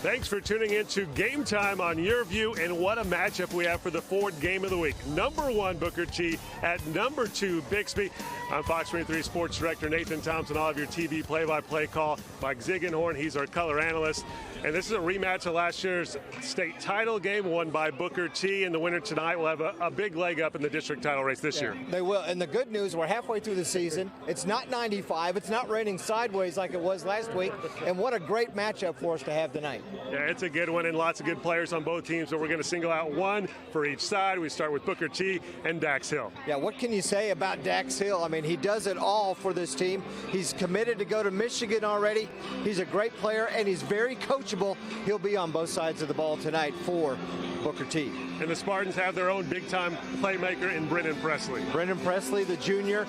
Thanks for tuning in to Game Time on YurView, and what a matchup we have for the Ford Game of the Week. Number 1, Booker T at number 2, Bixby. I'm Fox 23 Sports Director Nathan Thompson. All of your TV play-by-play call. Mike Ziegenhorn, he's our color analyst. And this is a rematch of last year's state title game won by Booker T. And the winner tonight will have a big leg up in the district title race this year. They will. And the good news, we're halfway through the season. It's not 95. It's not raining sideways like it was last week. And what a great matchup for us to have tonight. Yeah, it's a good one, and lots of good players on both teams. But we're going to single out one for each side. We start with Booker T and Dax Hill. Yeah, what can you say about Dax Hill? I mean, he does it all for this team. He's committed to go to Michigan already. He's a great player, and he's very coachable. He'll be on both sides of the ball tonight for Booker T. And the Spartans have their own big-time playmaker in Brennan Presley. Brennan Presley, the junior.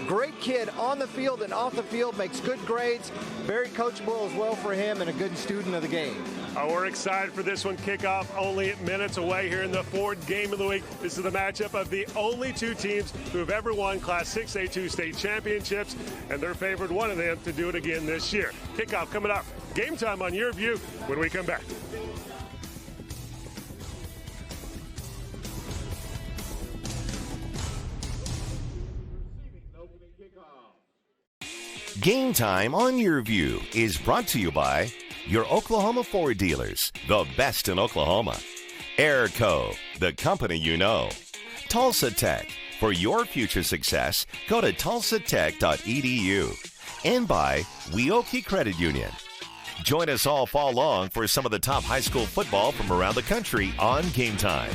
Great kid on the field and off the field, makes good grades. Very coachable as well for him, and a good student of the game. Oh, we're excited for this one. Kickoff only minutes away here in the Ford Game of the Week. This is the matchup of the only two teams who have ever won Class 6A2 state championships, and they're favored, one of them, to do it again this year. Kickoff coming up. Game Time on YurView when we come back. Game Time on YurView is brought to you by your Oklahoma Ford dealers, the best in Oklahoma. Airco, the company you know. Tulsa Tech, for your future success, go to tulsatech.edu. And by Weoki Credit Union. Join us all fall long for some of the top high school football from around the country on Game Time.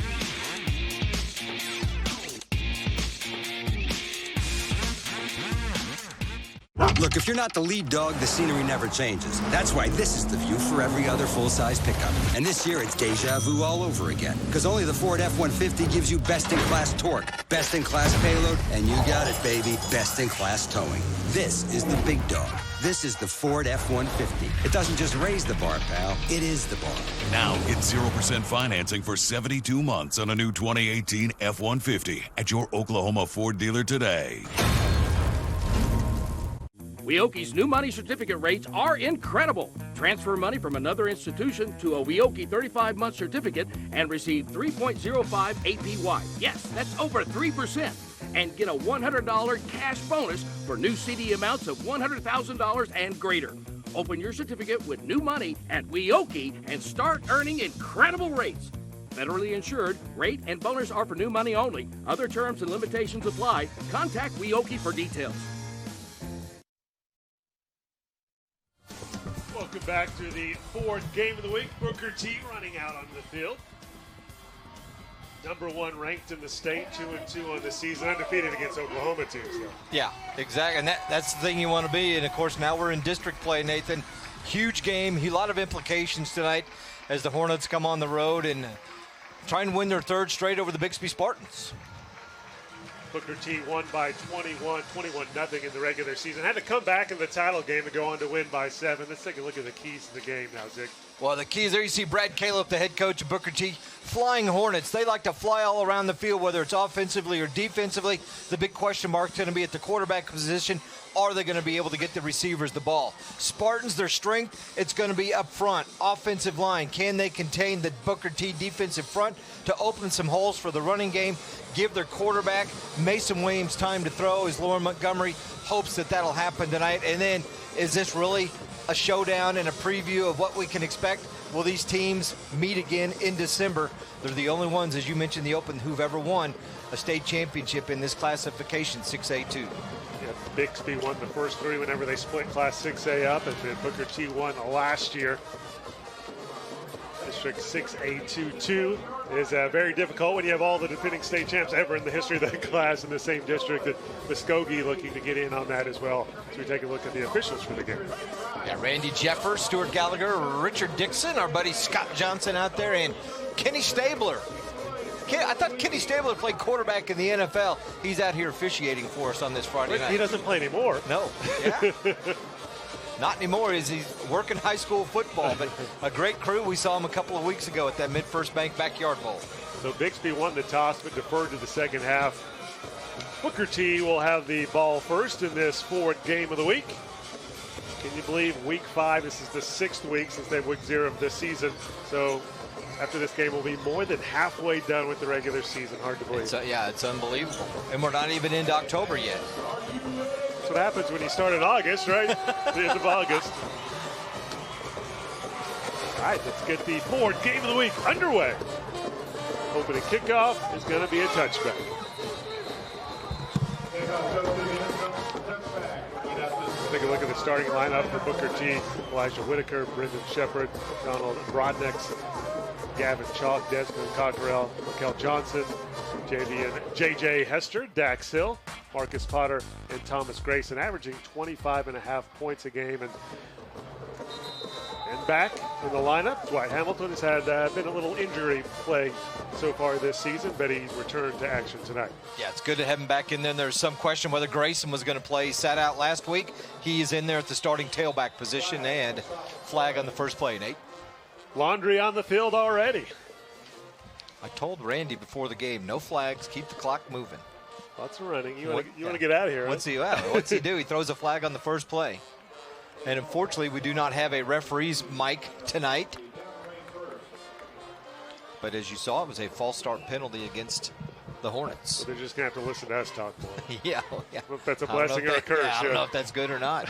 Look, if you're not the lead dog, the scenery never changes. That's why this is the view for every other full-size pickup. And this year, it's deja vu all over again. Because only the Ford F-150 gives you best-in-class torque, best-in-class payload, and you got it, baby, best-in-class towing. This is the big dog. This is the Ford F-150. It doesn't just raise the bar, pal. It is the bar. Now get 0% financing for 72 months on a new 2018 F-150 at your Oklahoma Ford dealer today. Weoki's new money certificate rates are incredible. Transfer money from another institution to a Weoki 35-month certificate and receive 3.05 APY. Yes, that's over 3%. And get a $100 cash bonus for new CD amounts of $100,000 and greater. Open your certificate with new money at Weoki and start earning incredible rates. Federally insured, rate and bonus are for new money only. Other terms and limitations apply. Contact Weoki for details. Welcome back to the Ford Game of the Week. Booker T running out on the field. Number 1 ranked in the state, 2-2 on the season, undefeated against Oklahoma teams. So. Yeah, exactly, and that's the thing you want to be. And of course, now we're in district play, Nathan. Huge game, a lot of implications tonight as the Hornets come on the road and try and win their third straight over the Bixby Spartans. Booker T won by 21-0 in the regular season. Had to come back in the title game to go on to win by 7. Let's take a look at the keys to the game now, Zig. Well, the keys there, you see Brad Caleb, the head coach of Booker T, flying Hornets. They like to fly all around the field, whether it's offensively or defensively. The big question mark is going to be at the quarterback position. Are they going to be able to get the receivers the ball? Spartans, their strength, it's going to be up front, offensive line. Can they contain the Booker T defensive front to open some holes for the running game, give their quarterback, Mason Williams, time to throw as Lauren Montgomery hopes that that'll happen tonight? And then, is this really a showdown and a preview of what we can expect? Will these teams meet again in December? They're the only ones, as you mentioned, the Open, who've ever won a state championship in this classification, 6A2. Yeah, Bixby won the first 3 whenever they split Class 6A up, and then Booker T won last year. District 6A22 is very difficult when you have all the defending state champs ever in the history of that class in the same district. Muskogee looking to get in on that as well. So we take a look at the officials for the game. Yeah, Randy Jeffers, Stuart Gallagher, Richard Dixon, our buddy Scott Johnson out there, and Kenny Stabler. I thought Kenny Stabler played quarterback in the NFL. He's out here officiating for us on this Friday night. He doesn't play anymore. No. Yeah. Not anymore. He's working high school football, but a great crew. We saw him a couple of weeks ago at that Mid-First Bank Backyard Bowl. So Bixby won the toss but deferred to the second half. Booker T will have the ball first in this Ford Game of the Week. Can you believe week 5? This is the 6th week since they've week 0 of this season. So after this game, we'll be more than halfway done with the regular season. Hard to believe. It's unbelievable. And we're not even into October yet. That's what happens when you start in August, right? The end of August. All right, let's get the Ford Game of the Week underway. Opening kickoff is going to be a touchback. Take a look at the starting lineup for Booker T. Elijah Whitaker, Brendan Shepard, Donald Brodniks, Gavin Chalk, Desmond Cockrell, Mikel Johnson, J.J. Hester, Dax Hill, Marcus Potter, and Thomas Grayson, averaging 25.5 points a game. And back in the lineup, Dwight Hamilton has had been a little injury play so far this season, but he returned to action tonight. Yeah, it's good to have him back in there. There's some question whether Grayson was going to play. He sat out last week. He is in there at the starting tailback position, and flag on the first play, Nate. Laundry on the field already. I told Randy before the game, no flags, keep the clock moving. Lots of running. You want to get out of here, What's he do? He throws a flag on the first play. And unfortunately, we do not have a referee's mic tonight. But as you saw, it was a false start penalty against the Hornets. So they're just going to have to listen to us talk more. Yeah. I don't know if that's a blessing or a curse. I don't know if that's good or not.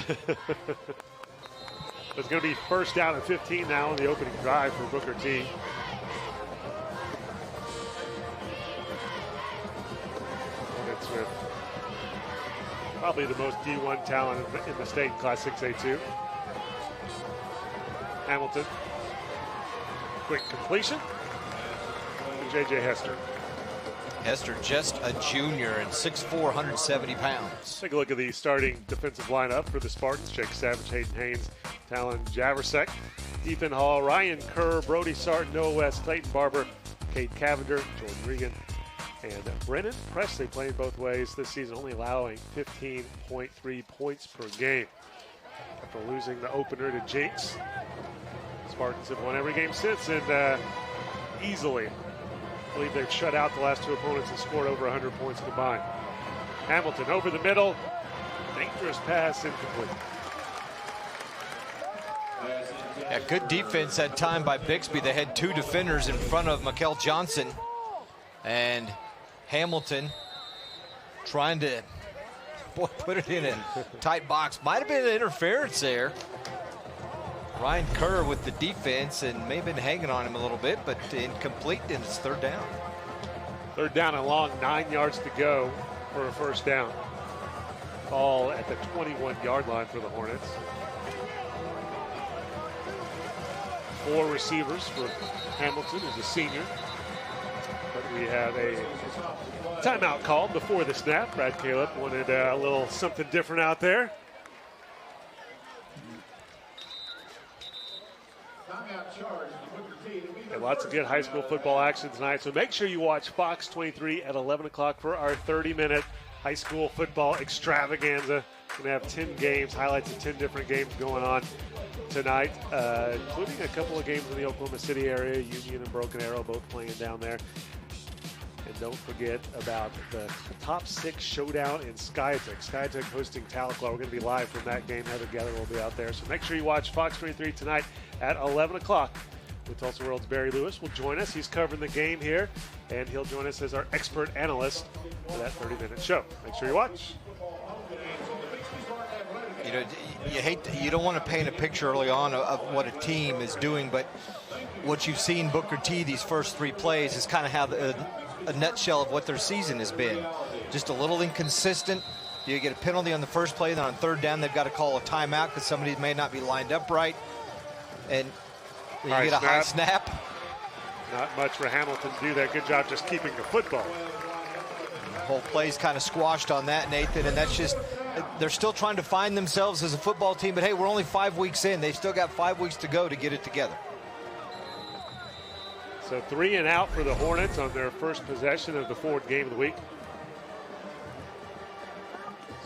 It's going to be first down and 15 now on the opening drive for Booker T. It's with probably the most D1 talent in the state, Class 6A2. Hamilton. Quick completion to J.J. Hester. Hester, just a junior and 6'4", 170 pounds. Take a look at the starting defensive lineup for the Spartans. Jake Savage, Hayden Haynes, Talon Javersek, Ethan Hall, Ryan Kerr, Brody Sarton, Noah West, Clayton Barber, Cade Cavender, Jordan Regan, and Brennan Presley playing both ways this season, only allowing 15.3 points per game. After losing the opener to Jinx, Spartans have won every game since, and easily. I believe they've shut out the last two opponents and scored over 100 points combined. Hamilton over the middle. Dangerous pass, incomplete. Yeah, good defense that time by Bixby. They had two defenders in front of Mikel Johnson. And Hamilton trying to put it in a tight box. Might have been an interference there. Ryan Kerr with the defense and may have been hanging on him a little bit, but incomplete, and it's third down. Third down and long, 9 yards to go for a first down. Ball at the 21-yard line for the Hornets. 4 receivers for Hamilton, who's a senior. But we have a timeout called before the snap. Brad Caleb wanted a little something different out there. And lots of good high school football action tonight. So make sure you watch Fox 23 at 11 o'clock for our 30-minute high school football extravaganza. We're going to have 10 games, highlights of 10 different games going on tonight, including a couple of games in the Oklahoma City area. Union and Broken Arrow both playing down there. And don't forget about the top 6 showdown in Skytech. Skytech hosting Tahlequah. We're going to be live from that game. Heather Geller will be out there. So make sure you watch Fox 23 tonight at 11 o'clock. With Tulsa World's Barry Lewis will join us. He's covering the game here, and he'll join us as our expert analyst for that 30-minute show. Make sure you watch. You know, you don't want to paint a picture early on of what a team is doing, but what you've seen Booker T these first 3 plays is kind of how a nutshell of what their season has been. Just a little inconsistent. You get a penalty on the first play, then on third down they've got to call a timeout because somebody may not be lined up right, and you get a high snap. Not much for Hamilton to do that. Good job just keeping the football. The whole play's kind of squashed on that, Nathan, and that's just, they're still trying to find themselves as a football team, but hey, we're only 5 weeks in. They've still got 5 weeks to go to get it together. So 3 and out for the Hornets on their first possession of the Ford Game of the Week.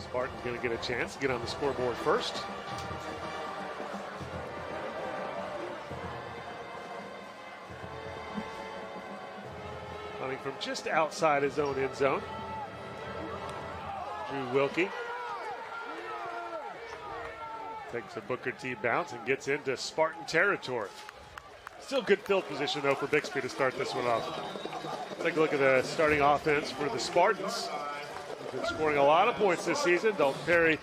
Spartan's going to get a chance to get on the scoreboard first. Coming from just outside his own end zone. Drew Wilkie takes a Booker T bounce and gets into Spartan territory. Still good field position, though, for Bixby to start this one off. Take a look at the starting offense for the Spartans. They've been scoring a lot of points this season. Dalton Perry,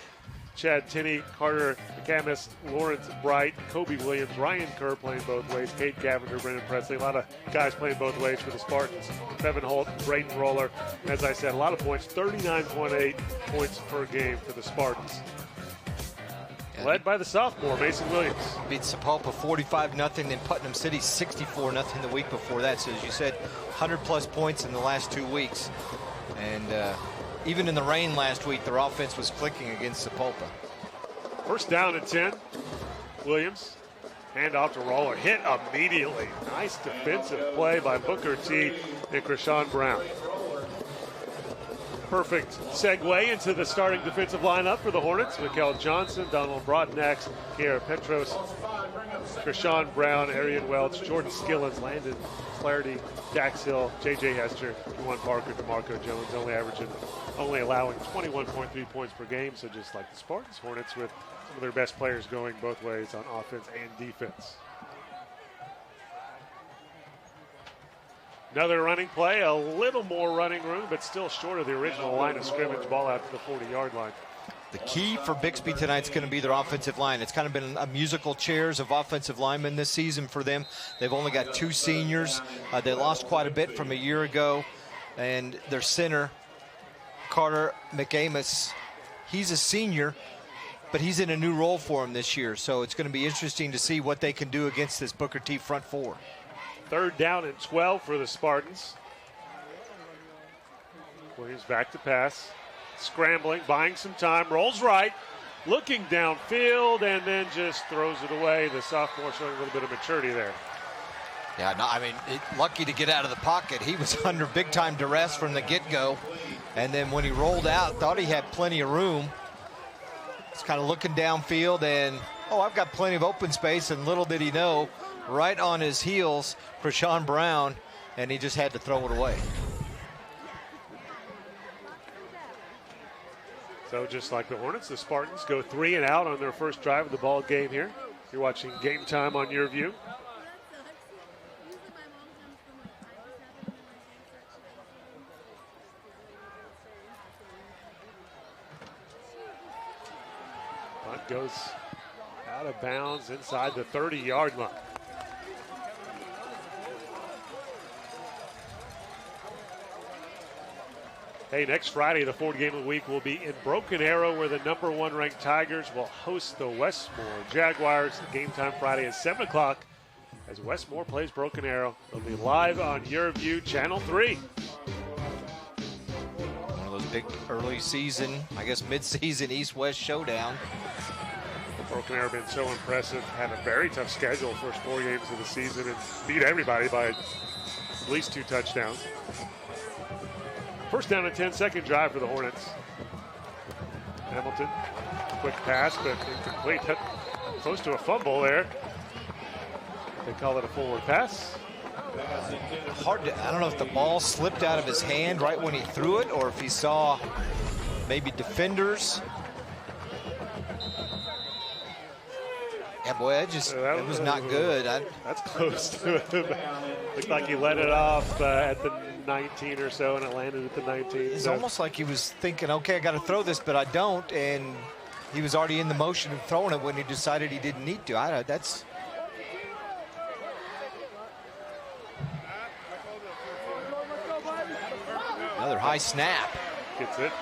Chad Tinney, Carter McCamus, Lawrence Bright, Kobe Williams, Ryan Kerr playing both ways, Cade Cavender, Brendan Presley. A lot of guys playing both ways for the Spartans. Bevan Holt, Brayton Roller. As I said, a lot of points, 39.8 points per game for the Spartans. Led by the sophomore, Mason Williams. Beat Sapulpa 45-0, then Putnam City 64-0 the week before that. So as you said, 100-plus points in the last 2 weeks. And even in the rain last week, their offense was clicking against Sapulpa. First down and 10. Williams, hand off to Roller, hit immediately. Nice defensive play by Booker T and Krishan Brown. Perfect segue into the starting defensive lineup for the Hornets. Mikael Johnson, Donald Broadnax, Kiera Petros, Krishan Brown, Arian Welch, Jordan Skillins, Landon Flaherty, Dax Hill, J.J. Hester, Juwan Parker, DeMarco Jones, only allowing 21.3 points per game. So just like the Spartans, Hornets with some of their best players going both ways on offense and defense. Another running play, a little more running room, but still short of the original line of scrimmage, ball out to the 40-yard line. The key for Bixby tonight is going to be their offensive line. It's kind of been a musical chairs of offensive linemen this season for them. They've only got 2 seniors. They lost quite a bit from a year ago. And their center, Carter McCamus, he's a senior, but he's in a new role for him this year. So it's going to be interesting to see what they can do against this Booker T front four. 3rd down and 12 for the Spartans. Williams back to pass. Scrambling, buying some time, rolls right, looking downfield, and then just throws it away. The sophomore showing a little bit of maturity there. Yeah, no, I mean, lucky to get out of the pocket. He was under big-time duress from the get-go. And then when he rolled out, thought he had plenty of room. He's kind of looking downfield and, I've got plenty of open space, and little did he know, right on his heels, Krishan Brown, and he just had to throw it away. So just like the Hornets, the Spartans go 3 and out on their first drive of the ball game here. You're watching Game Time on YurView. Punt goes out of bounds inside the 30-yard line. Hey, next Friday, the Ford game of the week will be in Broken Arrow, where the #1 ranked Tigers will host the Westmore Jaguars. Game Time Friday at 7 o'clock as Westmore plays Broken Arrow. It'll be live on YurView Channel 3. One of those big early season, I guess mid-season East-West showdown. Broken Arrow been so impressive, had a very tough schedule first 4 games of the season and beat everybody by at least 2 touchdowns. First down and 10, second drive for the Hornets. Hamilton, quick pass, but incomplete. Close to a fumble there. They call it a forward pass. I don't know if the ball slipped out of his hand right when he threw it, or if he saw maybe defenders. Yeah, boy, it was not good. That's close to it. Looked like he let it off at the 19 or so, and it landed at the 19. It's almost like he was thinking, okay, I got to throw this, but I don't, and he was already in the motion of throwing it when he decided he didn't need to. That's another high snap. Gets it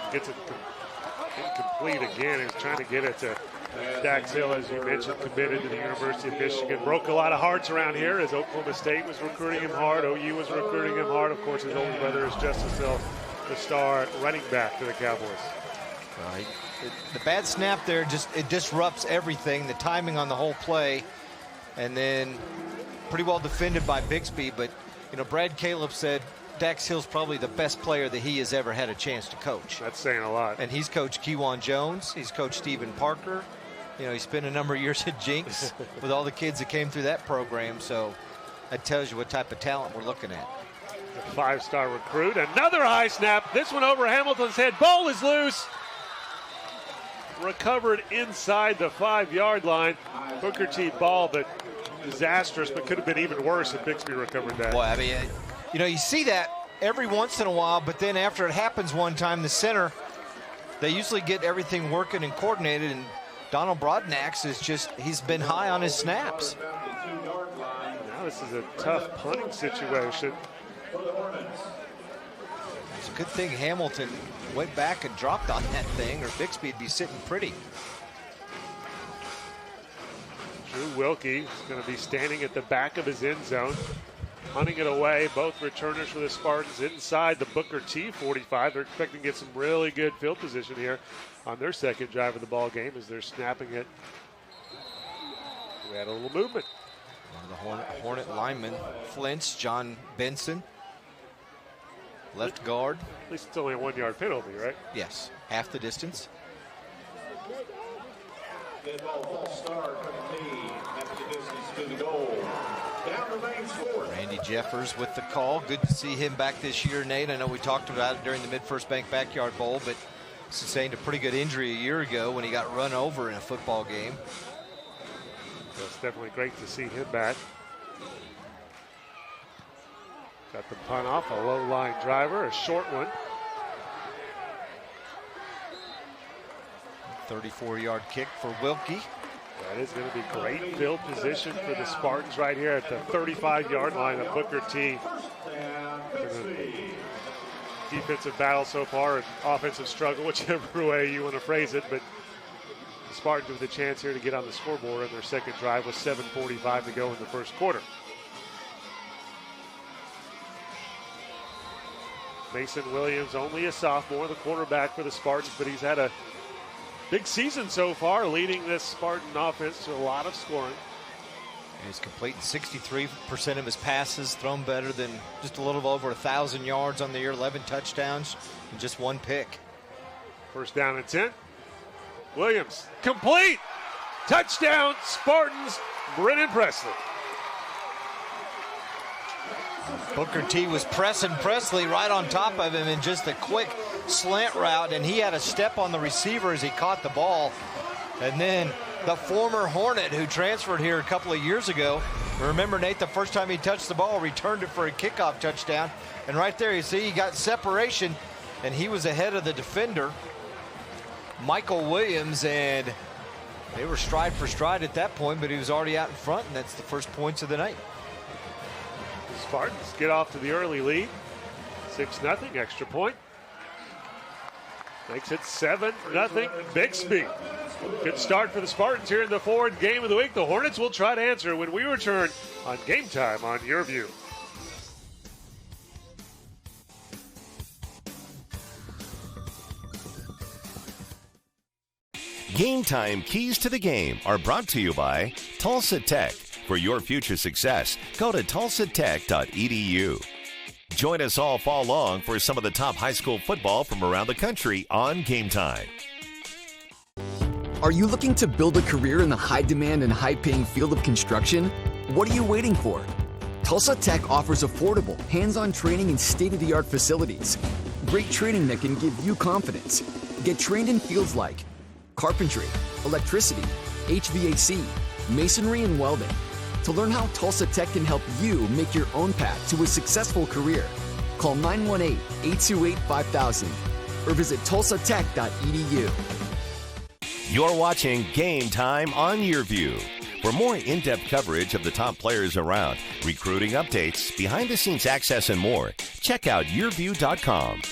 incomplete again. He's trying to get it to Dax Hill, as you mentioned, committed to the University of Michigan. Broke a lot of hearts around here as Oklahoma State was recruiting him hard. OU was recruiting him hard. Of course, his older brother is Justice Hill, the star running back for the Cowboys. The bad snap there, it disrupts everything, the timing on the whole play. And then pretty well defended by Bixby. But, Brad Caleb said Dax Hill's probably the best player that he has ever had a chance to coach. That's saying a lot. And he's coached Kewan Jones. He's coached Stephen Parker. He spent a number of years at Jinx with all the kids that came through that program. So that tells you what type of talent we're looking at. A 5-star recruit. Another high snap. This one over Hamilton's head. Ball is loose. recovered inside the 5-yard line. Booker T ball, but disastrous, but could have been even worse if Bixby recovered that. Boy, I mean, you know, you see that every once in a while, but then after it happens one time, the center, they usually get everything working and coordinated, and Donald Broadnax is just, he's been high on his snaps. Now this is a tough punting situation. It's a good thing Hamilton went back and dropped on that thing, or Bixby would be sitting pretty. Drew Wilkie is going to be standing at the back of his end zone, hunting it away. Both returners for the Spartans inside the Booker T 45. They're expecting to get some really good field position here on their second drive of the ball game as they're snapping it. We had a little movement. One of the Hornet linemen, Flint's John Benson, left guard. At least it's only a 1-yard penalty, right? Yes, half the distance. Randy Jeffers with the call. Good to see him back this year, Nate. I know we talked about it during the Mid-First Bank Backyard Bowl, but sustained a pretty good injury a year ago when he got run over in a football game. So it's definitely great to see him back. Got the punt off, a low line driver, a short one. 34-yard kick for Wilkie. That is going to be great field position for the Spartans right here at the 35-yard line of Booker T. Defensive battle so far, an offensive struggle, whichever way you want to phrase it, but the Spartans with a chance here to get on the scoreboard on their second drive with 7:45 to go in the first quarter. Mason Williams, only a sophomore, the quarterback for the Spartans, but he's had a big season so far, leading this Spartan offense to a lot of scoring. And he's completing 63% of his passes, thrown better than just a little over 1,000 yards on the year, 11 touchdowns, and just one pick. First down and 10. Williams, complete! Touchdown, Spartans, Brennan Presley. Booker T was pressing Presley right on top of him in just a quick slant route, and he had a step on the receiver as he caught the ball. And then the former Hornet who transferred here a couple of years ago, remember, Nate, the first time he touched the ball, returned it for a kickoff touchdown. And right there, you see, he got separation, and he was ahead of the defender, Michael Williams, and they were stride for stride at that point, but he was already out in front, and that's the first points of the night. The Spartans get off to the early lead. 6-0, extra point. Makes it 7-0 Bixby. Good start for the Spartans here in the Ford Game of the Week. The Hornets will try to answer when we return on Game Time on YurView. Game Time Keys to the Game are brought to you by Tulsa Tech. For your future success, go to tulsatech.edu. Join us all fall long for some of the top high school football from around the country on Game Time. Are you looking to build a career in the high-demand and high-paying field of construction? What are you waiting for? Tulsa Tech offers affordable, hands-on training and state-of-the-art facilities. Great training that can give you confidence. Get trained in fields like carpentry, electricity, HVAC, masonry, and welding. To learn how Tulsa Tech can help you make your own path to a successful career, call 918-828-5000 or visit tulsatech.edu. You're watching Game Time on YurView. For more in-depth coverage of the top players around, recruiting updates, behind-the-scenes access, and more, check out YurView.com.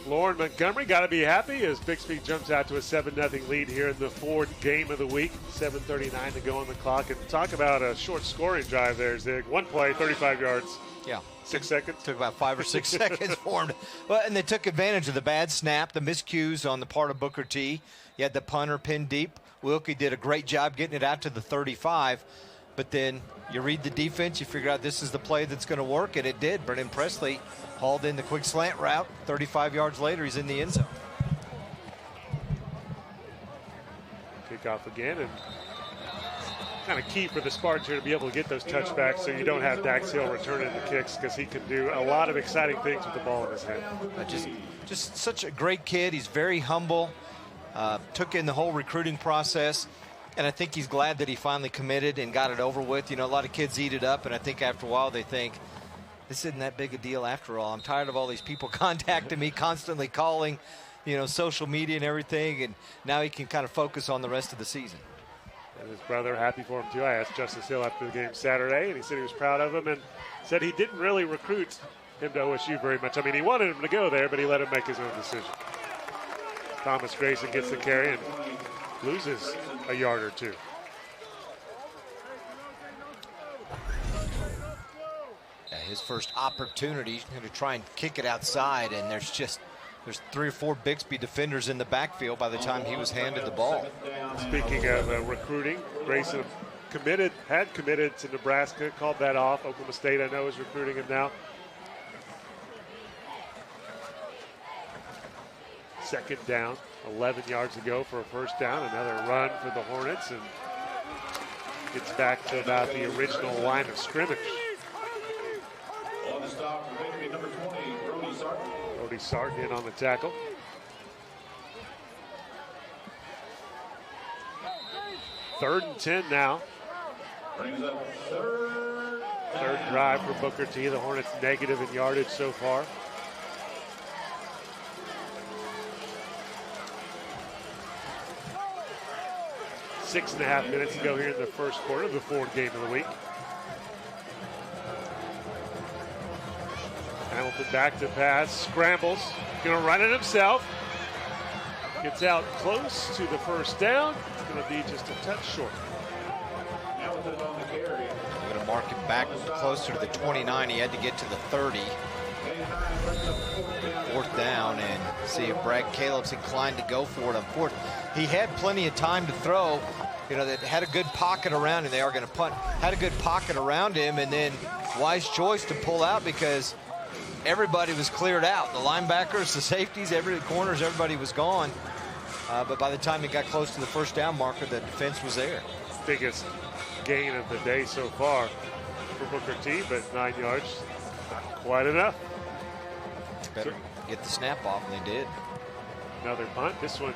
Lauren Montgomery got to be happy as Bixby jumps out to a 7-0 lead here in the Ford Game of the Week. 7:39 to go on the clock. And talk about a short scoring drive there, Zig. One play, 35 yards. Yeah. 6 seconds. Took about 5 or 6 seconds for him. Well, and they took advantage of the bad snap, the miscues on the part of Booker T. You had the punter pinned deep. Wilkie did a great job getting it out to the 35. But then you read the defense, you figure out this is the play that's going to work, and it did. Brennan Presley hauled in the quick slant route. 35 yards later, he's in the end zone. Kick off again, and kind of key for the Spartans here to be able to get those touchbacks so you don't have Dax Hill returning the kicks, because he can do a lot of exciting things with the ball in his hand. Just such a great kid. He's very humble, took in the whole recruiting process, and I think he's glad that he finally committed and got it over with. You know, a lot of kids eat it up, and I think after a while they think, this isn't that big a deal after all. I'm tired of all these people contacting me, constantly calling, you know, social media and everything, and now he can kind of focus on the rest of the season. And his brother, happy for him too. I asked Justice Hill after the game Saturday, and he said he was proud of him and said he didn't really recruit him to OSU very much. I mean, he wanted him to go there, but he let him make his own decision. Thomas Grayson gets the carry and loses a yard or two. Yeah, his first opportunity, he's going to try and kick it outside, and there's 3 or 4 Bixby defenders in the backfield by the time he was handed the ball. Speaking of recruiting, Grayson had committed to Nebraska, called that off. Oklahoma State, I know, is recruiting him now. Second down, 11 yards to go for a first down. Another run for the Hornets, and gets back to about the original line of scrimmage. On the stop for Bixby, number 20, Brody Sarton. Brody Sarton in on the tackle. Third and 10 now. Brings up third drive for Booker T. The Hornets negative in yardage so far. Six and a half minutes to go here in the first quarter of the Ford game of the week. Hamilton back to pass, scrambles, gonna run it himself. Gets out close to the first down. It's gonna be just a touch short. Hamilton on the carry. They're going to mark him back closer to the 29. He had to get to the 30. Fourth down, and see if Brad Caleb's inclined to go for it on fourth. He had plenty of time to throw. You know, that had a good pocket around him. They are going to punt. Had a good pocket around him, and then wise choice to pull out because everybody was cleared out. The linebackers, the safeties, the corners, everybody was gone. But by the time he got close to the first down marker, the defense was there. Biggest gain of the day so far for Booker T, but 9 yards, not quite enough. Better get the snap off, and they did. Another punt. This one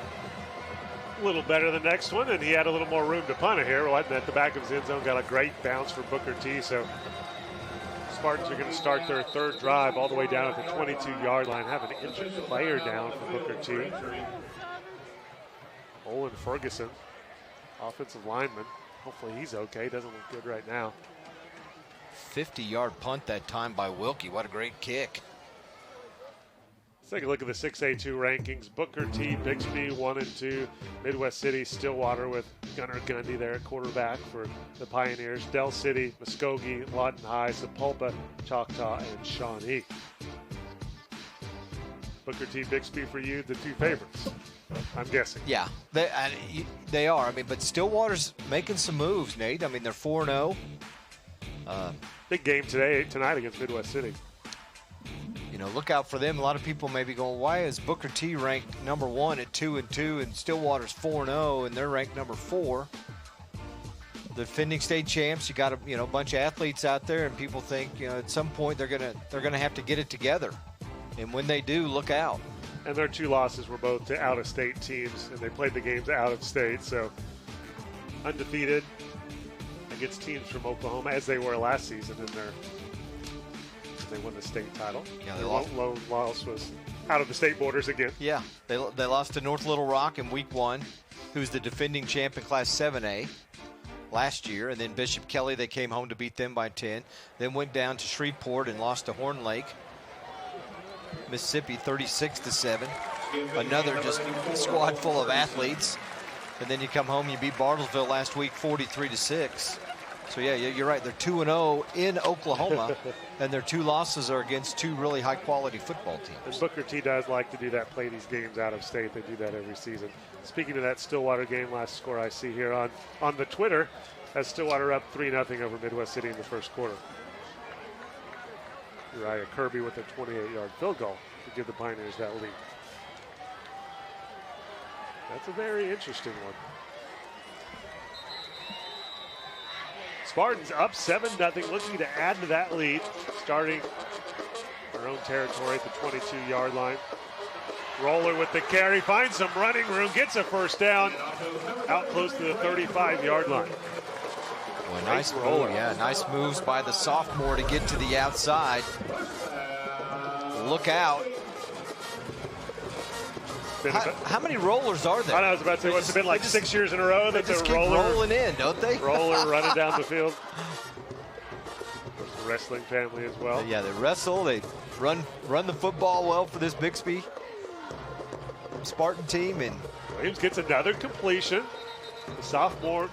a little better than the next one, and he had a little more room to punt it here. Wasn't at the back of his end zone. Got a great bounce for Booker T. So Spartans are going to start their third drive all the way down at the 22-yard line. Have an injured player down for Booker T. Olin Ferguson, offensive lineman. Hopefully he's okay. Doesn't look good right now. 50-yard punt that time by Wilkie. What a great kick. Let's take a look at the 6A2 rankings. Booker T, Bixby 1 and 2. Midwest City, Stillwater with Gunnar Gundy there at quarterback for the Pioneers. Del City, Muskogee, Lawton High, Sapulpa, Choctaw, and Shawnee. Booker T, Bixby for you, the two favorites, I'm guessing. Yeah, they are. I mean, but Stillwater's making some moves, Nate. I mean, they're 4-0. Big game tonight against Midwest City. You know, look out for them. A lot of people may be going, why is Booker T ranked number 1 at 2-2 and Stillwater's 4-0 and they're ranked number 4? The defending state champs, you got a bunch of athletes out there, and people think, you know, at some point they're gonna have to get it together. And when they do, look out. And their two losses were both to out-of-state teams, and they played the games out of state, so undefeated against teams from Oklahoma, as they were last season they won the state title. Yeah, their lone loss was out of the state borders again. Yeah, they lost to North Little Rock in week 1, who's the defending champ in Class 7A last year, and then Bishop Kelly, they came home to beat them by 10. Then went down to Shreveport and lost to Horn Lake, Mississippi, 36-7. Another just squad full of athletes. And then you come home, you beat Bartlesville last week, 43-6. So yeah, you're right. They're 2-0 in Oklahoma, and their two losses are against two really high-quality football teams. And Booker T does like to do that, play these games out of state. They do that every season. Speaking of that Stillwater game, last score I see here on the Twitter, has Stillwater up 3-0 over Midwest City in the first quarter. Uriah Kirby with a 28-yard field goal to give the Pioneers that lead. That's a very interesting one. Spartans up 7-0, looking to add to that lead, starting their own territory at the 22-yard line. Roller with the carry, finds some running room, gets a first down, out close to the 35-yard line. Well, nice roller. Yeah, nice moves by the sophomore to get to the outside. Look out. How many rollers are there? I was about to say, what's it been like 6 years in a row that just the keep roller rolling in, don't they? Roller running down the field. There's the wrestling family as well. Yeah, they wrestle. They run the football well for this Bixby Spartan team. And Williams gets another completion. The sophomore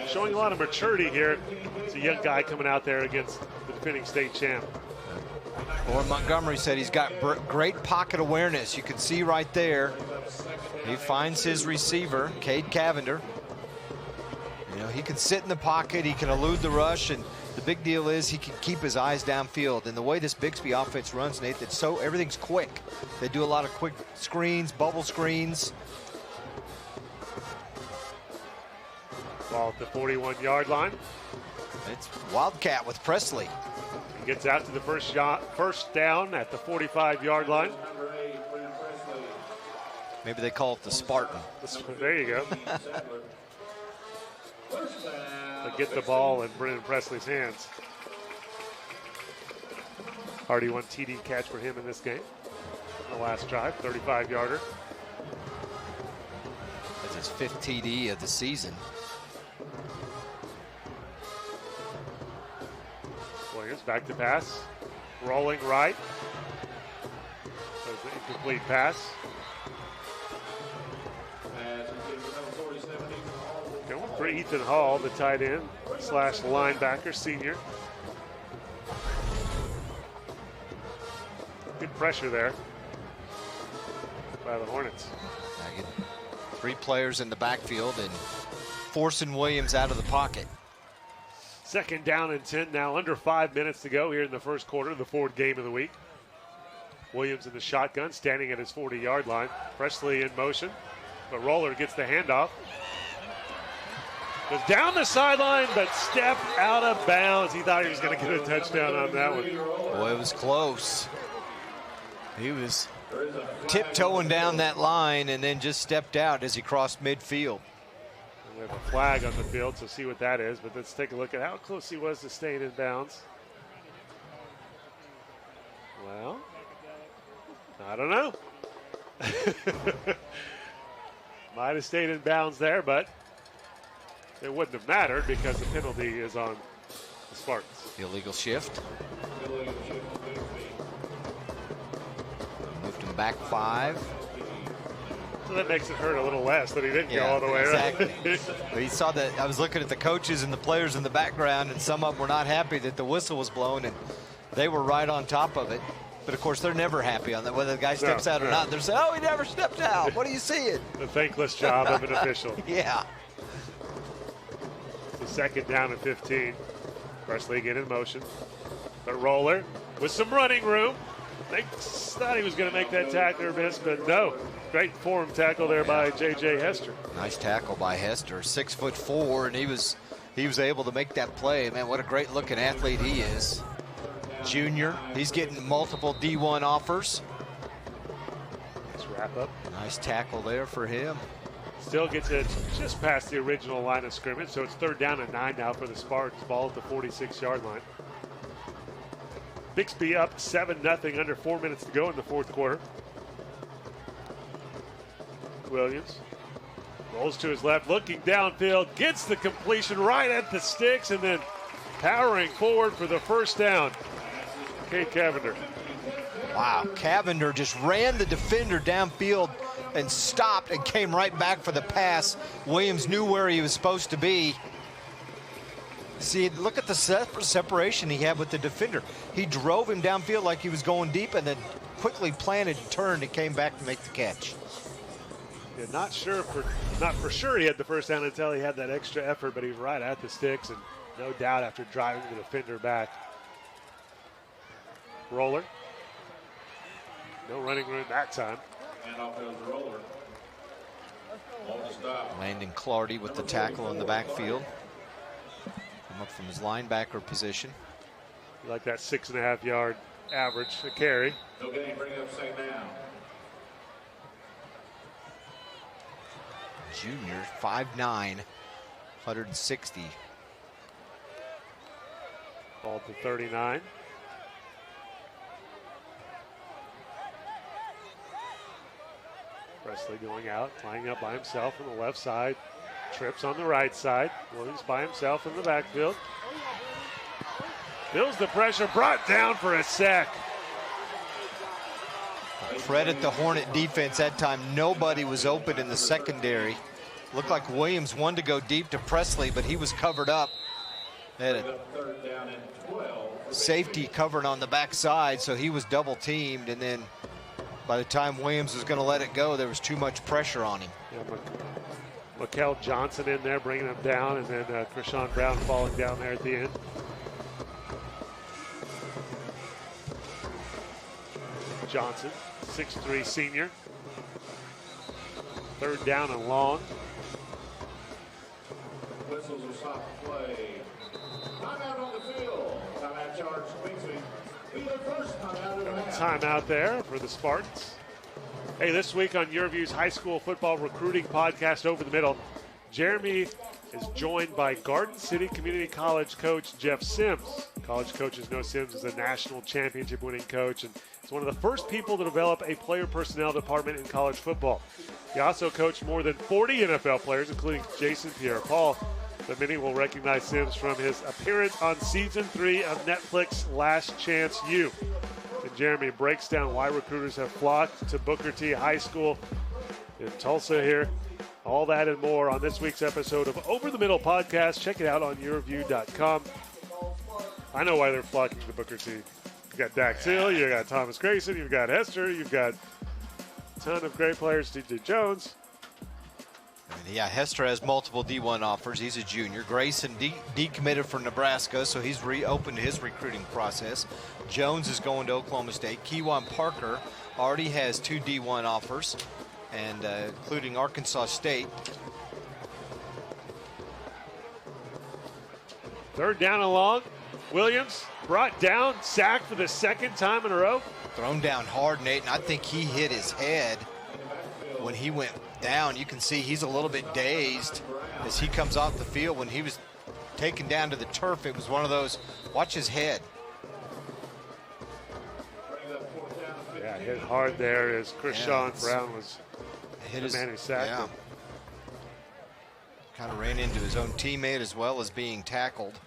showing a lot of maturity here. It's a young guy coming out there against the defending state champ. Warren Montgomery said he's got great pocket awareness. You can see right there. He finds his receiver, Cade Cavender. You know, he can sit in the pocket. He can elude the rush. And the big deal is he can keep his eyes downfield. And the way this Bixby offense runs, Nate, everything's quick. They do a lot of quick screens, bubble screens. Ball at the 41-yard line. It's Wildcat with Presley. He gets out to the first down at the 45-yard line. Maybe they call it the Spartan. There you go. They get the ball in Brennan Presley's hands. Already one TD catch for him in this game. The last drive, 35-yarder. That's his 5th TD of the season. Williams back to pass. Rolling right. That's an incomplete pass. Going for Ethan Hall, the tight end / linebacker, senior. Good pressure there by the Hornets. 3 players in the backfield and forcing Williams out of the pocket. 2nd down and 10 now, under 5 minutes to go here in the first quarter, the Ford game of the week. Williams in the shotgun, standing at his 40-yard line. Presley in motion, but Roller gets the handoff. Goes down the sideline, but stepped out of bounds. He thought he was going to get a touchdown on that one. Boy, it was close. He was tiptoeing down that line and then just stepped out as he crossed midfield. We have a flag on the field, so see what that is. But let's take a look at how close he was to staying in bounds. Well, I don't know. Might have stayed in bounds there, but it wouldn't have mattered because the penalty is on the Spartans. Illegal shift. Moved him back 5. So that makes it hurt a little less that he didn't go all the way exactly. around. But he saw that. I was looking at the coaches and the players in the background, and some of them were not happy that the whistle was blown, and they were right on top of it. But of course, they're never happy on that, whether the guy steps out or not. They're saying, "Oh, he never stepped out. What do you see it?" The thankless job of an official. Yeah. It's a 2nd down and 15. Presley again in motion. But Roller with some running room. They thought he was going to make that tackle or miss, but no. Great form tackle there by J.J. Hester. Nice tackle by Hester, 6'4", and he was able to make that play. Man, what a great looking athlete he is. Junior, he's getting multiple D1 offers. Let's wrap up. Nice tackle there for him. Still gets it just past the original line of scrimmage, so it's 3rd down and 9 now for the Spartans. Ball at the 46-yard line. Bixby up 7-0, under 4 minutes to go in the 4th quarter. Williams rolls to his left, looking downfield, gets the completion right at the sticks, and then powering forward for the first down. Cade Cavender. Wow, Cavender just ran the defender downfield and stopped and came right back for the pass. Williams knew where he was supposed to be. See, look at the separation he had with the defender. He drove him downfield like he was going deep and then quickly planted and turned and came back to make the catch. Yeah, not for sure he had the first down until he had that extra effort, but he was right at the sticks, and no doubt after driving the defender back. Roller. No running room that time. And off goes the Roller. Landon Clardy with the tackle in the backfield. up from his linebacker position. Like that 6.5 yard average a carry. No gain, bring up second down. Junior, 5'9", 160. Ball to 39. Presley going out, lining up by himself on the left side. Trips on the right side. Williams by himself in the backfield. Feels the pressure, brought down for a sack. Credit the Hornet defense that time. Nobody was open in the secondary. Looked like Williams wanted to go deep to Presley, but he was covered up. Had a safety covered on the backside, so he was double teamed, and then by the time Williams was going to let it go, there was too much pressure on him. Yeah, Mikel Johnson in there bringing him down, and then Krishan Brown falling down there at the end. Johnson, 6'3" senior. Third down and long. Whistles will stop the play. Timeout on the field. Timeout charge Bixby. Be the first timeout of the half. Timeout there for the Spartans. Hey, this week on YurView's high school football recruiting podcast, Over the Middle, Jeremy is joined by Garden City Community College coach Jeff Sims. College coaches know Sims is a national championship winning coach, and is one of the first people to develop a player personnel department in college football. He also coached more than 40 NFL players, including Jason Pierre-Paul. But many will recognize Sims from his appearance on Season 3 of Netflix Last Chance U. And Jeremy breaks down why recruiters have flocked to Booker T High School in Tulsa here. All that and more on this week's episode of Over the Middle Podcast. Check it out on YurView.com. I know why they're flocking to Booker T. You've got Dax Hill, you've got Thomas Grayson, you've got Hester, you've got a ton of great players, DJ Jones. Yeah, Hester has multiple D1 offers. He's a junior. Grayson decommitted from Nebraska, so he's reopened his recruiting process. Jones is going to Oklahoma State. Kewan Parker already has 2 D1 offers, and including Arkansas State. Third down and long. Williams brought down, sacked for the second time in a row. Thrown down hard, Nate, and I think he hit his head when he went down. You can see he's a little bit dazed as he comes off the field. When he was taken down to the turf, it was one of those, watch his head. Yeah, hit hard there as Krishan Brown was hit the man who sacked him. Kind of ran into his own teammate as well as being tackled.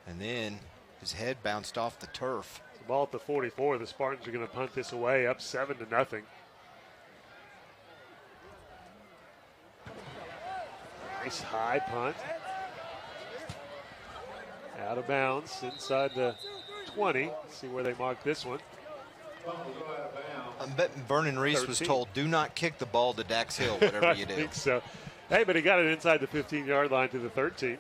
And then his head bounced off the turf. The ball at the 44. The Spartans are going to punt this away, up 7-0. Nice high punt. Out of bounds inside the 20. Let's see where they mark this one. I'm betting Vernon Reese was told, do not kick the ball to Dax Hill, whatever you do. I think so. Hey, but he got it inside the 15-yard line to the 13.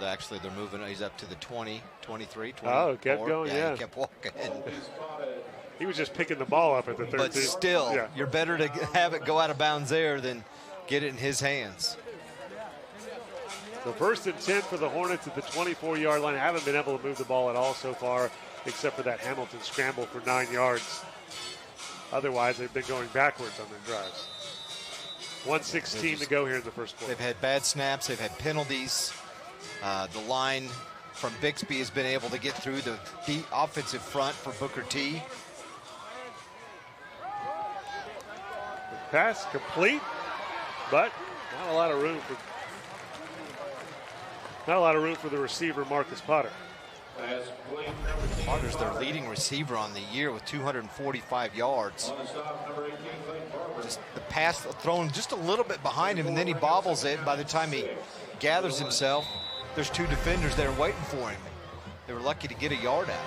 Actually, they're moving. He's up to the 20, 23, 24. Oh, kept going, yeah. He kept walking. He was just picking the ball up at the 13. But still, you're better to have it go out of bounds there than get it in his hands. So 1st and 10 for the Hornets at the 24-yard line. Haven't been able to move the ball at all so far, except for that Hamilton scramble for 9 yards. Otherwise, they've been going backwards on their drives. 1:16 to go here in the first quarter. They've had bad snaps. They've had penalties. The line from Bixby has been able to get through the offensive front for Booker T. The pass complete, but not a lot of room for the receiver, Marcus Potter. Potter's their leading receiver on the year with 245 yards. Just the pass thrown just a little bit behind him, and then he bobbles it. By the time he gathers himself, there's 2 defenders there waiting for him. They were lucky to get a yard out.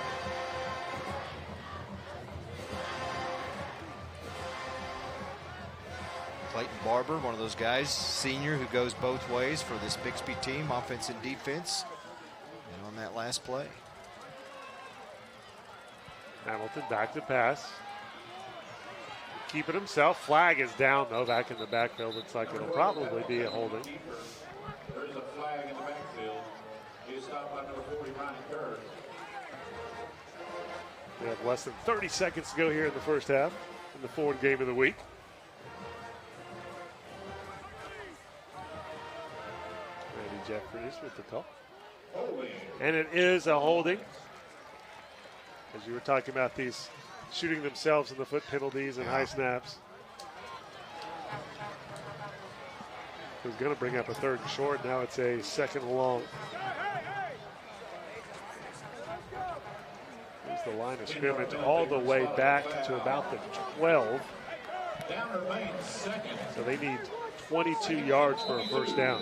Clayton Barber, one of those guys, senior, who goes both ways for this Bixby team, offense and defense. And on that last play, Hamilton back to pass. Keep it himself. Flag is down, though, back in the backfield. Looks like it'll probably be a holding. There's a flag in the backfield. foul by number 40, Ryan Kerr. We have less than 30 seconds to go here in the first half in the Ford game of the week. Randy Jeffries with the call. And it is a holding. As you were talking about these shooting themselves in the foot penalties and high snaps. It was going to bring up a third and short. Now it's a second and long. Here's the line of scrimmage all the way back to about the 12. So they need 22 yards for a first down.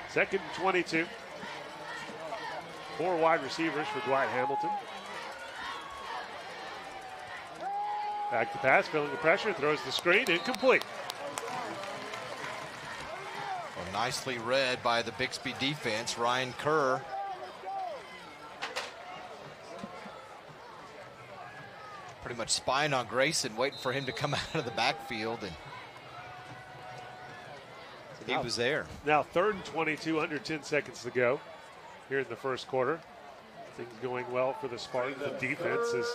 Second and 22. 4 wide receivers for Dwight Hamilton. Back to pass, feeling the pressure, throws the screen, incomplete. Well, nicely read by the Bixby defense, Ryan Kerr. Pretty much spying on Grayson, waiting for him to come out of the backfield, and he was there. Now 3rd and 22, under 10 seconds to go here in the first quarter. Things going well for the Spartans. The defense has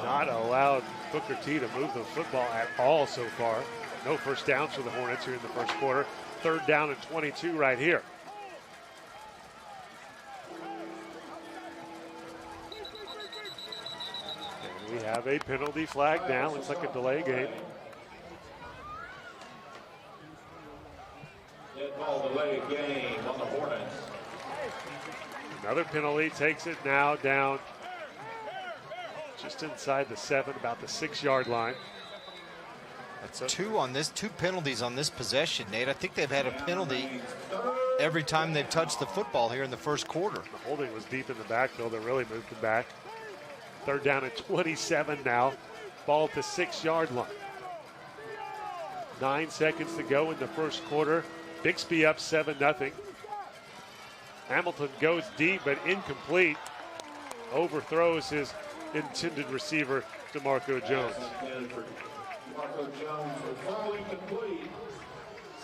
not allowed Booker T to move the football at all so far. No first downs for the Hornets here in the first quarter. 3rd down and 22 right here. And we have a penalty flag down. Looks like a delay game. Dead ball delay game on the Hornets. Another penalty takes it now down just inside the 7, about the 6-yard line. That's two penalties on this possession, Nate. I think they've had a penalty every time they've touched the football here in the first quarter. The holding was deep in the backfield. It really moved it back. 3rd down and 27 now. Ball at the 6-yard line. 9 seconds to go in the first quarter. Bixby up 7-0. Hamilton goes deep but incomplete. Overthrows his intended receiver, DeMarco Jones.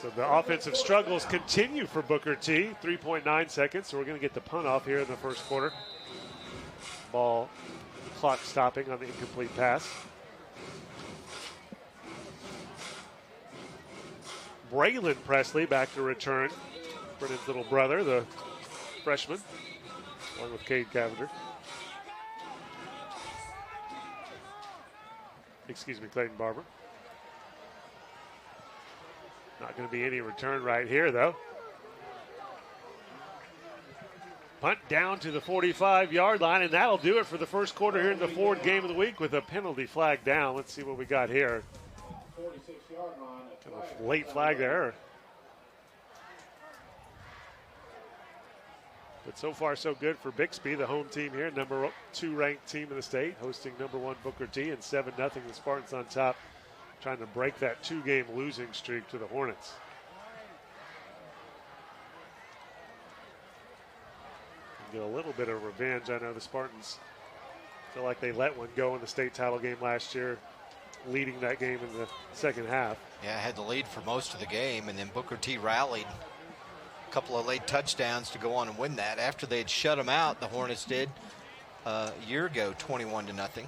So the offensive struggles continue for Booker T. 3.9 seconds, so we're going to get the punt off here in the first quarter. Ball clock stopping on the incomplete pass. Braylon Presley back to return. Brennan's little brother, the freshman, along with Cade Cavender. Clayton Barber. Not going to be any return right here, though. Punt down to the 45-yard line, and that'll do it for the first quarter here in the Ford game of the week with a penalty flag down. Let's see what we got here. 46-yard line. Kind of late flag there. But so far, so good for Bixby, the home team here, number 2 ranked team in the state, hosting number 1 Booker T, and 7-0. The Spartans on top, trying to break that 2-game losing streak to the Hornets. Get a little bit of revenge. I know the Spartans feel like they let one go in the state title game last year, leading that game in the second half. Yeah, had the lead for most of the game, and then Booker T rallied. Couple of late touchdowns to go on and win that after they had shut them out. The Hornets did a year ago, 21-0.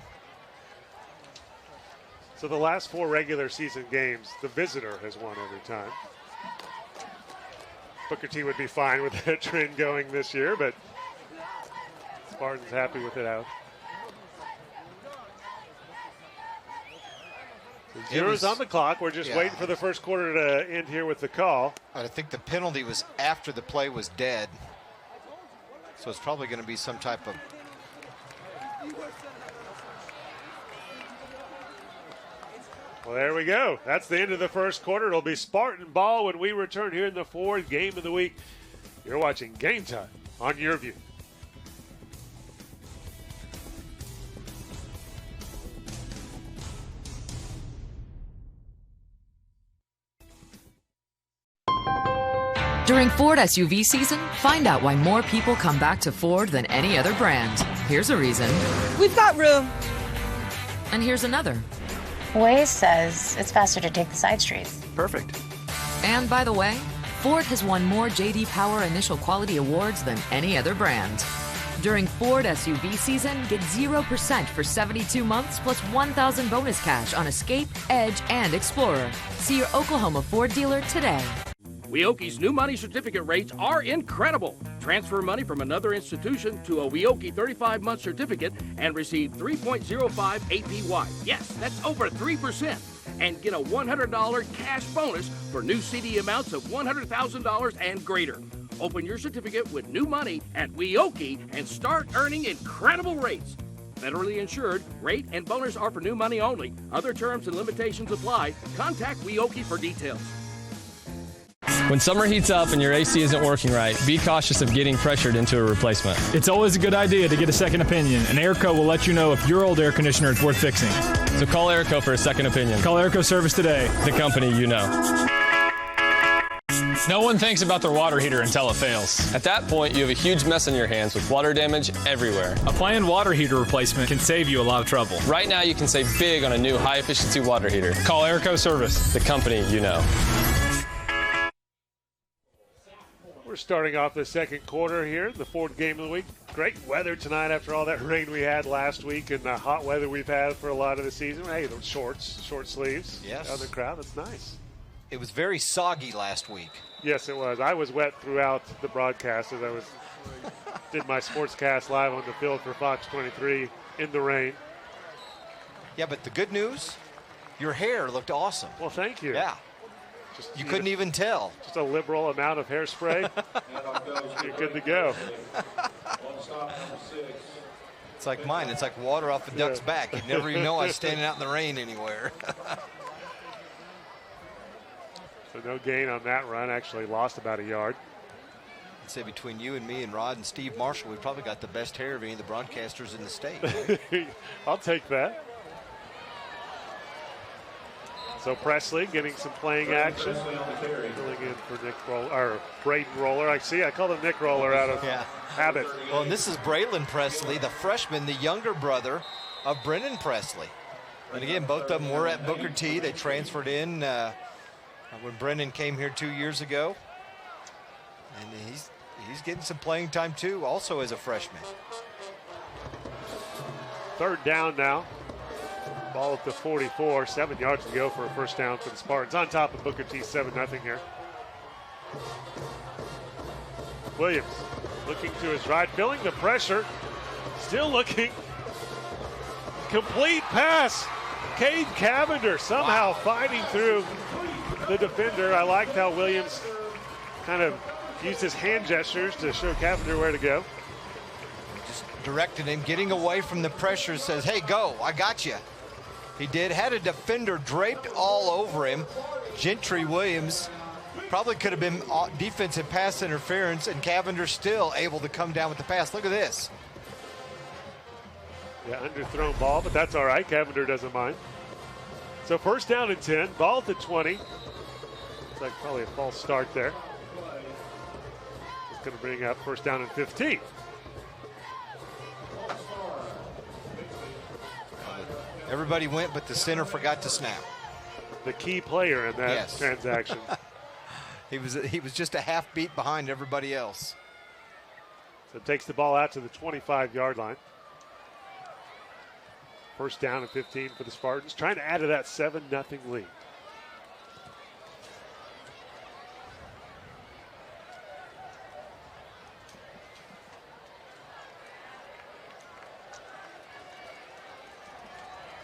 So the last 4 regular season games, the visitor has won every time. Booker T would be fine with that trend going this year, but Spartans happy with it out. Zero's on the clock. We're just waiting for the first quarter to end here with the call. I think the penalty was after the play was dead. So it's probably going to be some type of... Well, there we go. That's the end of the first quarter. It'll be Spartan ball when we return here in the Ford game of the week. You're watching Game Time on YurView. During Ford SUV season, find out why more people come back to Ford than any other brand. Here's a reason. We've got room. And here's another. Waze says it's faster to take the side streets. Perfect. And by the way, Ford has won more J.D. Power Initial Quality Awards than any other brand. During Ford SUV season, get 0% for 72 months plus $1,000 bonus cash on Escape, Edge, and Explorer. See your Oklahoma Ford dealer today. Weoki's new money certificate rates are incredible. Transfer money from another institution to a Weoki 35-month certificate and receive 3.05 APY. Yes, that's over 3%. And get a $100 cash bonus for new CD amounts of $100,000 and greater. Open your certificate with new money at Weoki and start earning incredible rates. Federally insured, rate and bonus are for new money only. Other terms and limitations apply. Contact Weoki for details. When summer heats up and your AC isn't working right, be cautious of getting pressured into a replacement. It's always a good idea to get a second opinion, and Airco will let you know if your old air conditioner is worth fixing. So call Airco for a second opinion. Call Airco Service today. The company you know. No one thinks about their water heater until it fails. At that point, you have a huge mess on your hands with water damage everywhere. A planned water heater replacement can save you a lot of trouble. Right now, you can save big on a new high-efficiency water heater. Call Airco Service. The company you know. We're starting off the second quarter here, the Ford game of the week. Great weather tonight after all that rain we had last week and the hot weather we've had for a lot of the season. Hey, the short sleeves. Yes. Out of the crowd, that's nice. It was very soggy last week. Yes, it was. I was wet throughout the broadcast as I did my sportscast live on the field for Fox 23 in the rain. Yeah, but the good news, your hair looked awesome. Well, thank you. Yeah. You couldn't even tell. Just a liberal amount of hairspray. You're good to go. It's like mine. It's like water off a duck's back. You'd never even know I was standing out in the rain anywhere. So no gain on that run. Actually lost about a yard. I'd say between you and me and Rod and Steve Marshall, we've probably got the best hair of any of the broadcasters in the state. I'll take that. So Presley getting some playing action. Filling in for Braden Roller. I call him Nick Roller out of habit. Well, and this is Braylon Presley, the freshman, the younger brother of Brennan Presley. And again, both of them were at Booker T. They transferred in when Brennan came here 2 years ago. And he's getting some playing time too, also as a freshman. Third down now. Ball at the 44, 7 yards to go for a first down for the Spartans. On top of Booker T, 7-0 here. Williams looking to his right, feeling the pressure. Still looking. Complete pass. Cade Cavender somehow fighting through the defender. I liked how Williams kind of used his hand gestures to show Cavender where to go. Just directed him, getting away from the pressure, says, hey, go, I got you. He did, had a defender draped all over him. Gentry Williams probably could have been defensive pass interference, and Cavender still able to come down with the pass. Look at this. Yeah, underthrown ball, but that's all right. Cavender doesn't mind. So first down and 10, ball at the 20. Looks like probably a false start there. It's going to bring up first down and 15. Everybody went, but the center forgot to snap. The key player in that transaction. He was just a half beat behind everybody else. So it takes the ball out to the 25-yard line. First down and 15 for the Spartans, trying to add to that 7-0 lead.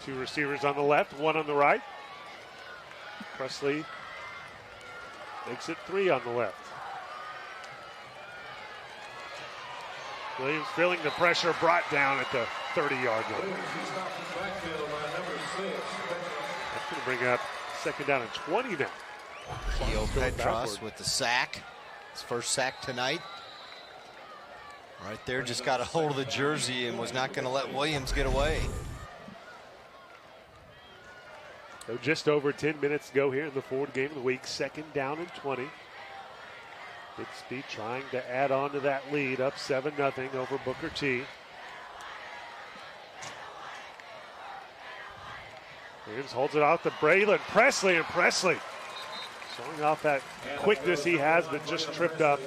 Two receivers on the left, one on the right. Presley makes it 3 on the left. Williams feeling the pressure, brought down at the 30-yard line. That's going to bring up second down and 20 now. Keo Petros with the sack. His first sack tonight. Right there, just got a hold of the jersey and was not going to let Williams get away. So just over 10 minutes to go here in the Ford game of the week. Second down and 20. Bixby trying to add on to that lead, up 7-0 over Booker T. Williams holds it off to Braylon Presley, and Presley showing off that quickness he has, but just tripped up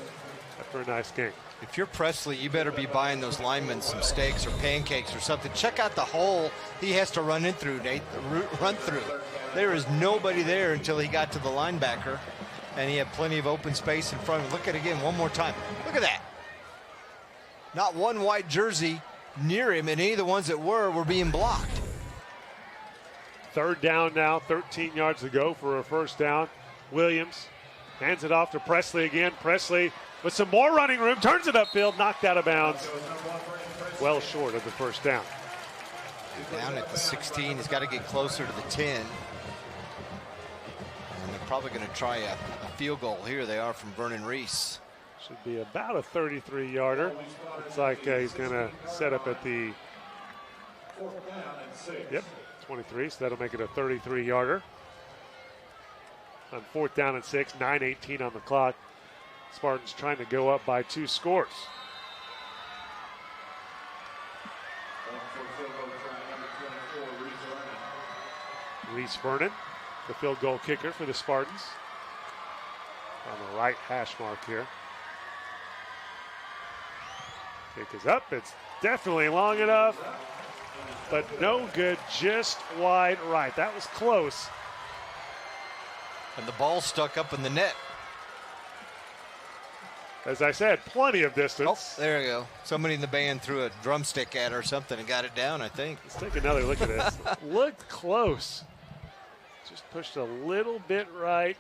after a nice game. If you're Presley, you better be buying those linemen some steaks or pancakes or something. Check out the hole he has to run in through, Nate. Run through. There is nobody there until he got to the linebacker, and he had plenty of open space in front of him. Look at it again one more time. Look at that. Not one white jersey near him, and any of the ones that were being blocked. Third down now, 13 yards to go for a first down. Williams hands it off to Presley again. Presley with some more running room, turns it upfield, knocked out of bounds. Well short of the first down. Down at the 16, he's got to get closer to the 10. And they're probably going to try a field goal. Here they are from Vernon Reese. Should be about a 33-yarder. Looks like he's going to set up at the 23, so that'll make it a 33-yarder. On 4th down and 6, 9:18 on the clock. Spartans trying to go up by 2 scores. Reese Vernon, the field goal kicker for the Spartans. On the right hash mark here. Kick is up. It's definitely long enough, but no good. Just wide right. That was close. And the ball stuck up in the net. As I said, plenty of distance. Oh, there you go. Somebody in the band threw a drumstick at her or something and got it down, I think. Let's take another look at this. Looked close. Just pushed a little bit right.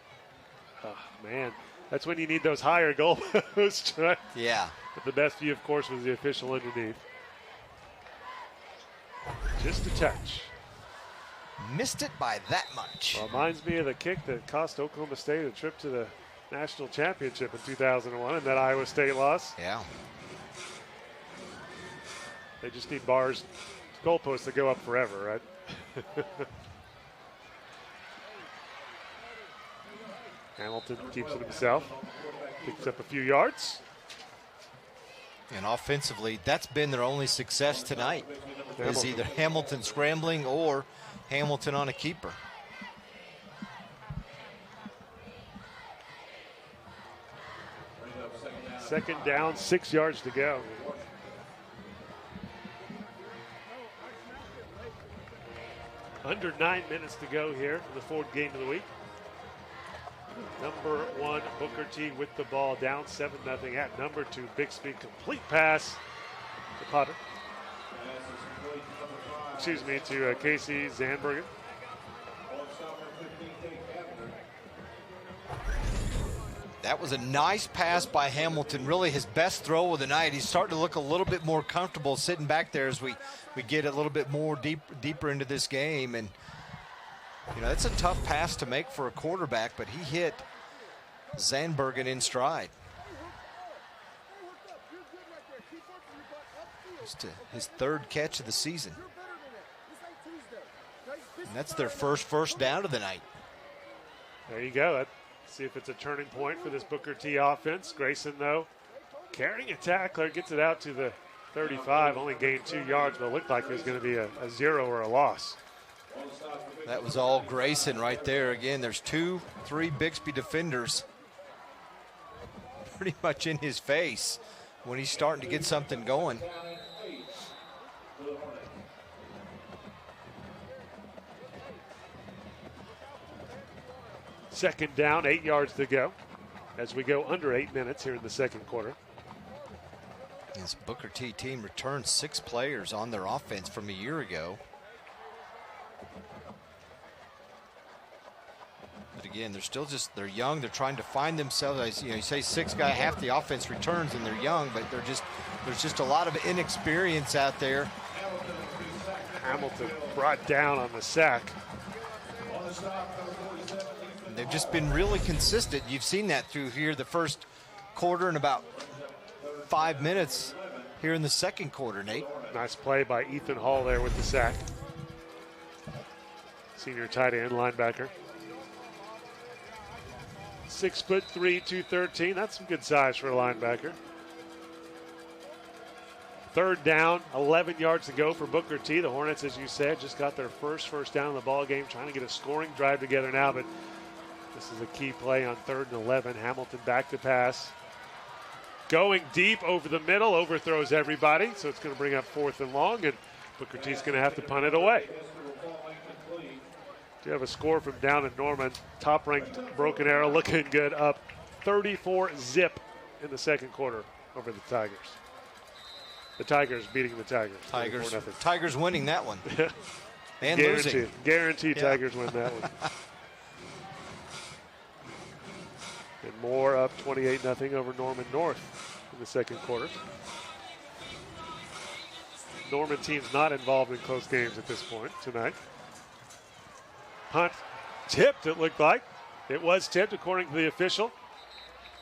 Oh, man. That's when you need those higher goalposts, right? Yeah. But the best view, of course, was the official underneath. Just a touch. Missed it by that much. Reminds me of the kick that cost Oklahoma State a trip to the national championship in 2001 and that Iowa State loss. Yeah. They just need goalposts to go up forever, right? Hamilton keeps it himself. Picks up a few yards. And offensively, that's been their only success tonight. Is either Hamilton scrambling or Hamilton on a keeper. Second down, 6 yards to go. Under 9 minutes to go here for the Ford game of the week. Number 1, Booker T with the ball, down 7-0 at number 2, Bixby. Complete pass to Potter. Excuse me, to Casey Zandbergen. That was a nice pass by Hamilton, really his best throw of the night. He's starting to look a little bit more comfortable sitting back there as we get a little bit more deeper into this game. And, you know, it's a tough pass to make for a quarterback, but he hit Zandbergen in stride. Just his 3rd catch of the season. And that's their first down of the night. There you go. Let's see if it's a turning point for this Booker T offense. Grayson, though, carrying a tackler, gets it out to the 35, only gained 2 yards, but it looked like it was going to be a 0 or a loss. That was all Grayson right there. Again, there's 2-3 Bixby defenders pretty much in his face when he's starting to get something going. Second down, 8 yards to go as we go under 8 minutes here in the second quarter. This Booker T team returned 6 players on their offense from a year ago. But again, they're young. They're trying to find themselves. You say 6 guy, half the offense returns and they're young, but there's just a lot of inexperience out there. Hamilton brought down on the sack. They've just been really consistent. You've seen that through here the first quarter and about 5 minutes here in the second quarter, Nate. Nice play by Ethan Hall there with the sack. Senior tight end linebacker. 6'3", 213. That's some good size for a linebacker. Third down, 11 yards to go for Booker T. The Hornets, as you said, just got their first down in the ball game, trying to get a scoring drive together now, but this is a key play on 3rd and 11. Hamilton back to pass. Going deep over the middle, overthrows everybody, so it's going to bring up 4th and long, and Booker T's going to have to punt it away. Do have a score from down in Norman. Top-ranked Broken Arrow looking good, up 34-zip in the second quarter over the Tigers. The Tigers beating the Tigers. Tigers winning that one. And losing. Guaranteed Tigers win that one. And Moore up 28-0 over Norman North in the second quarter. Norman team's not involved in close games at this point tonight. Punt tipped, it looked like. It was tipped according to the official.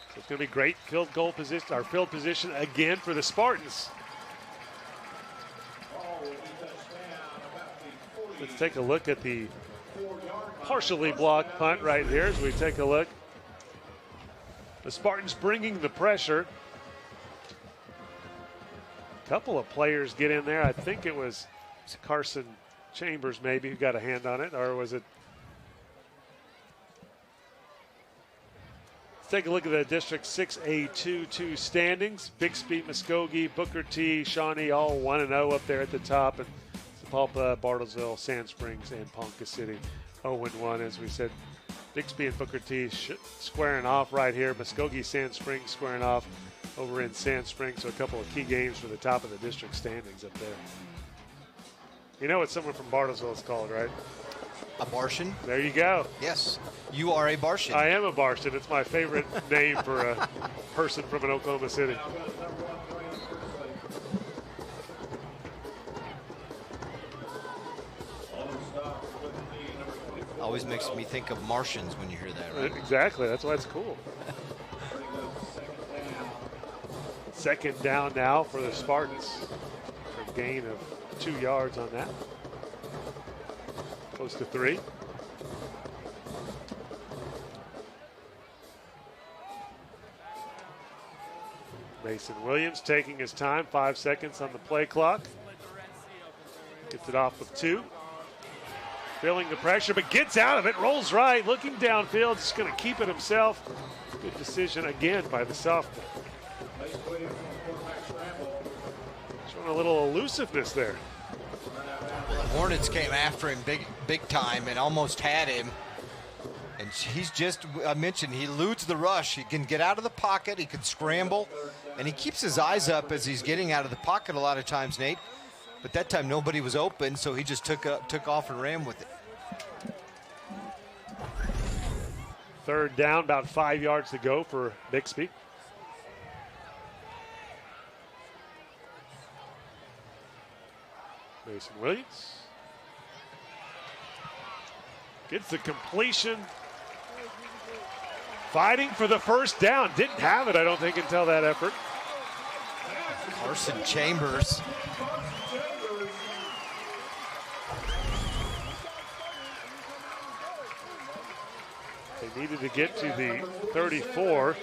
So it's going to be great field position again for the Spartans. Let's take a look at the partially blocked punt right here as we take a look. The Spartans bringing the pressure. A couple of players get in there. I think it was Carson Chambers maybe who got a hand on it, or was it? Let's take a look at the District 6A2-2 standings. Bixby, Muskogee, Booker T, Shawnee all 1-0 up there at the top. And Sapulpa, Bartlesville, Sand Springs, and Ponca City 0-1. As we said, Bixby and Booker T squaring off right here. Muskogee, Sand Springs squaring off over in Sand Springs. So a couple of key games for the top of the district standings up there. You know what someone from Bartlesville is called, right? A Barshan. There you go. Yes, you are a Barshan. I am a Barshan. It's my favorite name for a person from an Oklahoma City. Always makes me think of Martians when you hear that, right? Exactly. That's why it's cool. Second down now for the Spartans. For a gain of 2 yards on that. Close to 3. Mason Williams taking his time. 5 seconds on the play clock. Gets it off with 2. Feeling the pressure, but gets out of it, rolls right, looking downfield, just going to keep it himself. Good decision again by the sophomore. Showing a little elusiveness there. Well, the Hornets came after him big time and almost had him. And he's just, I mentioned, he eludes the rush. He can get out of the pocket, he can scramble, and he keeps his eyes up as he's getting out of the pocket a lot of times, Nate. But that time nobody was open, so he just took off and ran with it. Third down, about 5 yards to go for Bixby. Mason Williams gets the completion. Fighting for the first down. Didn't have it, I don't think, until that effort. Carson Chambers. They needed to get to the 34,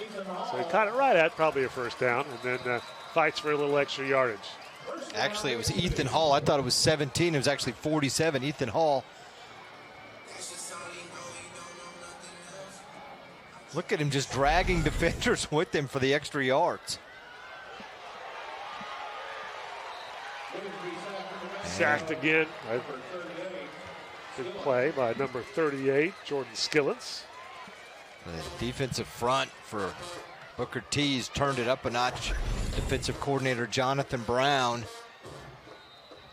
so he caught it right at probably a first down, and then fights for a little extra yardage. Actually, it was Ethan Hall. I thought it was 17. It was actually 47. Ethan Hall. Look at him just dragging defenders with him for the extra yards. Sacked again. Good play by number 38, Jordan Skillets. The defensive front for Booker T's turned it up a notch. Defensive coordinator Jonathan Brown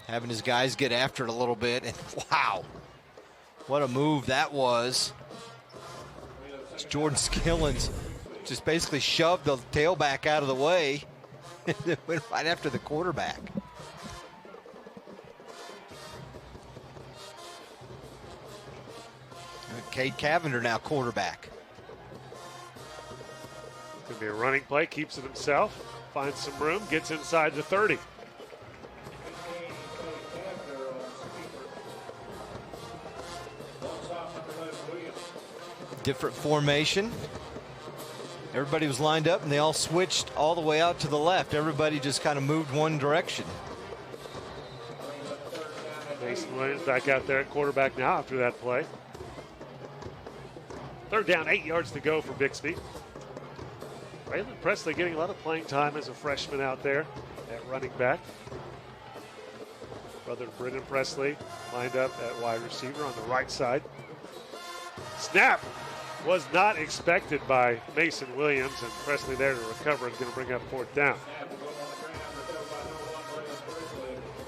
having his guys get after it a little bit. And wow, what a move that was. Jordan Skillens just basically shoved the tailback out of the way and went right after the quarterback. Cade Cavender now quarterback. Going to be a running play, keeps it himself, finds some room, gets inside the 30. Different formation. Everybody was lined up, and they all switched all the way out to the left. Everybody just kind of moved one direction. Mason Williams back out there at quarterback now after that play. Third down, 8 yards to go for Bixby. Braylon Presley getting a lot of playing time as a freshman out there at running back. Brother Brendan Presley lined up at wide receiver on the right side. Snap was not expected by Mason Williams, and Presley there to recover is going to bring up fourth down.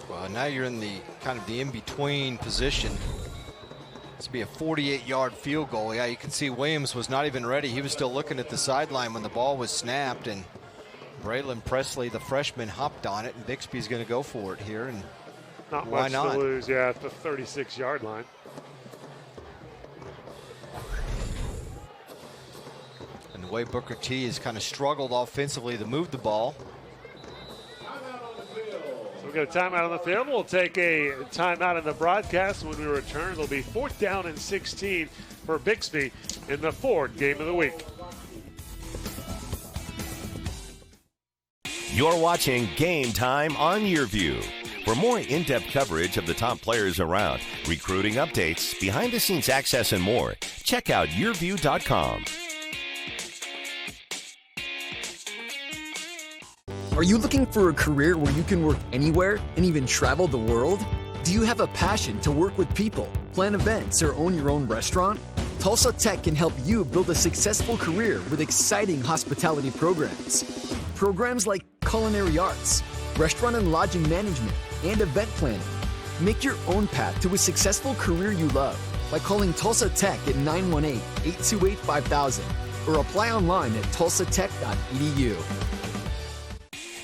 Well, now you're in the kind of the in-between position. This would be a 48-yard field goal. Yeah, you can see Williams was not even ready. He was still looking at the sideline when the ball was snapped, and Braylon Presley, the freshman, hopped on it, and Bixby's going to go for it here. And not why much not? To lose, yeah, at the 36-yard line. And the way Booker T has kind of struggled offensively to move the ball. We've got a timeout on the field. We'll take a timeout in the broadcast. When we return, it'll be 4th down and 16 for Bixby in the Ford Game of the Week. You're watching Game Time on YurView. For more in-depth coverage of the top players around, recruiting updates, behind-the-scenes access, and more, check out YurView.com. Are you looking for a career where you can work anywhere and even travel the world? Do you have a passion to work with people, plan events, or own your own restaurant? Tulsa Tech can help you build a successful career with exciting hospitality programs. Programs like culinary arts, restaurant and lodging management, and event planning. Make your own path to a successful career you love by calling Tulsa Tech at 918-828-5000 or apply online at tulsatech.edu.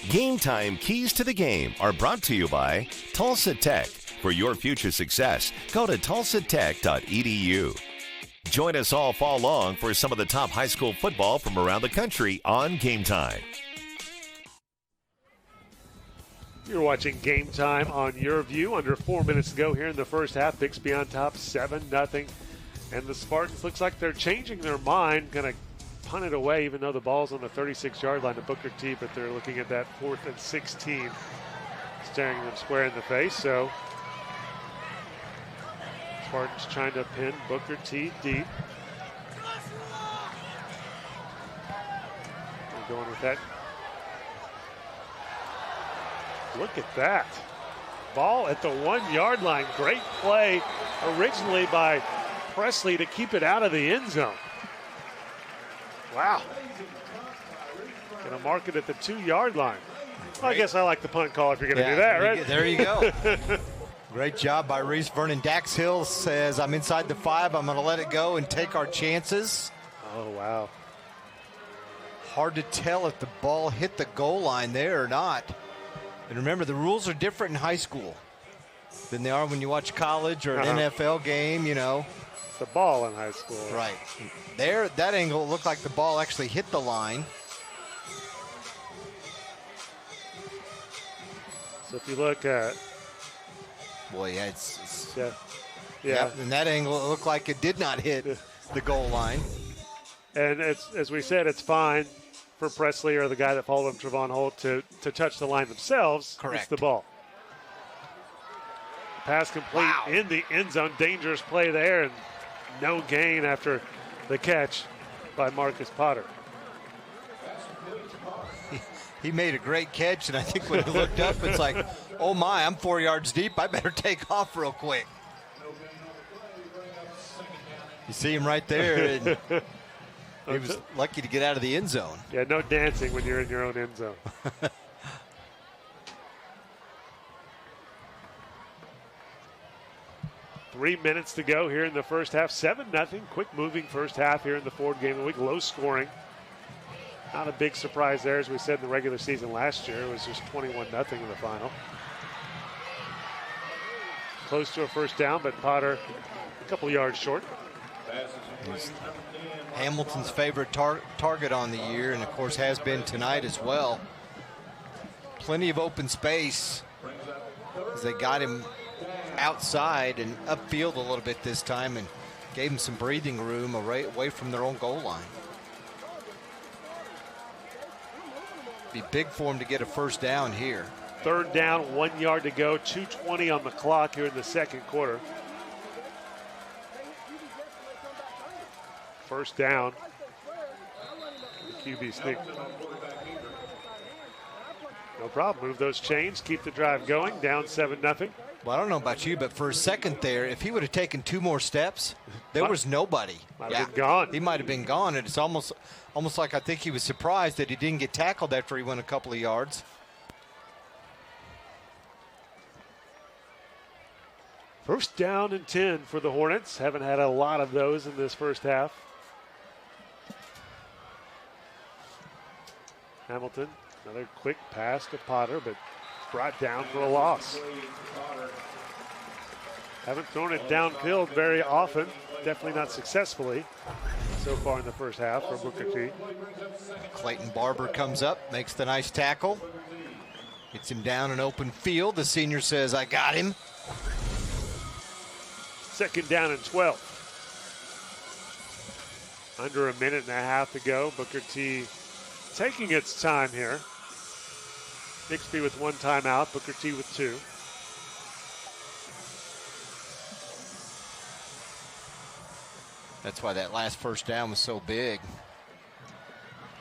Game Time Keys to the Game are brought to you by Tulsa Tech. For your future success, go to tulsatech.edu. Join us all fall long for some of the top high school football from around the country on Game Time. You're watching Game Time on YurView. Under 4 minutes to go here in the first half. Bixby on top 7-0. And the Spartans looks like they're changing their mind. Going to punt it away even though the ball's on the 36-yard line to Booker T, but they're looking at that 4th and 16, staring them square in the face. So Spartans trying to pin Booker T deep. They're going with that. Look at that. Ball at the 1-yard line. Great play originally by Presley to keep it out of the end zone. Wow. Going to mark it at the 2-yard line. Well, I guess I like the punt call if you're going to do that, right? There you go. Great job by Reese Vernon. Dax Hill says, I'm inside the 5. I'm going to let it go and take our chances. Oh, wow. Hard to tell if the ball hit the goal line there or not. And remember, the rules are different in high school than they are when you watch college or an NFL game, you know. The ball in high school. Right. There, that angle looked like the ball actually hit the line. So if you look at... Boy, yeah, it's yeah. Yep, in that angle, it looked like it did not hit the goal line. And it's, as we said, it's fine for Presley or the guy that followed him, Trevon Holt, to touch the line themselves. Correct. It's the ball. Pass complete in the end zone. Dangerous play there, and no gain after the catch by Marcus Potter. He made a great catch, and I think when he looked up, it's like, oh my, I'm 4 yards deep. I better take off real quick. You see him right there, and he was lucky to get out of the end zone. Yeah, no dancing when you're in your own end zone. 3 minutes to go here in the first half. 7-0. Quick moving first half here in the Ford Game of the Week. Low scoring. Not a big surprise there, as we said in the regular season last year. It was just 21-0 in the final. Close to a first down, but Potter a couple yards short. He's Hamilton's favorite target on the year, and of course has been tonight as well. Plenty of open space as they got him outside and upfield a little bit this time and gave him some breathing room away from their own goal line. Be big for him to get a first down here. 3rd down, 1 yard to go, 2:20 on the clock here in the second quarter. First down. The QB sneak. No problem. Move those chains. Keep the drive going. Down 7-0. Well, I don't know about you, but for a second there, if he would have taken 2 more steps, there was nobody. Might have been gone. He might have been gone, and it's almost like I think he was surprised that he didn't get tackled after he went a couple of yards. First down and 10 for the Hornets. Haven't had a lot of those in this first half. Hamilton, another quick pass to Potter, but brought down for a loss. Haven't thrown it downfield very often, definitely not successfully so far in the first half for Booker T. Clayton Barber comes up, makes the nice tackle. Gets him down in open field. The senior says, I got him. 2nd down and 12. Under a minute and a half to go. Booker T taking its time here. Bixby with 1 timeout, Booker T with 2. That's why that last first down was so big.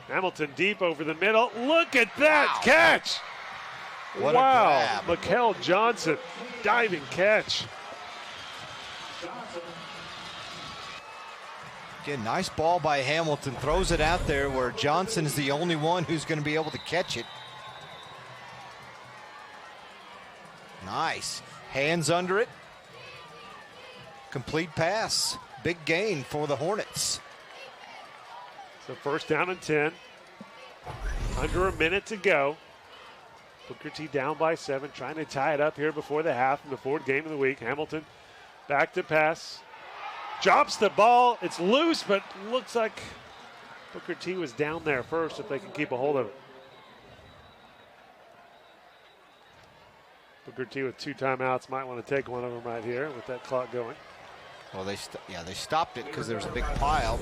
Hamilton deep over the middle. Look at that catch. What a grab. Mikel Johnson, diving catch. Again, nice ball by Hamilton. Throws it out there where Johnson is the only one who's going to be able to catch it. Nice. Hands under it. Complete pass. Big gain for the Hornets. So first down and 10. Under a minute to go. Booker T down by 7, trying to tie it up here before the half in the Ford game of the week. Hamilton back to pass. Drops the ball. It's loose, but looks like Booker T was down there first if they can keep a hold of it. Booker T with 2 timeouts. Might want to take one of them right here with that clock going. Well, they stopped it because there was a big pile.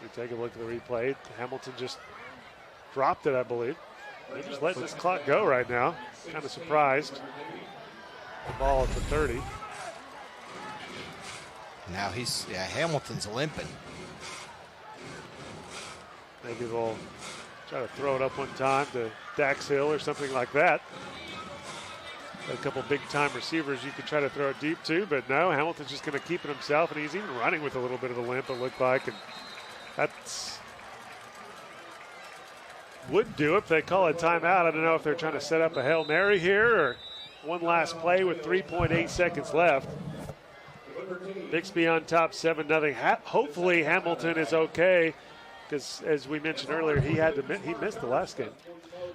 We take a look at the replay. Hamilton just dropped it, I believe. They're just letting this clock go right now. Kind of surprised. The ball at the 30. Now Hamilton's limping. Maybe they'll try to throw it up one time to Dax Hill or something like that. Got a couple big-time receivers you could try to throw it deep to, but no, Hamilton's just going to keep it himself, and he's even running with a little bit of a limp, it looked like, and that's would do it if they call a timeout. I don't know if they're trying to set up a Hail Mary here or one last play with 3.8 seconds left. Bixby on top 7-0. Hopefully Hamilton is okay because, as we mentioned earlier, he missed the last game.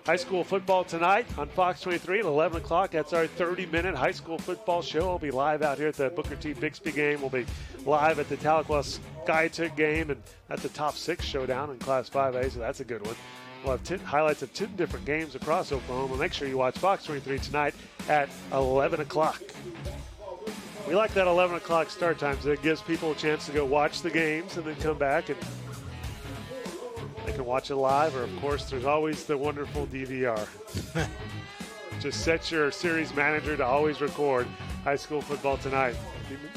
High school football tonight on Fox 23 at 11 o'clock. That's our 30-minute high school football show. I'll be live out here at the Booker T Bixby game. We'll be live at the Tahlequah Skiatook game and at the top 6 showdown in Class 5A, so that's a good one. We'll have 10 highlights of 10 different games across Oklahoma. Make sure you watch Fox 23 tonight at 11 o'clock. We like that 11 o'clock start time, so it gives people a chance to go watch the games and then come back and they can watch it live, or of course there's always the wonderful DVR. Just set your series manager to always record high school football tonight.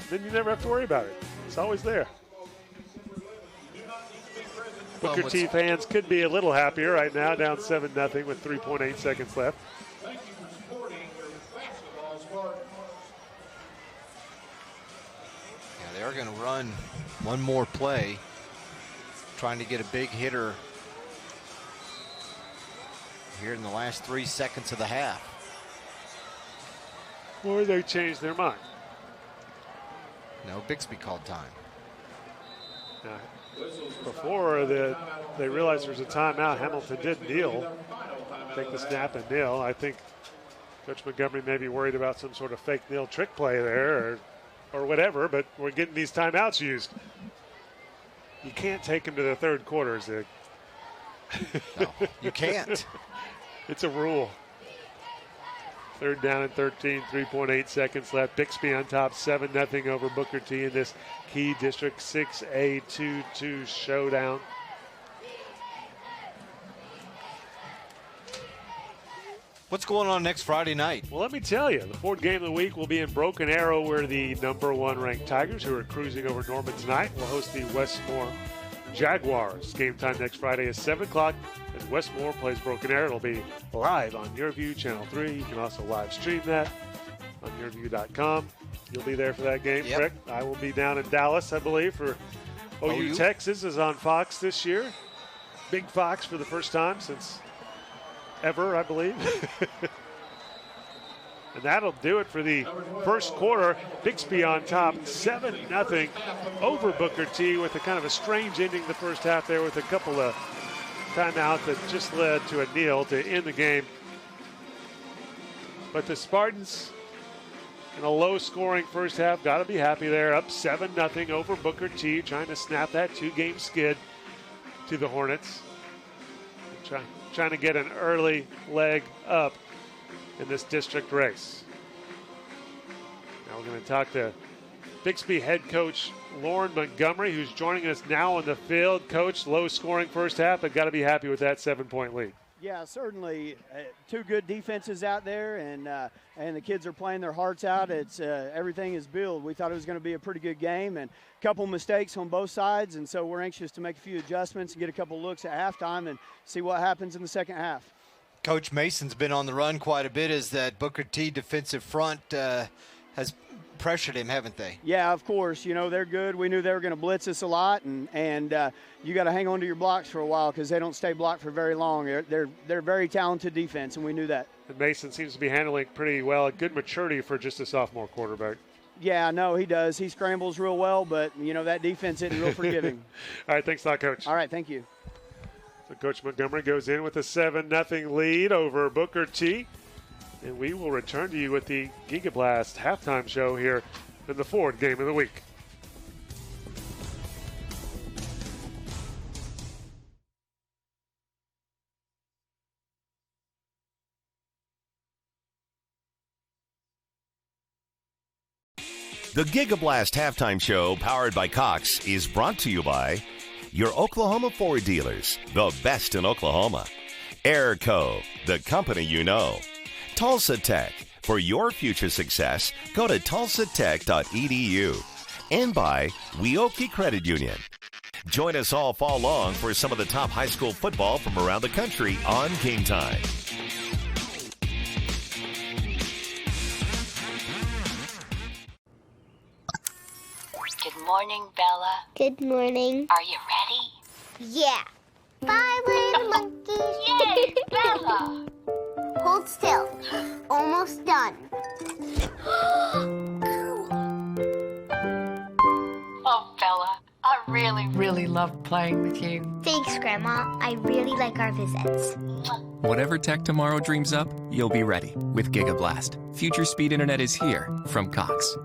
Then you never have to worry about it. It's always there. Booker T fans could be a little happier right now, down 7-0 with 3.8 seconds left. Yeah, they are going to run one more play, trying to get a big hitter here in the last 3 seconds of the half. Or they changed their mind. No, Bixby called time. Now, before they realized there was a timeout, Hamilton did kneel, take the snap and kneel. I think Coach Montgomery may be worried about some sort of fake kneel trick play there or whatever, but we're getting these timeouts used. You can't take them to the third quarter, Zig. No, you can't. It's a rule. Third down and 13, 3.8 seconds left. Bixby on top, 7-0 over Booker T in this key District 6A 2-2 showdown. What's going on next Friday night? Well, let me tell you, the Ford game of the week will be in Broken Arrow, where the #1 ranked Tigers, who are cruising over Norman tonight, will host the Westmore Jaguars. Game time next Friday is 7 o'clock as Westmore plays Broken Arrow. It'll be live on YurView Channel 3. You can also live stream that on YurView.com. You'll be there for that game, Rick. I will be down in Dallas, I believe, for OU Texas is on Fox this year. Big Fox for the first time since ever, I believe. And that'll do it for the first quarter. Bixby on top, 7-0 over Booker T, with a kind of a strange ending the first half there, with a couple of timeouts that just led to a kneel to end the game. But the Spartans, in a low-scoring first half, got to be happy there. Up 7-0 over Booker T, trying to snap that two-game skid to the Hornets. Trying to get an early leg up in this district race. Now we're going to talk to Bixby head coach Lauren Montgomery, who's joining us now on the field. Coach, low-scoring first half, but got to be happy with that 7-point lead. Yeah, certainly. Two good defenses out there, and the kids are playing their hearts out. It's everything is built. We thought it was going to be a pretty good game, and a couple mistakes on both sides, and so we're anxious to make a few adjustments and get a couple looks at halftime and see what happens in the second half. Coach Mason's been on the run quite a bit as that Booker T defensive front has pressured him, haven't they? Yeah, of course. You know, they're good. We knew they were going to blitz us a lot, and you got to hang on to your blocks for a while because they don't stay blocked for very long. They're very talented defense, and we knew that. And Mason seems to be handling pretty well. Good maturity for just a sophomore quarterback. Yeah, no, he does. He scrambles real well, but, you know, that defense isn't real forgiving. All right, thanks a lot, Coach. All right, thank you. So Coach Montgomery goes in with a 7-0 lead over Booker T. And we will return to you with the GigaBlast halftime show here in the Ford game of the week. The GigaBlast halftime show, powered by Cox, is brought to you by your Oklahoma Ford dealers, the best in Oklahoma. Airco, the company you know. Tulsa Tech. For your future success, go to tulsatech.edu. And by YurView Credit Union. Join us all fall long for some of the top high school football from around the country on Game Time. Good morning, Bella. Good morning. Are you ready? Yeah. 5 little monkeys. Yay, Bella! Hold still. Almost done. Oh, Bella, I really love playing with you. Thanks, Grandma. I really like our visits. Whatever tech tomorrow dreams up, you'll be ready with GigaBlast. Future speed internet is here from Cox.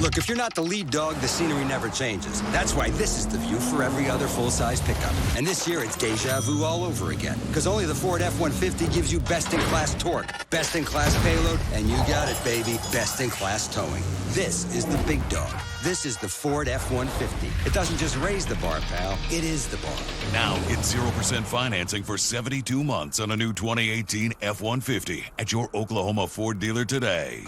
Look, if you're not the lead dog, the scenery never changes. That's why this is the view for every other full-size pickup. And this year, it's deja vu all over again. Because only the Ford F-150 gives you best-in-class torque, best-in-class payload, and you got it, baby, best-in-class towing. This is the big dog. This is the Ford F-150. It doesn't just raise the bar, pal. It is the bar. Now get 0% financing for 72 months on a new 2018 F-150 at your Oklahoma Ford dealer today.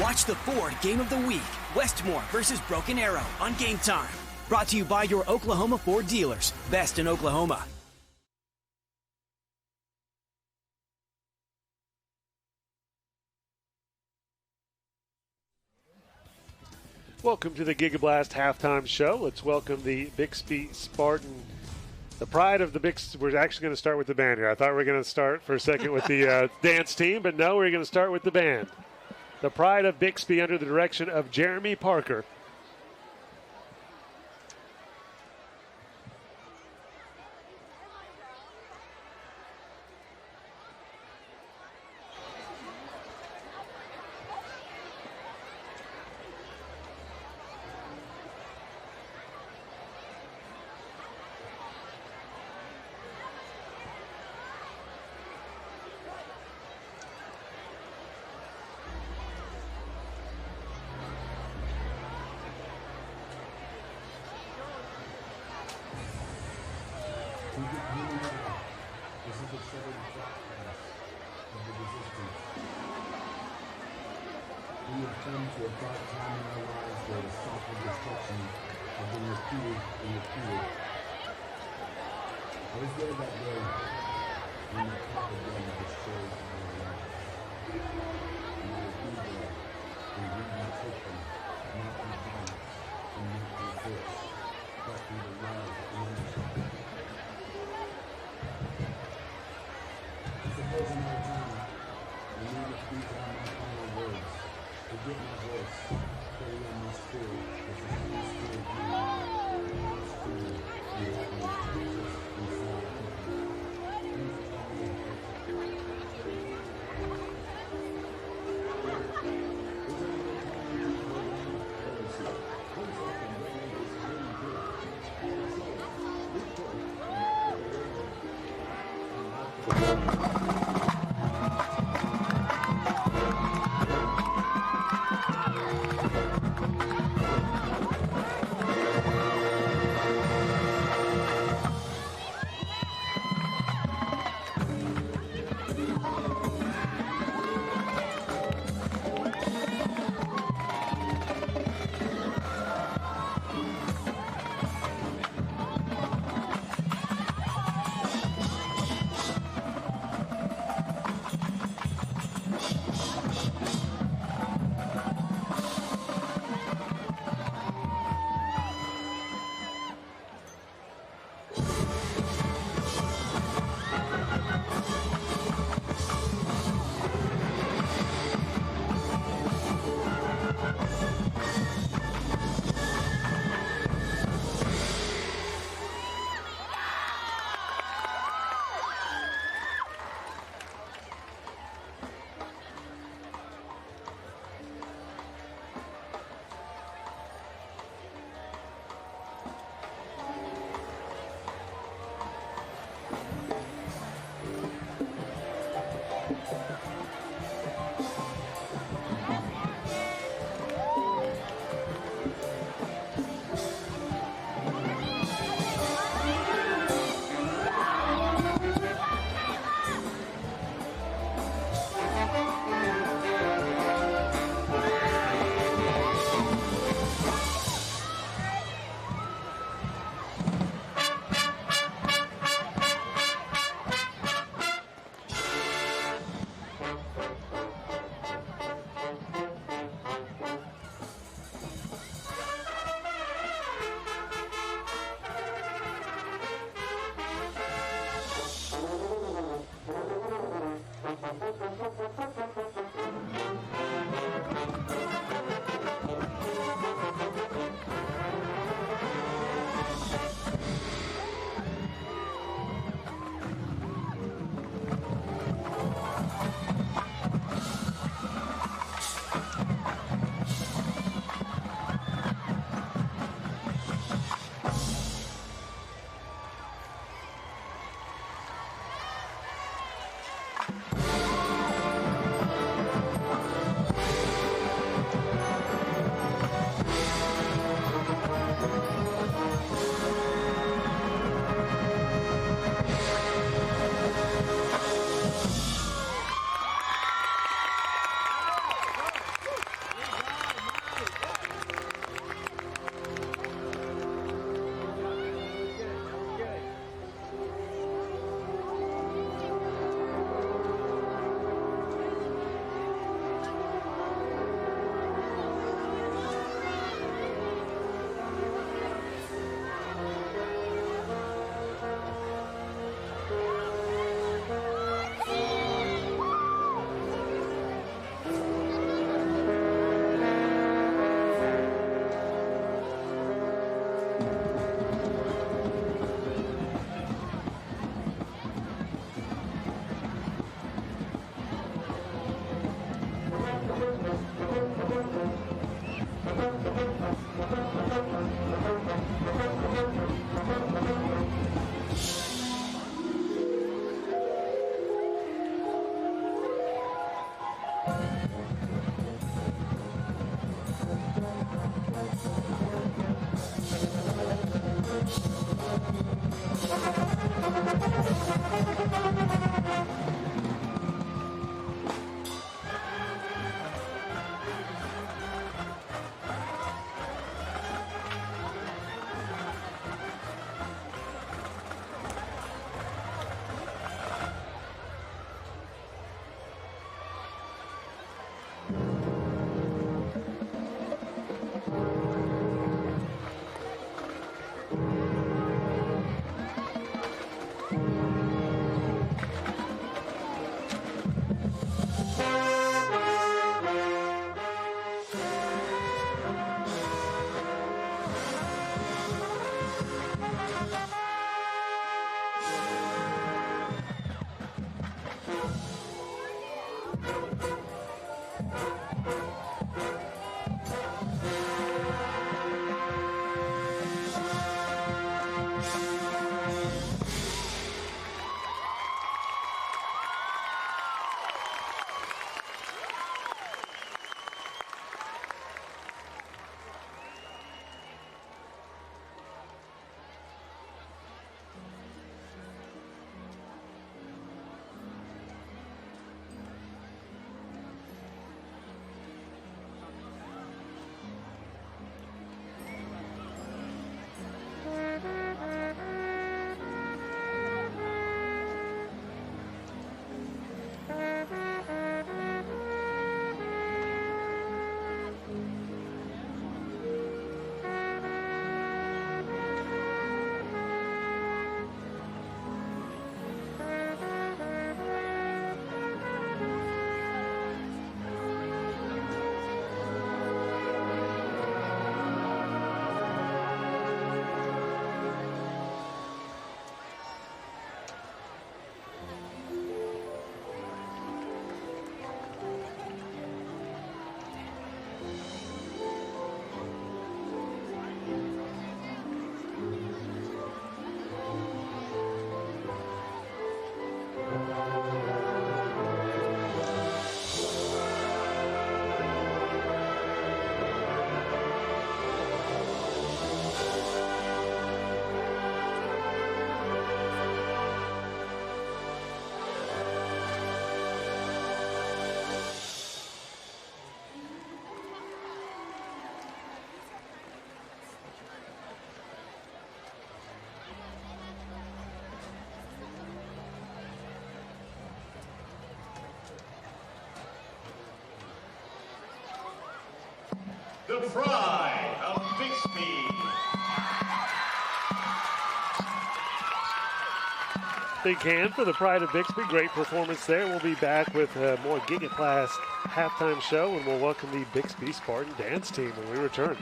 Watch the Ford Game of the Week, Westmore versus Broken Arrow on Game Time. Brought to you by your Oklahoma Ford dealers, best in Oklahoma. Welcome to the GigaBlast halftime show. Let's welcome the Bixby Spartan, the pride of the Bixby. We're actually going to start with the band here. I thought we were going to start for a second with the dance team, but no, we're going to start with the band. The pride of Bixby under the direction of Jeremy Parker. we have come to a dark time in our lives where the cycle of destruction has been repeated and repeated. I was there that day when the power again destroyed our lives. And I will be there and we will take them, not through violence and not through force, but through the love and understanding. I suppose in our time, I need to speak out my final words, to get my voice, carry on my spirit, as the Holy Spirit leads me, and spirit and let me Jesus inside of me. Please tell me a picture. Is anyone telling you to go down? Let me see. Please open the way is really good. So, we put it the pride of Bixby. Big hand for the pride of Bixby. Great performance there. We'll be back with more Gigablast halftime show, and we'll welcome the Bixby Spartan dance team when we return.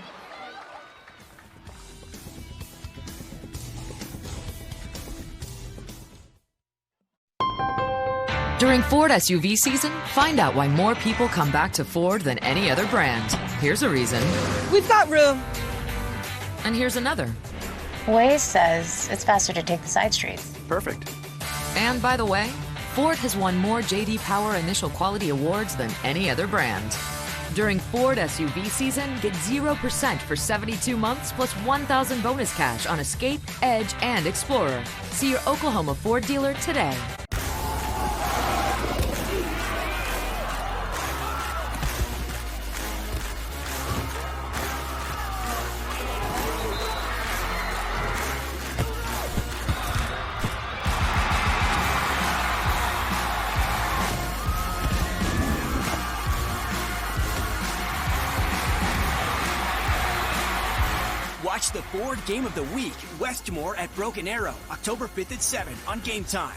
During Ford SUV season, find out why more people come back to Ford than any other brand. Here's a reason. We've got room. And here's another. Waze says it's faster to take the side streets. Perfect. And by the way, Ford has won more J.D. Power Initial Quality Awards than any other brand. During Ford SUV season, get 0% for 72 months plus $1,000 bonus cash on Escape, Edge, and Explorer. See your Oklahoma Ford dealer today. Watch the Ford Game of the Week, Westmore at Broken Arrow, October 5th at 7 on Game Time.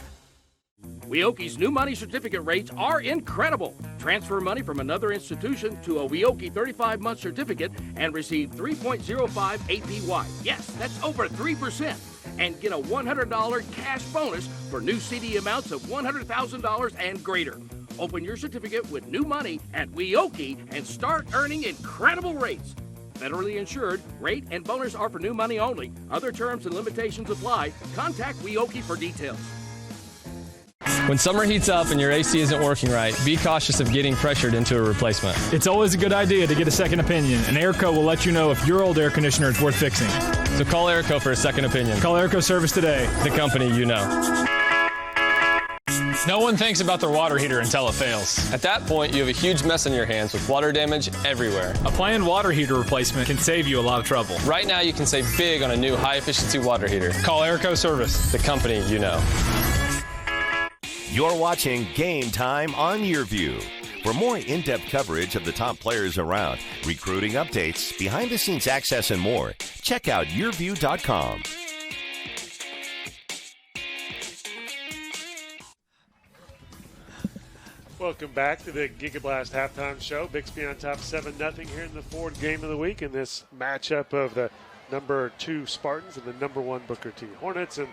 Weoki's new money certificate rates are incredible. Transfer money from another institution to a Weoki 35-month certificate and receive 3.05 APY. Yes, that's over 3%. And get a $100 cash bonus for new CD amounts of $100,000 and greater. Open your certificate with new money at Weoki and start earning incredible rates. Federally insured, rate and bonus are for new money only. Other terms and limitations apply. Contact Weoki for details. When summer heats up and your AC isn't working right, be cautious of getting pressured into a replacement. It's always a good idea to get a second opinion, and Airco will let you know if your old air conditioner is worth fixing. So call Airco for a second opinion. Call Airco Service today. The company you know. No one thinks about their water heater until it fails. At that point, you have a huge mess on your hands with water damage everywhere. A planned water heater replacement can save you a lot of trouble. Right now, you can save big on a new high-efficiency water heater. Call Airco Service. The company you know. You're watching Game Time on YurView. For more in-depth coverage of the top players around, recruiting updates, behind-the-scenes access, and more, check out YurView.com. Welcome back to the Gigablast halftime show. Bixby on top 7-0 here in the Ford Game of the Week in this matchup of the number 2 Spartans and the number 1 Booker T Hornets. And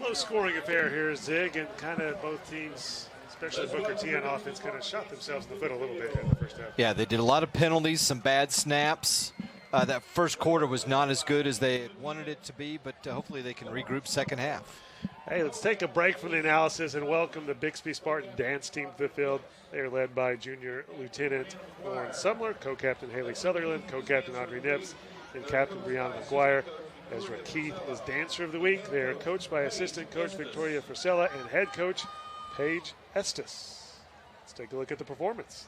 low-scoring affair here, Zig, and kind of both teams, especially Booker T on offense, kind of shot themselves in the foot a little bit in the first half. Yeah, they did a lot of penalties, some bad snaps. That first quarter was not as good as they wanted it to be, but hopefully they can regroup second half. Hey, let's take a break from the analysis and welcome the Bixby Spartan dance team to the field. They are led by Junior Lieutenant Lauren Sumler, co-captain Haley Sutherland, co-captain Audrey Nips, and captain Brianna McGuire. Ezra Keith is Dancer of the Week. They are coached by assistant coach Victoria Frisella and head coach Paige Estes. Let's take a look at the performance.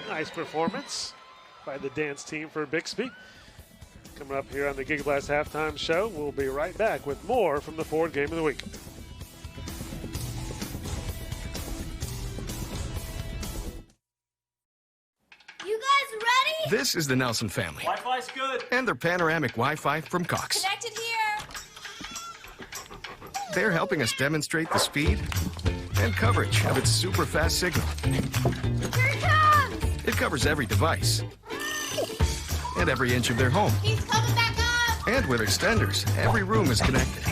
Nice performance by the dance team for Bixby. Coming up here on the Giga Blast halftime show, we'll be right back with more from the Ford Game of the Week. You guys ready? This is the Nelson family. Wi-Fi's good. And their panoramic Wi-Fi from Cox. Connected here. They're helping us demonstrate the speed and coverage of its super fast signal. Here it comes! It covers every device and every inch of their home. He's coming back up! And with extenders, every room is connected.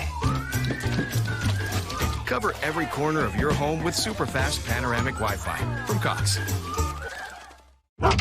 Cover every corner of your home with super fast panoramic Wi-Fi from Cox.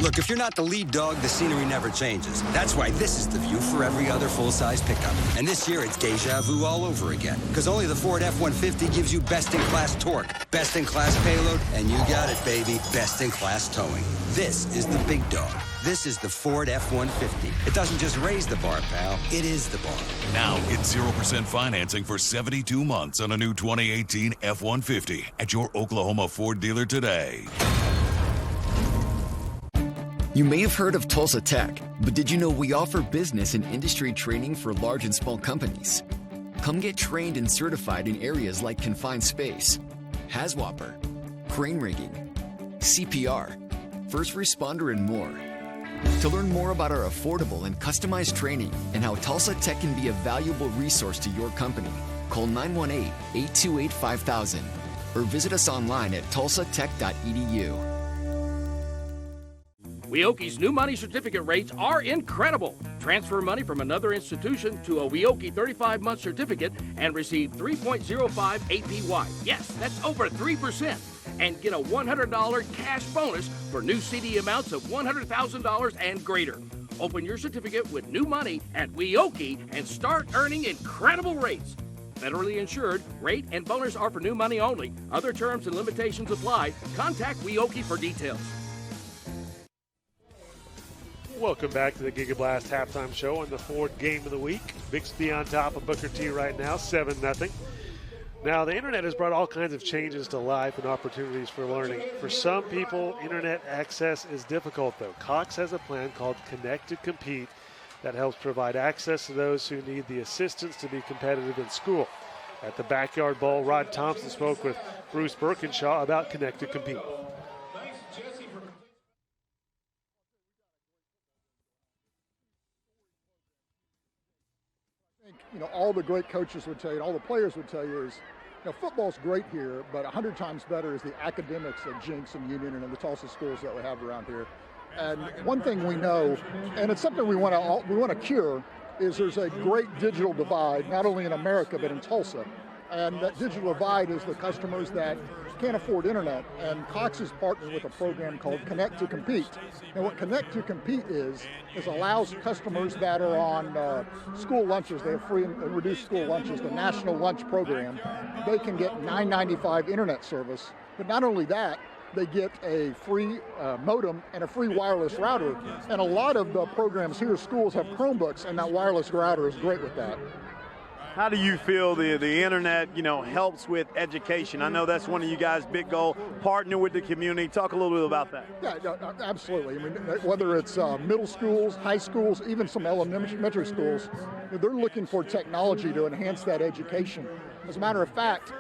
Look, if you're not the lead dog, the scenery never changes. That's why this is the view for every other full-size pickup. And this year, it's deja vu all over again. Because only the Ford F-150 gives you best-in-class torque, best-in-class payload, and you got it, baby, best-in-class towing. This is the big dog. This is the Ford F-150. It doesn't just raise the bar, pal. It is the bar. Now get 0% financing for 72 months on a new 2018 F-150 at your Oklahoma Ford dealer today. You may have heard of Tulsa Tech, but did you know we offer business and industry training for large and small companies? Come get trained and certified in areas like confined space, HAZWOPER, crane rigging, CPR, first responder, and more. To learn more about our affordable and customized training and how Tulsa Tech can be a valuable resource to your company, call 918-828-5000 or visit us online at tulsatech.edu. Weoki's new money certificate rates are incredible. Transfer money from another institution to a Weoki 35-month certificate and receive 3.05 APY. Yes, that's over 3%. And get a $100 cash bonus for new CD amounts of $100,000 and greater. Open your certificate with new money at Weoki and start earning incredible rates. Federally insured, rate and bonus are for new money only. Other terms and limitations apply. Contact Weoki for details. Welcome back to the Giga Blast halftime show on the Ford Game of the Week. Bixby on top of Booker T right now, 7-0. Now, the internet has brought all kinds of changes to life and opportunities for learning. For some people, internet access is difficult, though. Cox has a plan called Connect to Compete that helps provide access to those who need the assistance to be competitive in school. At the Backyard Bowl, Rod Thompson spoke with Bruce Birkinshaw about Connect to Compete. You know, all the great coaches would tell you, all the players would tell you is, you know, football's great here, but 100 times better is the academics of Jinx and Union and the Tulsa schools that we have around here. And one thing we know, and it's something we want to cure, is there's a great digital divide, not only in America but in Tulsa. And that digital divide is the customers that can't afford internet. And Cox is partnered with a program called Connect to Compete. And what Connect to Compete is allows customers that are on school lunches, they have free and reduced school lunches, the National Lunch Program, they can get $9.95 internet service. But not only that, they get a free modem and a free wireless router. And a lot of the programs here, schools have Chromebooks, and that wireless router is great with that. How do you feel the internet, you know, helps with education? I know that's one of you guys' big goal, partner with the community. Talk a little bit about that. Yeah, absolutely. I mean, whether it's middle schools, high schools, even some elementary schools, they're looking for technology to enhance that education. As a matter of fact,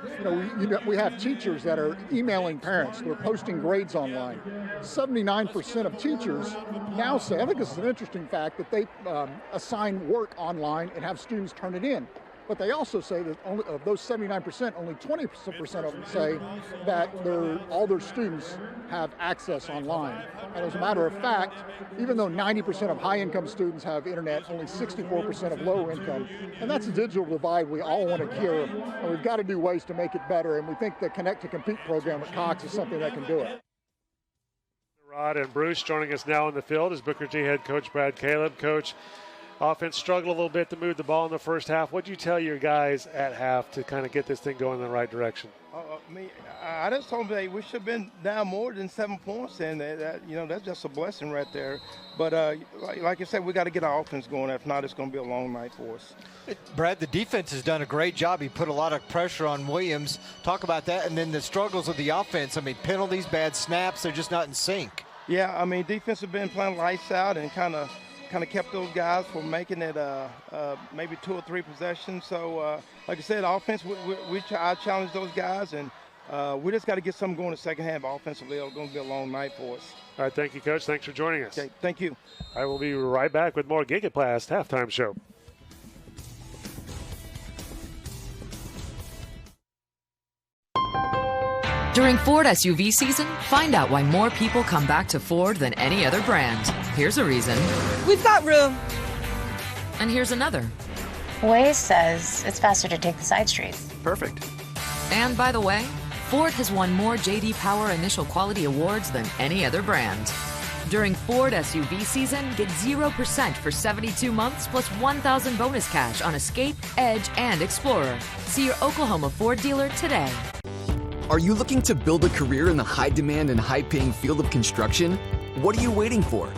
we have teachers that are emailing parents. They're posting grades online. 79% of teachers now say, I think this is an interesting fact, that they assign work online and have students turn it in. But they also say that only of those 79%, only 20% of them say that all their students have access online. And as a matter of fact, even though 90% of high-income students have internet, only 64% of lower income. And that's a digital divide we all want to cure. And we've got to do ways to make it better. And we think the Connect to Compete program at Cox is something that can do it. Rod and Bruce joining us now in the field is Booker T head coach Brad Caleb. Coach, Offense struggled a little bit to move the ball in the first half. What did you tell your guys at half to kind of get this thing going in the right direction? I just told them we should have been down more than 7 points, and that's just a blessing right there. But like I said, we got to get our offense going. If not, it's going to be a long night for us. Brad, the defense has done a great job. He put a lot of pressure on Williams. Talk about that, and then the struggles of the offense. I mean, penalties, bad snaps, they're just not in sync. Yeah, I mean, defense have been playing lights out and kind of kept those guys from making it maybe 2 or 3 possessions. So, like I said, offense, I challenge those guys, and we just got to get something going in the second half. Offensively, it's going to be a long night for us. All right, thank you, Coach. Thanks for joining us. Okay, thank you. I will be right back with more Gigaplast Halftime Show. During Ford SUV season, find out why more people come back to Ford than any other brand. Here's a reason. We've got room. And here's another. Waze says it's faster to take the side streets. Perfect. And by the way, Ford has won more J.D. Power Initial Quality Awards than any other brand. During Ford SUV season, get 0% for 72 months plus $1,000 bonus cash on Escape, Edge, and Explorer. See your Oklahoma Ford dealer today. Are you looking to build a career in the high-demand and high-paying field of construction? What are you waiting for?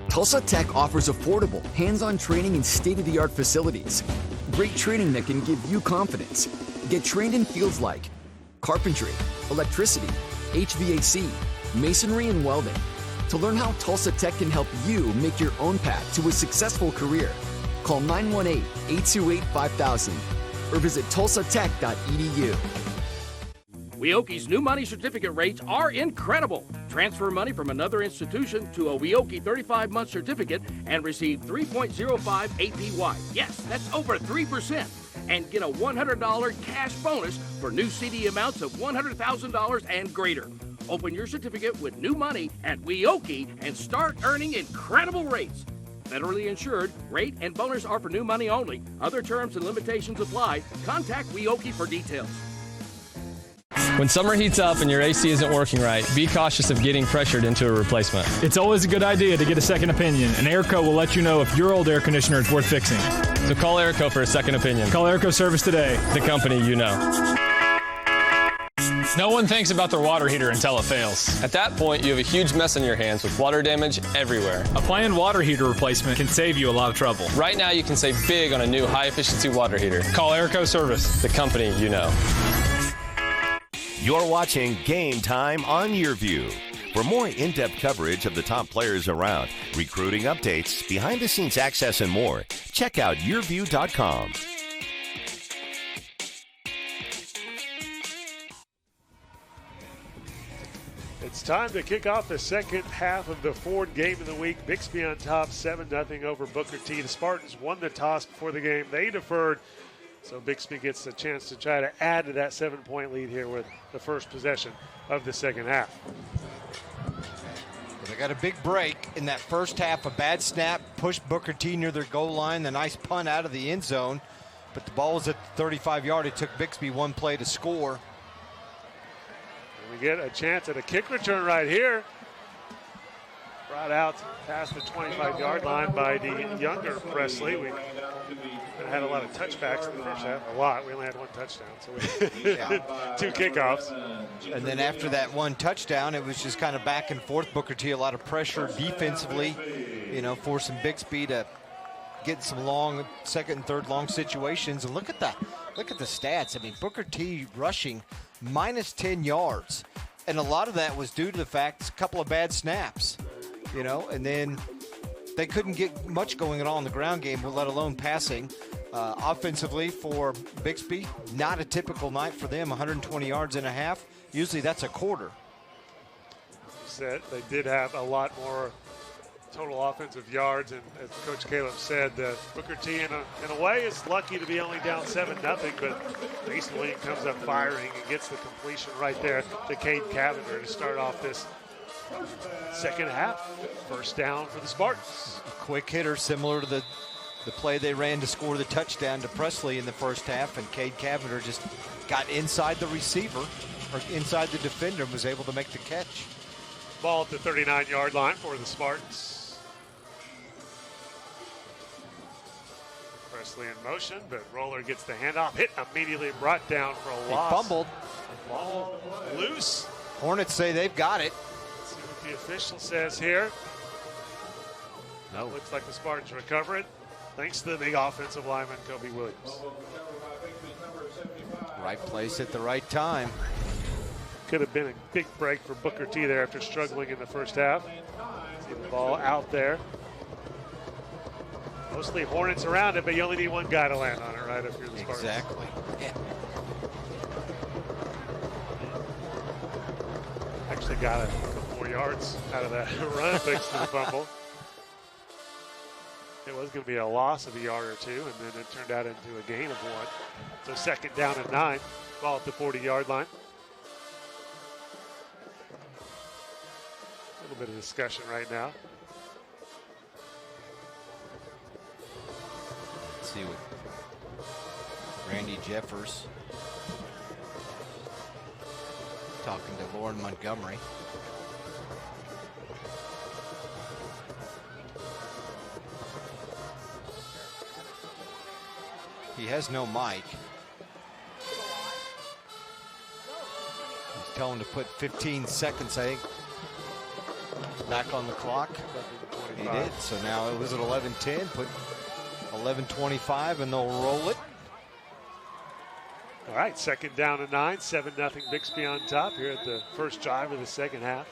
Tulsa Tech offers affordable, hands-on training in state-of-the-art facilities. Great training that can give you confidence. Get trained in fields like carpentry, electricity, HVAC, masonry, and welding. To learn how Tulsa Tech can help you make your own path to a successful career, call 918-828-5000 or visit tulsatech.edu. Weoki's new money certificate rates are incredible. Transfer money from another institution to a Weoki 35-month certificate and receive 3.05 APY. Yes, that's over 3%. And get a $100 cash bonus for new CD amounts of $100,000 and greater. Open your certificate with new money at Weoki and start earning incredible rates. Federally insured, rate and bonus are for new money only. Other terms and limitations apply. Contact Weoki for details. When summer heats up and your AC isn't working right, be cautious of getting pressured into a replacement. It's always a good idea to get a second opinion, and Airco will let you know if your old air conditioner is worth fixing. So call Airco for a second opinion. Call Airco Service today. The company you know. No one thinks about their water heater until it fails. At that point, you have a huge mess on your hands with water damage everywhere. A planned water heater replacement can save you a lot of trouble. Right now, you can save big on a new high-efficiency water heater. Call Airco Service, the company you know. You're watching Game Time on YurView. For more in-depth coverage of the top players around, recruiting updates, behind-the-scenes access, and more, check out YurView.com. It's time to kick off the second half of the Ford Game of the Week. Bixby on top, 7-0 over Booker T. The Spartans won the toss before the game. They deferred. So Bixby gets a chance to try to add to that 7-point lead here with the first possession of the second half. They got a big break in that first half. A bad snap, pushed Booker T near their goal line. The nice punt out of the end zone. But the ball was at the 35-yard. It took Bixby one play to score. And we get a chance at a kick return right here. Brought out past the 25-yard line by the younger Presley. We had a lot of touchbacks in the first half. A lot. We only had one touchdown, so we had 2 kickoffs. And then after that one touchdown, it was just kind of back and forth. Booker T, a lot of pressure defensively, forcing Bixby to get some long second and third long situations. And look at that. Look at the stats. I mean, Booker T rushing minus 10 yards. And a lot of that was due to the fact it's a couple of bad snaps. And then they couldn't get much going on in the ground game, let alone passing. Offensively for Bixby, not a typical night for them, 120 yards and a half. Usually that's a quarter. They did have a lot more total offensive yards, and as Coach Caleb said, Booker T in a way is lucky to be only down 7-0, but Mason Williams comes up firing and gets the completion right there to Cade Cavender to start off this second half. First down for the Spartans. A quick hitter similar to the play they ran to score the touchdown to Presley in the first half, and Cade Cavender just got inside the receiver or inside the defender and was able to make the catch. Ball at the 39-yard line for the Spartans. Presley in motion, but Roller gets the handoff, hit immediately, brought down for a He loss. fumbled. Ball loose. Hornets say they've got it. Let's see what the official says here. No. Looks like the Spartans recover it, thanks to the big offensive lineman, Kobe Williams. Right place at the right time. Could have been a big break for Booker T there after struggling in the first half. See the ball out there. Mostly Hornets around it, but you only need one guy to land on it, right, if you're the Spartans. Exactly. Yeah. Actually got a couple more yards out of that run thanks to the fumble. It was going to be a loss of a yard or two, and then it turned out into a gain of 1. So second down and 9, ball at the 40-yard line. A little bit of discussion right now. Let's see what Randy Jeffers talking to Lauren Montgomery. He has no mic. He's telling him to put 15 seconds, I think, back on the clock. He did. So now it was at 11:10. Put 11:25, and they'll roll it. All right, second down and 9, 7-0 Bixby on top here at the first drive of the second half.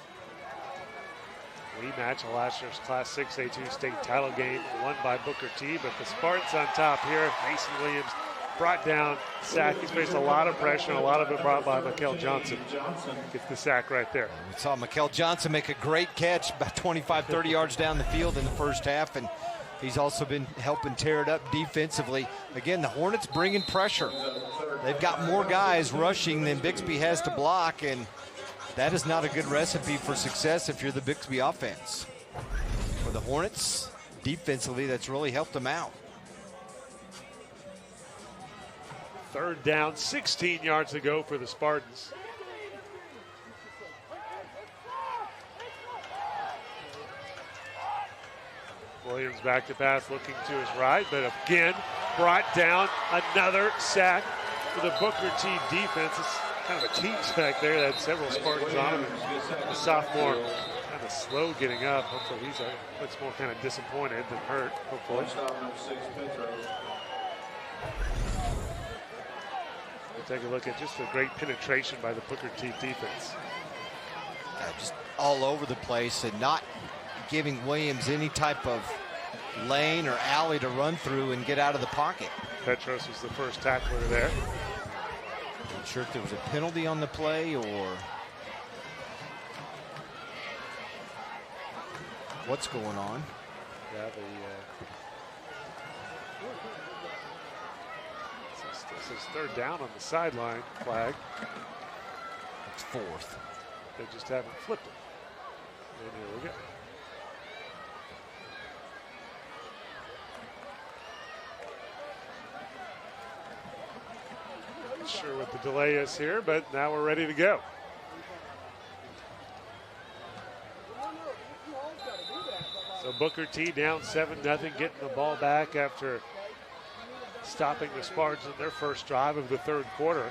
Rematch of last year's Class 6A2 state title game, won by Booker T, but the Spartans on top here. Mason Williams brought down, sack. He's faced a lot of pressure, and a lot of it brought by Mikel Johnson. Gets the sack right there. We saw Mikel Johnson make a great catch about 25, 30 yards down the field in the first half, and he's also been helping tear it up defensively. Again, the Hornets bringing pressure. They've got more guys rushing than Bixby has to block, and that is not a good recipe for success if you're the Bixby offense. For the Hornets, defensively, that's really helped them out. Third down, 16 yards to go for the Spartans. Williams back to pass, looking to his right, but again, brought down. Another sack for the Booker T defense. It's kind of a team sack there. That had several Spartans on him. And the sophomore kind of slow getting up. Hopefully he's looks more kind of disappointed than hurt, hopefully. We'll take a look at just the great penetration by the Booker T defense. Just all over the place and not giving Williams any type of lane or alley to run through and get out of the pocket. Petros was the first tackler there. Not sure if there was a penalty on the play or what's going on. Yeah, this is third down on the sideline flag. It's fourth. They just haven't flipped it. And here we go. Not sure what the delay is here, but now we're ready to go. So Booker T down 7-0, getting the ball back after stopping the Spartans in their first drive of the third quarter.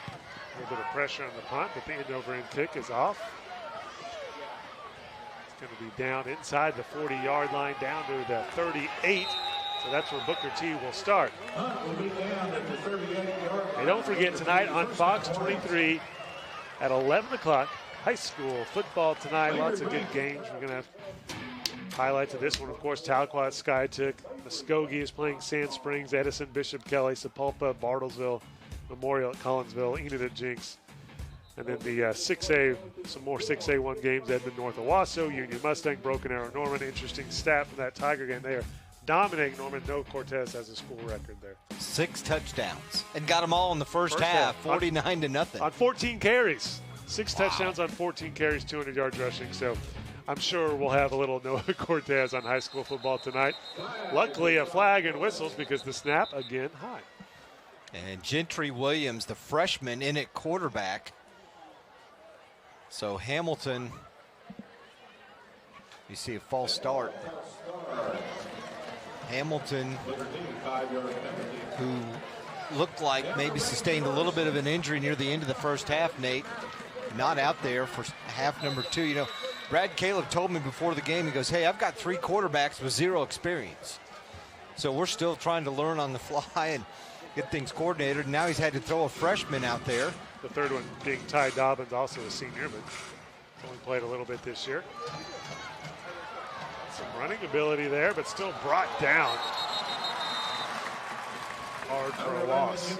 A little bit of pressure on the punt, but the end over end kick is off. It's going to be down inside the 40-yard line, down to the 38. So that's where Booker T will start. And don't forget tonight on Fox 23 at 11 o'clock, high school football tonight. Lots of good games. We're going to have highlights of this one, of course. Talcott, Skytook, Muskogee is playing Sand Springs, Edison, Bishop Kelly, Sapulpa, Bartlesville, Memorial at Collinsville, Enid at Jinx. And then the 6A, some more 6A1 games, Edmond, North Owasso, Union Mustang, Broken Arrow, Norman. Interesting stat from that Tiger game. They are dominating Norman. No Cortez has a school record there. 6 touchdowns and got them all in the first half, 49-0. On 14 carries. 6 touchdowns on 14 carries, 200 yards rushing. So I'm sure we'll have a little Noah Cortez on high school football tonight. Luckily, a flag and whistles because the snap, again, high. And Gentry Williams, the freshman, in at quarterback. So Hamilton, you see a false start. Hamilton, who looked like maybe sustained a little bit of an injury near the end of the first half, Nate, not out there for half number 2. You know, Brad Caleb told me before the game, he goes, hey, I've got 3 quarterbacks with 0 experience. So we're still trying to learn on the fly and get things coordinated. And now he's had to throw a freshman out there. The third one being Ty Dobbins, also a senior, but only played a little bit this year. Some running ability there, but still brought down. Hard for a loss.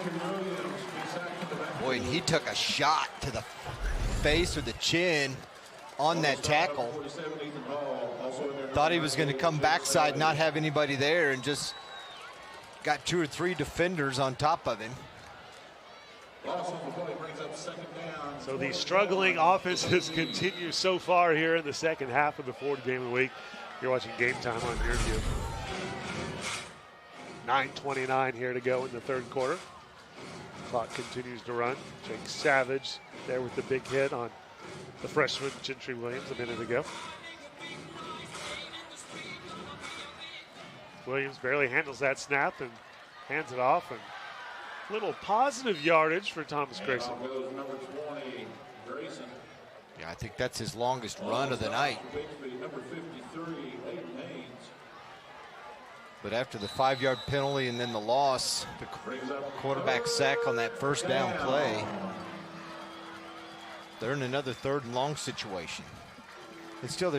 Boy, and he took a shot to the face or the chin on that tackle. Thought he was going to come backside, not have anybody there, and just got 2 or 3 defenders on top of him. So the struggling offenses continue so far here in the second half of the Ford game of the week. You're watching Game Time on YurView. 9:29 here to go in the third quarter. Clock continues to run. Jake Savage there with the big hit on the freshman Gentry Williams a minute ago. Williams barely handles that snap and hands it off, and little positive yardage for Thomas Grayson. Yeah, I think that's his longest run of the night. But after the 5-yard penalty and then the loss, the quarterback sack on that first down play, they're in another 3rd and long situation. And still,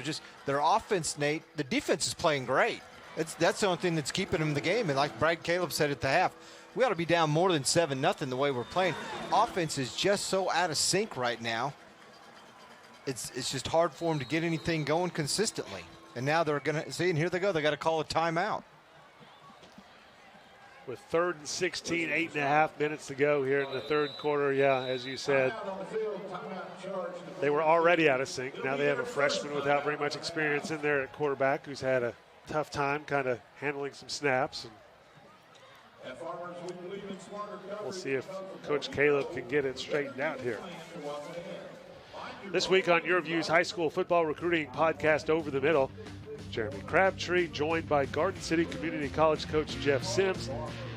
their offense, Nate, the defense is playing great. That's the only thing that's keeping them in the game. And like Brad Caleb said at the half, we ought to be down more than 7-0 the way we're playing. Offense is just so out of sync right now. It's just hard for them to get anything going consistently. And now they're going to, see, and here they go. They got to call a timeout. With 3rd and 16, 8.5 minutes to go here in the third quarter. Yeah, as you said, they were already out of sync. Now they have a freshman without very much experience in there at quarterback who's had a tough time kind of handling some snaps. And we'll see if Coach Caleb can get it straightened out here. This week on YurView's high school football recruiting podcast, Over the Middle, Jeremy Crabtree joined by Garden City Community College coach Jeff Sims.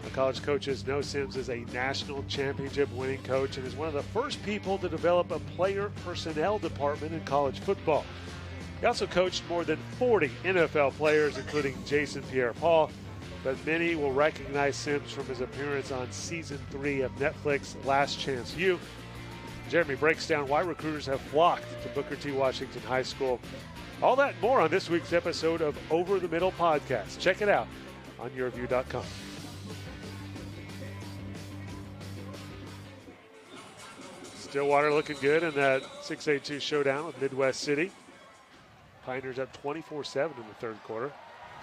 The college coaches know Sims is a national championship winning coach and is one of the first people to develop a player personnel department in college football. He also coached more than 40 NFL players, including Jason Pierre-Paul, but many will recognize Sims from his appearance on Season 3 of Netflix Last Chance U. Jeremy breaks down why recruiters have flocked to Booker T. Washington High School. All that and more on this week's episode of Over the Middle Podcast. Check it out on YurView.com. Stillwater looking good in that 6A2 showdown with Midwest City. Pioneers up 24-7 in the third quarter.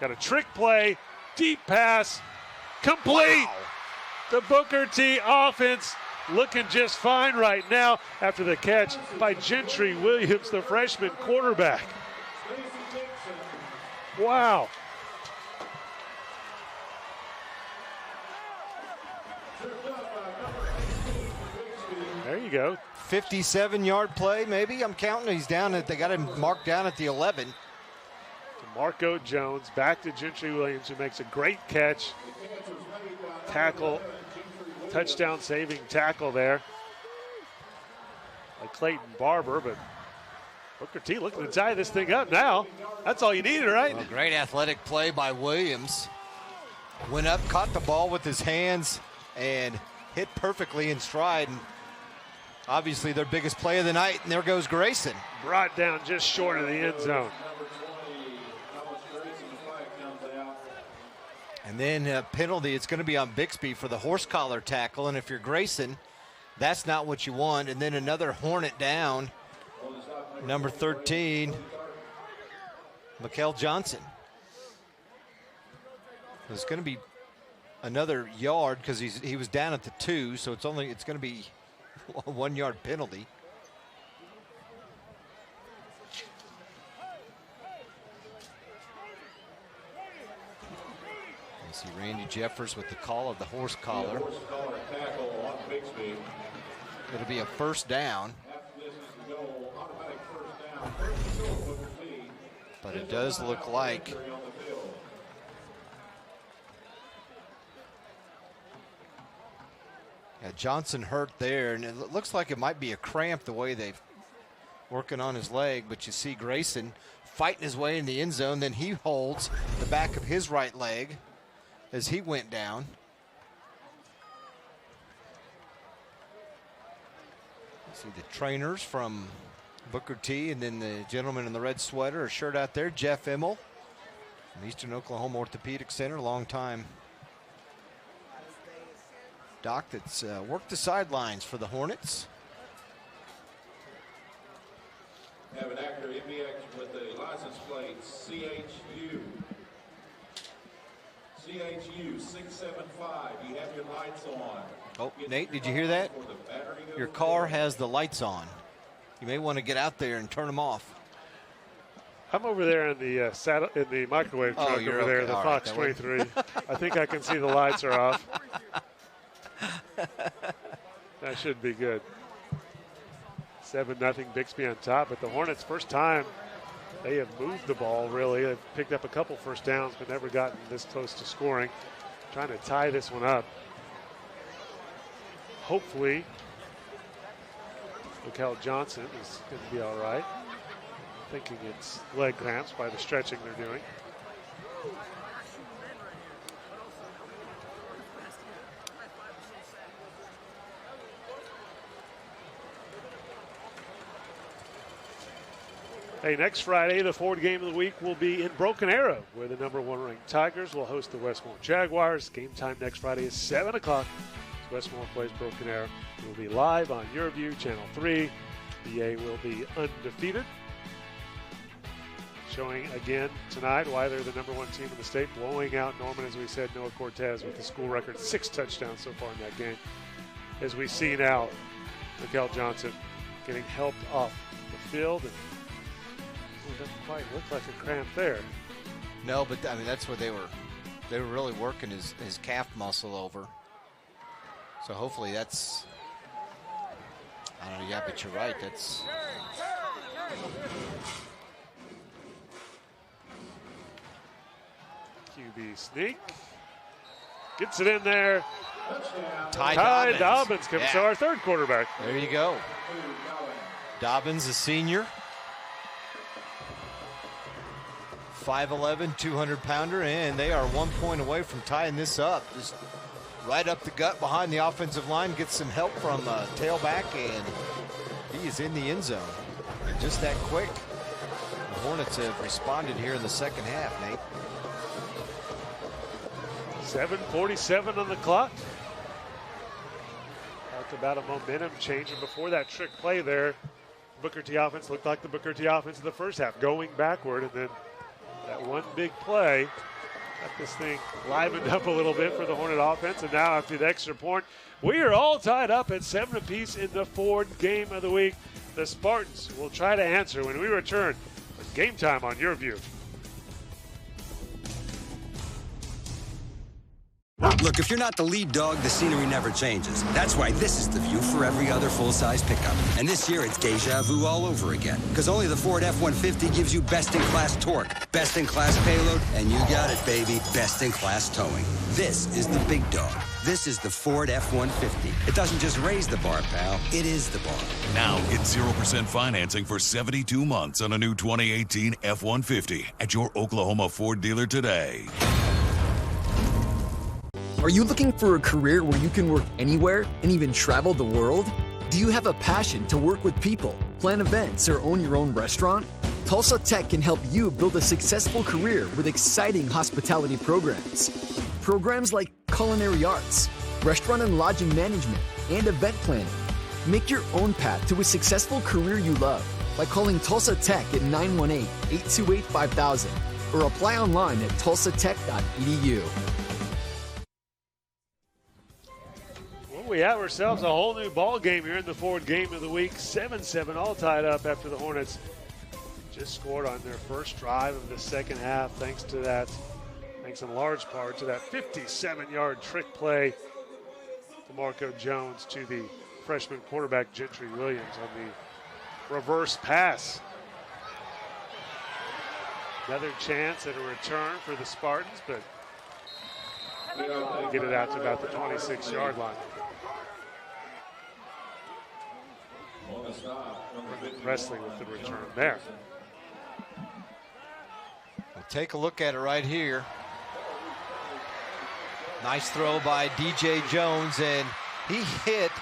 Got a trick play, deep pass, complete. Wow. The Booker T offense looking just fine right now after the catch by Gentry Williams, the freshman quarterback. Wow. There you go. 57-yard play, maybe. I'm counting. He's down at, they got him marked down at the 11. Marco Jones back to Gentry Williams, who makes a great catch. Tackle, touchdown saving tackle there by Clayton Barber, but Booker T looking to tie this thing up now. That's all you needed, right? Well, great athletic play by Williams. Went up, caught the ball with his hands, and hit perfectly in stride. And obviously their biggest play of the night, and there goes Grayson. Brought down just short of the end zone. And then a penalty, it's going to be on Bixby for the horse collar tackle. And if you're Grayson, that's not what you want. And then another Hornet down, number 13, Mikael Johnson. It's going to be another yard because he was down at the 2, so it's going to be a 1-yard penalty. You see Randy Jeffers with the call of the horse collar. It'll be a first down. But it does look like Yeah, Johnson hurt there, and it looks like it might be a cramp the way they've working on his leg, but you see Grayson fighting his way in the end zone. Then he holds the back of his right leg as he went down. See the trainers from Booker T, and then the gentleman in the red sweater, a shirt out there, Jeff Immel from Eastern Oklahoma Orthopedic Center, long time doc that's worked the sidelines for the Hornets. Have an actor MBX with the license plate CHU 675. You have your lights on. Oh, Nate, did you hear that? Your car has the lights on. You may want to get out there and turn them off. I'm over there in the microwave truck over there, okay. the All Fox right, 23. I think I can see the lights are off. That should be good. 7-0 Bixby on top, but the Hornets, first time they have moved the ball, really. They've picked up a couple first downs, but never gotten this close to scoring. Trying to tie this one up. Hopefully, Mikel Johnson is going to be all right. Thinking it's leg cramps by the stretching they're doing. Hey, next Friday, the Ford game of the week will be in Broken Arrow, where the #1 ranked Tigers will host the Westmore Jaguars. Game time next Friday is 7 o'clock. Westmore plays Broken Arrow. It will be live on YurView, Channel 3. BA will be undefeated. Showing again tonight why they're the #1 team in the state, blowing out Norman, as we said, Noah Cortez with the school record 6 touchdowns so far in that game. As we see now, Mikel Johnson getting helped off the field, and it doesn't quite look like a cramp there. No, but I mean that's where they were really working his calf muscle over. So hopefully that's, I don't know, yeah, but you're right. That's QB sneak. Gets it in there. Ty Dobbins comes to our third quarterback. There you go. Dobbins, a senior. 5'11", 200-pounder, and they are 1 point away from tying this up. Just right up the gut behind the offensive line, gets some help from tailback, and he is in the end zone. Just that quick. The Hornets have responded here in the second half, Nate. 7:47 on the clock. Talked about a momentum change, and before that trick play there, Booker T offense looked like the Booker T offense in the first half, going backward, and then that one big play got this thing livened up a little bit for the Hornet offense. And now after the extra point, we are all tied up at 7 apiece in the Ford game of the week. The Spartans will try to answer when we return with Game Time on YurView. Look, if you're not the lead dog, the scenery never changes. That's why this is the view for every other full-size pickup. And this year, it's deja vu all over again. Because only the Ford F-150 gives you best-in-class torque, best-in-class payload, and you got it, baby, best-in-class towing. This is the big dog. This is the Ford F-150. It doesn't just raise the bar, pal. It is the bar. Now get 0% financing for 72 months on a new 2018 F-150 at your Oklahoma Ford dealer today. Are you looking for a career where you can work anywhere and even travel the world? Do you have a passion to work with people, plan events, or own your own restaurant? Tulsa Tech can help you build a successful career with exciting hospitality programs. Programs like culinary arts, restaurant and lodging management, and event planning. Make your own path to a successful career you love by calling Tulsa Tech at 918-828-5000 or apply online at tulsatech.edu. We have ourselves a whole new ball game here in the Ford game of the week. 7-7, all tied up after the Hornets just scored on their first drive of the second half. Thanks in large part to that 57-yard trick play to Marco Jones to the freshman quarterback Gentry Williams on the reverse pass. Another chance at a return for the Spartans, but they get it out to about the 26-yard line. Presley with the return there. We'll take a look at it right here. Nice throw by DJ Jones, and he hit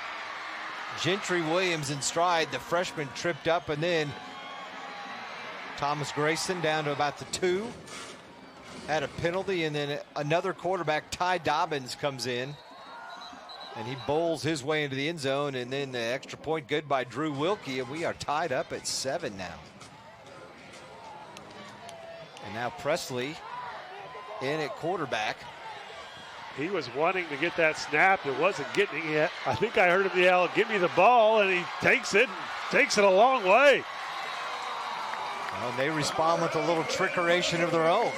Gentry Williams in stride. The freshman tripped up, and then Thomas Grayson down to about the 2. Had a penalty, and then another quarterback, Ty Dobbins, comes in. And he bowls his way into the end zone, and then the extra point good by Drew Wilkie, and we are tied up at 7 now. And now Presley in at quarterback. He was wanting to get that snap. It wasn't getting it yet. I think I heard him yell, "Give me the ball," and he takes it a long way. Well, they respond with a little trickeration of their own.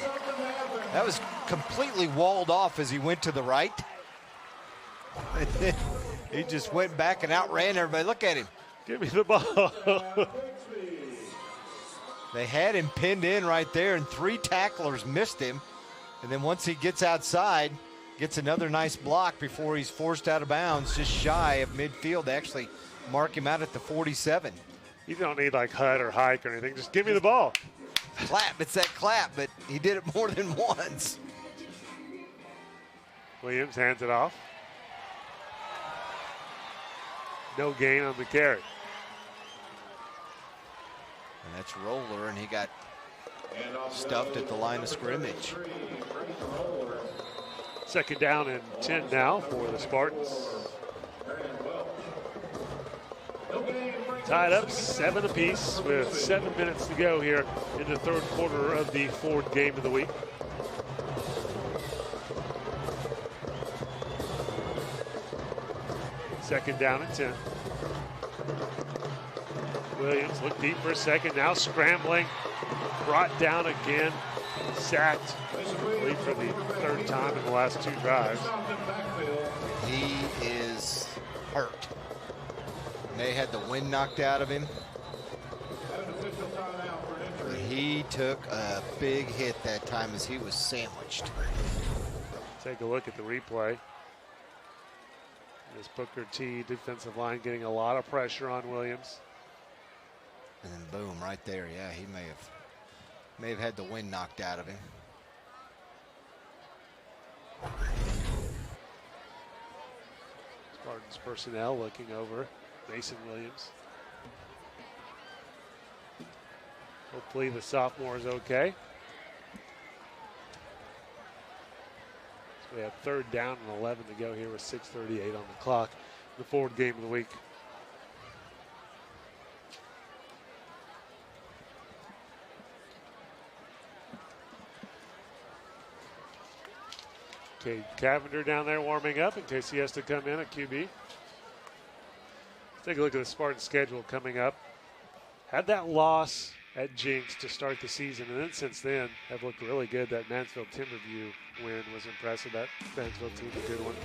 That was completely walled off as he went to the right. He just went back and outran everybody. Look at him. Give me the ball. They had him pinned in right there, and 3 tacklers missed him. And then once he gets outside, gets another nice block before he's forced out of bounds, just shy of midfield. They actually mark him out at the 47. You don't need like hut or hike or anything. Just give me the ball. Clap. It's that clap, but he did it more than once. Williams hands it off. No gain on the carry. And that's Roller, and he got stuffed at the line of scrimmage. Second down and 10 now for the Spartans. Tied up 7 apiece with 7 minutes to go here in the third quarter of the Ford game of the week. Second down and 10. Williams looked deep for a second, now scrambling, brought down again, sacked, I believe for the 3rd time in the last 2 drives. He is hurt. They had the wind knocked out of him. He took a big hit that time as he was sandwiched. Take a look at the replay. This Booker T defensive line getting a lot of pressure on Williams. And then boom, right there. Yeah, he may have had the wind knocked out of him. Spartans personnel looking over Mason Williams. Hopefully the sophomore is okay. So we have 3rd down and 11 to go here with 6:38 on the clock. The Ford game of the week. Okay, Cavender down there warming up in case he has to come in at QB. Let's take a look at the Spartan schedule coming up. Had that loss at Jinx to start the season, and then since then have looked really good. That Mansfield Timberview win was impressive. That Mansfield team's a good one.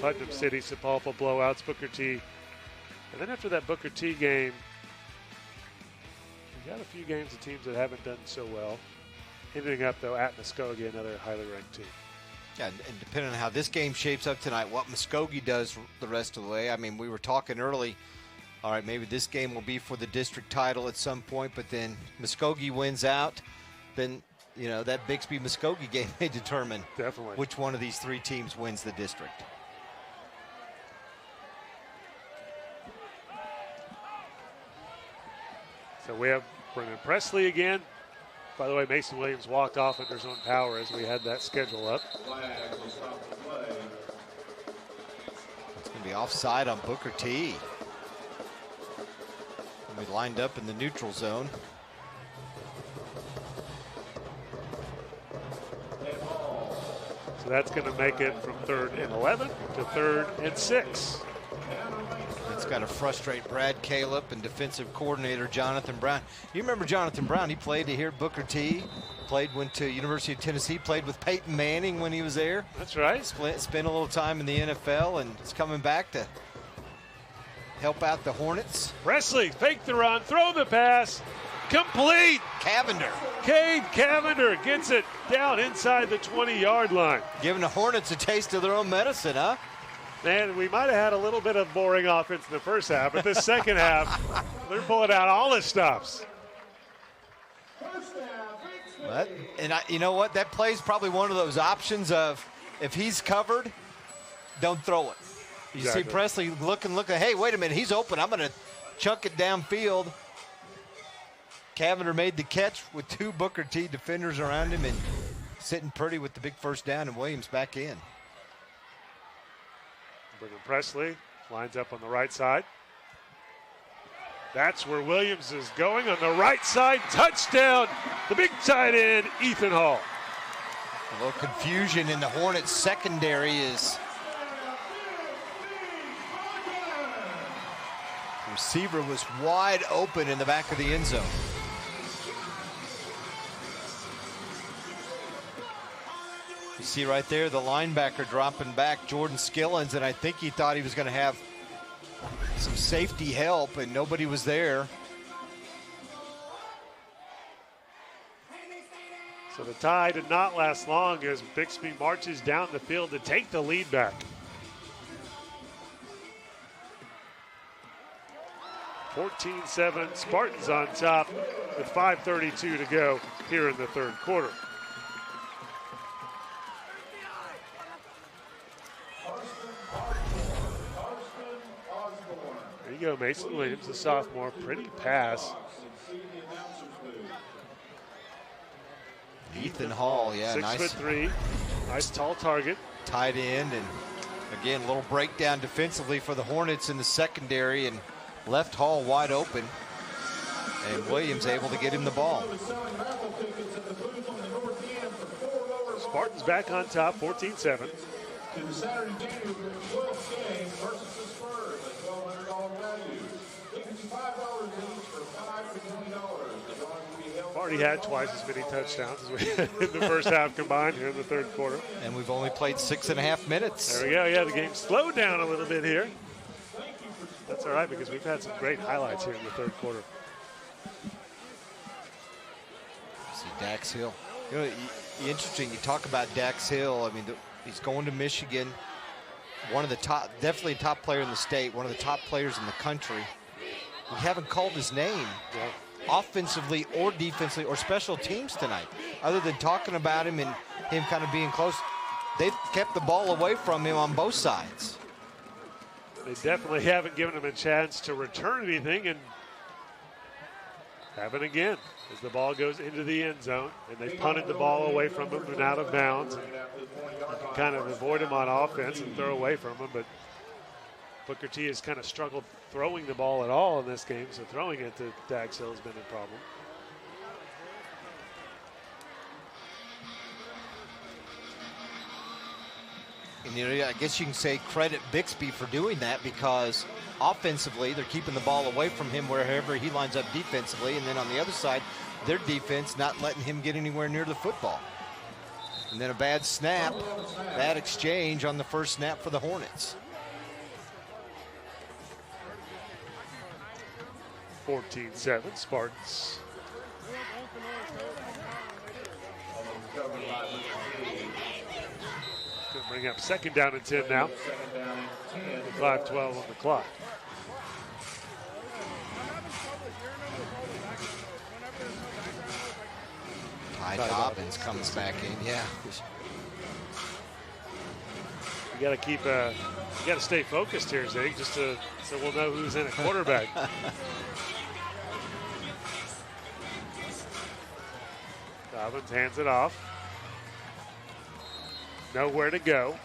Putnam City, Sapulpa blowouts, Booker T. And then after that Booker T game, we've got a few games of teams that haven't done so well. Ending up, though, at Muskogee, another highly ranked team. Yeah, and depending on how this game shapes up tonight, what Muskogee does the rest of the way. I mean, we were talking early, all right, maybe this game will be for the district title at some point, but then Muskogee wins out, then, you know, that Bixby-Muskogee game may determine definitely which one of these 3 teams wins the district. So we have Brennan Presley again. By the way, Mason Williams walked off under his own power as we had that schedule up. It's going to be offside on Booker T. And we lined up in the neutral zone. So that's going to make it from 3rd and 11 to 3rd and 6. It's got to frustrate Brad Caleb and defensive coordinator Jonathan Brown. You remember Jonathan Brown? He played here at Booker T. Went to University of Tennessee. Played with Peyton Manning when he was there. That's right. Spent a little time in the NFL, and is coming back to help out the Hornets. Presley, fake the run, throw the pass, complete. Cavender. Cade Cavender gets it down inside the 20-yard line. Giving the Hornets a taste of their own medicine, huh? Man, we might have had a little bit of boring offense in the first half, but this second half, they're pulling out all the stops. You know what? That play is probably one of those options of if he's covered, don't throw it. You see Presley looking, hey, wait a minute, he's open. I'm going to chuck it downfield. Cavender made the catch with 2 Booker T defenders around him and sitting pretty with the big first down, and Williams back in. Bringing Presley, lines up on the right side. That's where Williams is going on the right side. Touchdown, the big tight end, Ethan Hall. A little confusion in the Hornets secondary is the receiver was wide open in the back of the end zone. You see right there the linebacker dropping back, Jordan Skillins, and I think he thought he was going to have some safety help, and nobody was there. So the tie did not last long as Bixby marches down the field to take the lead back. (14-7) Spartans on top with 5:32 to go here in the third quarter. There you go, Mason Williams, the sophomore. Pretty pass. Ethan Hall, yeah, nice. 6'3", nice tall target. Tight end, and again, a little breakdown defensively for the Hornets in the secondary, and left Hall wide open, and Williams able to get him the ball. Spartans back on top, 14-7. To the Saturday game, 12 games versus the Spurs at $1,200 value. Tickets $5 each for $5 to $20. Already had twice as many touchdowns as we had in the first half combined here in the third quarter. And we've only played 6.5 minutes. There we go. Yeah, the game slowed down a little bit here. That's all right because we've had some great highlights here in the third quarter. See Dax Hill. You know, interesting. You talk about Dax Hill. I mean, he's going to Michigan. One of the top, definitely a top player in the state. One of the top players in the country. We haven't called his name. Yeah. Offensively or defensively or special teams tonight, other than talking about him and him kind of being close. They've kept the ball away from him on both sides. They definitely haven't given him a chance to return anything, and haven't again as the ball goes into the end zone, and they punted the ball away from him and out of bounds. And you can kind of avoid him on offense and throw away from him, but Booker T has kind of struggled throwing the ball at all in this game, so throwing it to Dax Hill has been a problem. And you know, I guess you can say credit Bixby for doing that, because offensively they're keeping the ball away from him wherever he lines up defensively, and then on the other side, their defense not letting him get anywhere near the football. And then a bad snap, bad exchange on the first snap for the Hornets. 14-7 Spartans. Gonna bring up second down and 10 now. 5:12 on the clock. Ty Dobbins comes back in, yeah. You got to keep, you got to stay focused here, Zig, just so we'll know who's in a quarterback. Dobbins hands it off. Nowhere to go.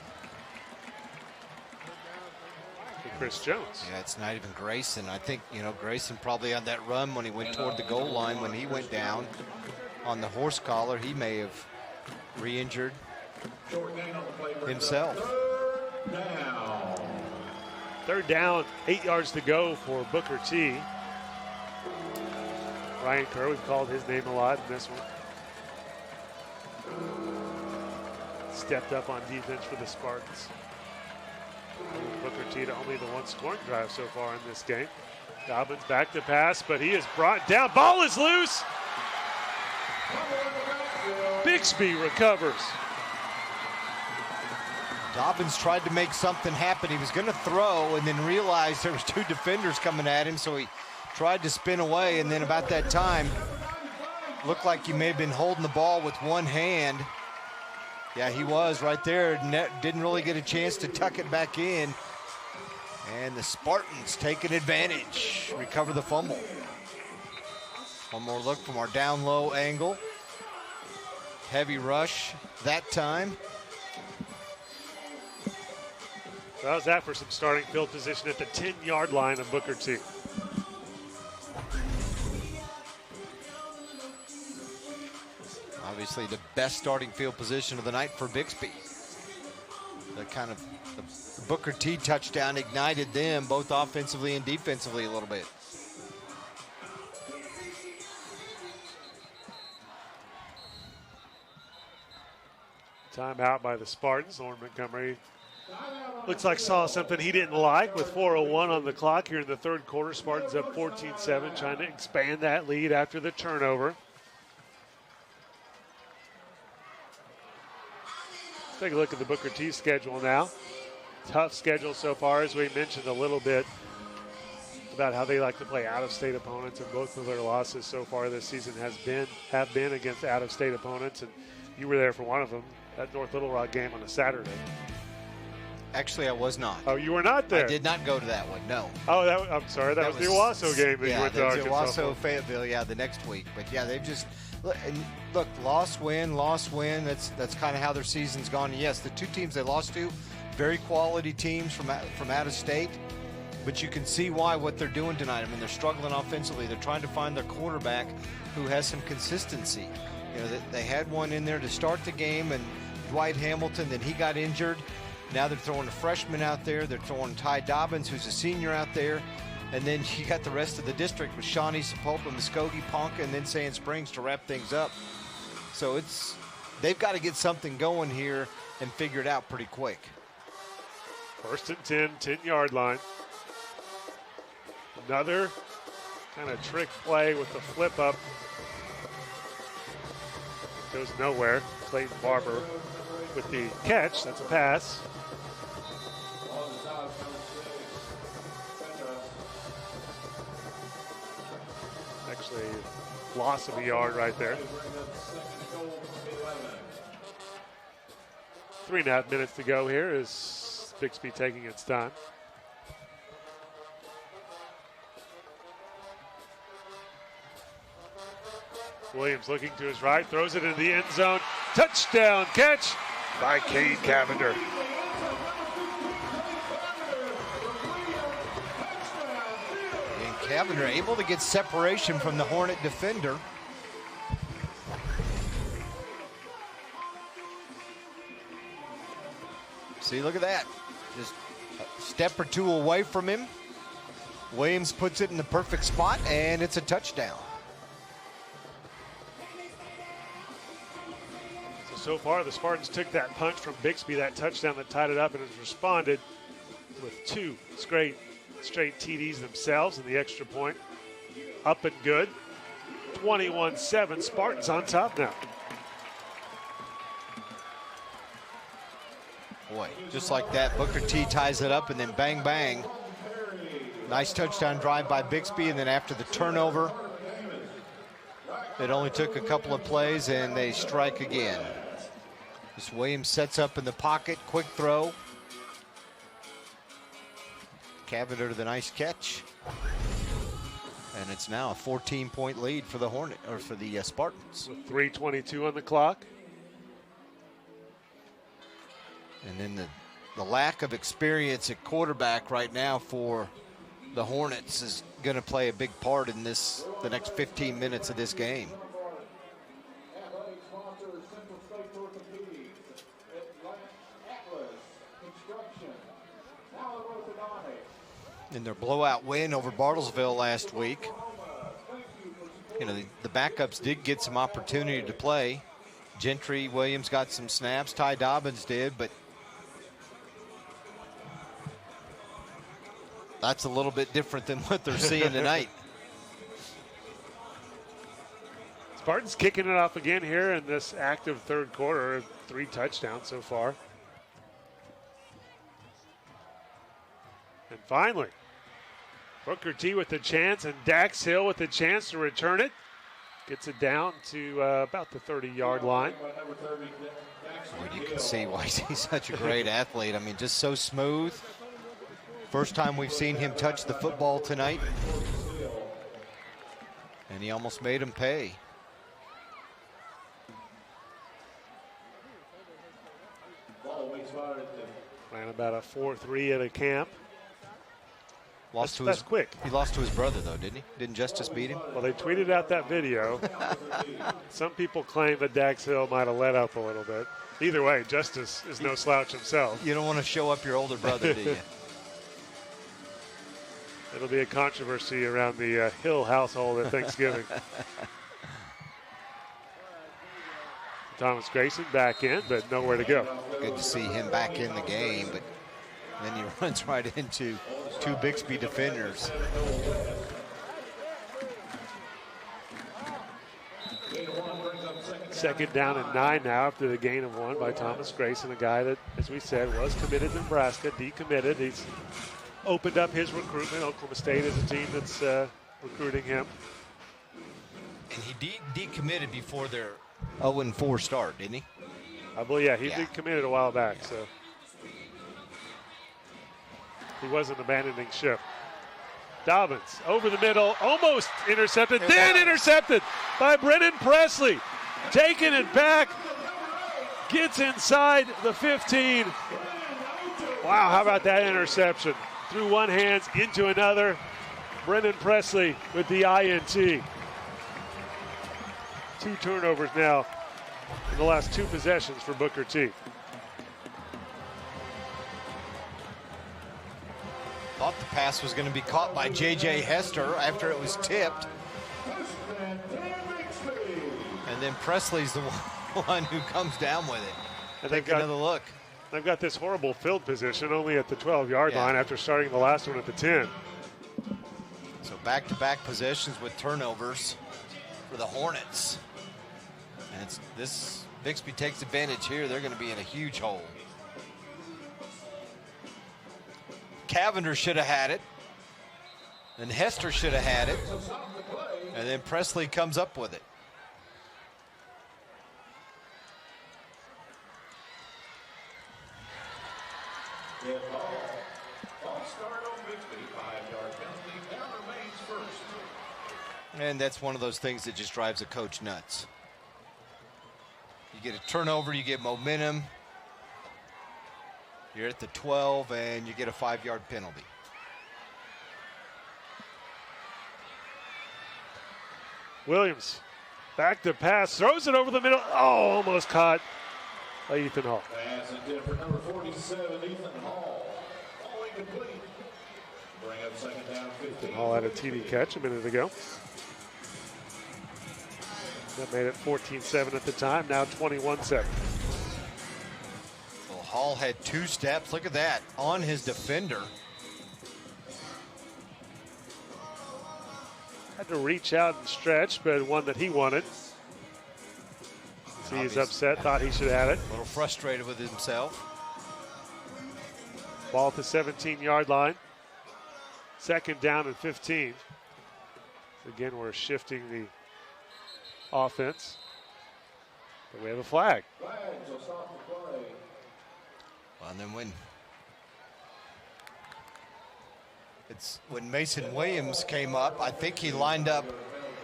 To Chris Jones. Yeah, it's not even Grayson. I think, you know, Grayson probably on that run when he went toward the goal line, when he went down on the horse collar, he may have re-injured himself. Third down, 8 yards to go for Booker T. Ryan Kerr, we've called his name a lot in this one. Stepped up on defense for the Spartans. Booker T to only the one scoring drive so far in this game. Dobbins back to pass, but he is brought down. Ball is loose. Bixby recovers. Dobbins tried to make something happen. He was going to throw and then realized there was two defenders coming at him, so he tried to spin away, and then about that time, looked like he may have been holding the ball with one hand. Yeah, he was right there. Didn't really get a chance to tuck it back in. And the Spartans taking advantage, recover the fumble. One more look from our down low angle. Heavy rush that time. How's that for some starting field position at the 10-yard line of Booker T? Obviously the best starting field position of the night for Bixby. The Booker T touchdown ignited them both offensively and defensively a little bit. Timeout by the Spartans. Lauren Montgomery looks like saw something he didn't like with 4:01 on the clock here in the third quarter. Spartans up 14-7, trying to expand that lead after the turnover. Let's take a look at the Booker T schedule now. Tough schedule so far, as we mentioned a little bit about how they like to play out-of-state opponents, and both of their losses so far this season have been against out-of-state opponents, and you were there for one of them, that North Little Rock game on a Saturday. Actually, I was not. Oh, you were not there? I did not go to that one, no. Oh, I'm sorry, that was the Owasso game that you went to Arkansas. Yeah, Owasso, Fayetteville, the next week. But yeah, they've just look, loss, win. That's kind of how their season's gone. And yes, the two teams they lost to, very quality teams from out of state. But you can see what they're doing tonight. I mean, they're struggling offensively. They're trying to find their quarterback who has some consistency. You know, they had one in there to start the game, and Dwight Hamilton, then he got injured. Now they're throwing a freshman out there. They're throwing Ty Dobbins, who's a senior out there. And then you got the rest of the district with Shawnee, Sapulpa, Muskogee, Ponca, and then Sand Springs to wrap things up. So they've got to get something going here and figure it out pretty quick. First and 10, 10-yard line. Another kind of trick play with the flip up. Goes nowhere. Clayton Barber with the catch. That's a pass. Actually, loss of a yard right there. 3.5 minutes to go here is Bixby taking its time. Williams looking to his right, throws it into the end zone. Touchdown catch by Cade Cavender. And Cavender able to get separation from the Hornet defender. See, look at that. Just a step or two away from him. Williams puts it in the perfect spot, and it's a touchdown. So far, the Spartans took that punch from Bixby, that touchdown that tied it up, and has responded with two straight TDs themselves and the extra point. Up and good. 21-7, Spartans on top now. Boy, just like that, Booker T ties it up, and then bang, bang. Nice touchdown drive by Bixby, and then after the turnover, it only took a couple of plays, and they strike again. Just Williams sets up in the pocket, quick throw. Cavender to the nice catch. And it's now a 14-point lead for the Spartans. With 3:22 on the clock. And then the lack of experience at quarterback right now for the Hornets is going to play a big part in the next 15 minutes of this game. In their blowout win over Bartlesville last week, you know, the backups did get some opportunity to play. Gentry, Williams got some snaps. Ty Dobbins did, but that's a little bit different than what they're seeing tonight. Spartans kicking it off again here in this active third quarter. 3 touchdowns so far. Finally, Booker T with the chance, and Dax Hill with the chance to return it. Gets it down to about the 30-yard line. Well, you can see why he's such a great athlete. I mean, just so smooth. First time we've seen him touch the football tonight. And he almost made him pay. Ran about a 4.3 at a camp. That's quick. He lost to his brother, though, didn't he? Didn't Justice beat him? Well, they tweeted out that video. Some people claim that Dax Hill might have let up a little bit. Either way, Justice is no slouch himself. You don't want to show up your older brother, do you? It'll be a controversy around the Hill household at Thanksgiving. Thomas Grayson back in, but nowhere to go. Good to see him back in the game, but then he runs right into two Bixby defenders. Second down and 9 now after the gain of 1 by Thomas Grayson, a guy that, as we said, was committed to Nebraska, decommitted. He's opened up his recruitment. Oklahoma State is a team that's recruiting him. And he decommitted before their 0-4 start, didn't he? I believe, yeah, he decommitted a while back, so he wasn't abandoning ship. Dobbins over the middle, almost intercepted, then intercepted by Brennan Presley. Taking it back, gets inside the 15. Wow, how about that interception? Through one hand into another. Brennan Presley with the INT. 2 turnovers now in the last 2 possessions for Booker T. Thought the pass was going to be caught by J.J. Hester after it was tipped. And then Presley's the one who comes down with it. And Take another look. They've got this horrible field position only at the 12-yard line after starting the last one at the 10. So back-to-back possessions with turnovers for the Hornets. And this Bixby takes advantage here. They're going to be in a huge hole. Cavender should have had it. And Hester should have had it. And then Presley comes up with it. And that's one of those things that just drives a coach nuts. You get a turnover, you get momentum. You're at the 12, and you get a 5-yard penalty. Williams back to pass, throws it over the middle. Oh, almost caught by Ethan Hall. Pass intended for number 47, Ethan Hall. All incomplete. Bring up second down, 15. Hall had a TD catch a minute ago. That made it 14-7 at the time, now 21-7. Well, Hall had 2 steps, look at that, on his defender. Had to reach out and stretch, but one that he wanted. See, he's upset, thought he should have had it. A little frustrated with himself. Ball at the 17-yard line. Second down and 15. Again, we're shifting the offense. But we have a flag. Flag will stop the play. Well, and then when Mason Williams came up, I think he lined up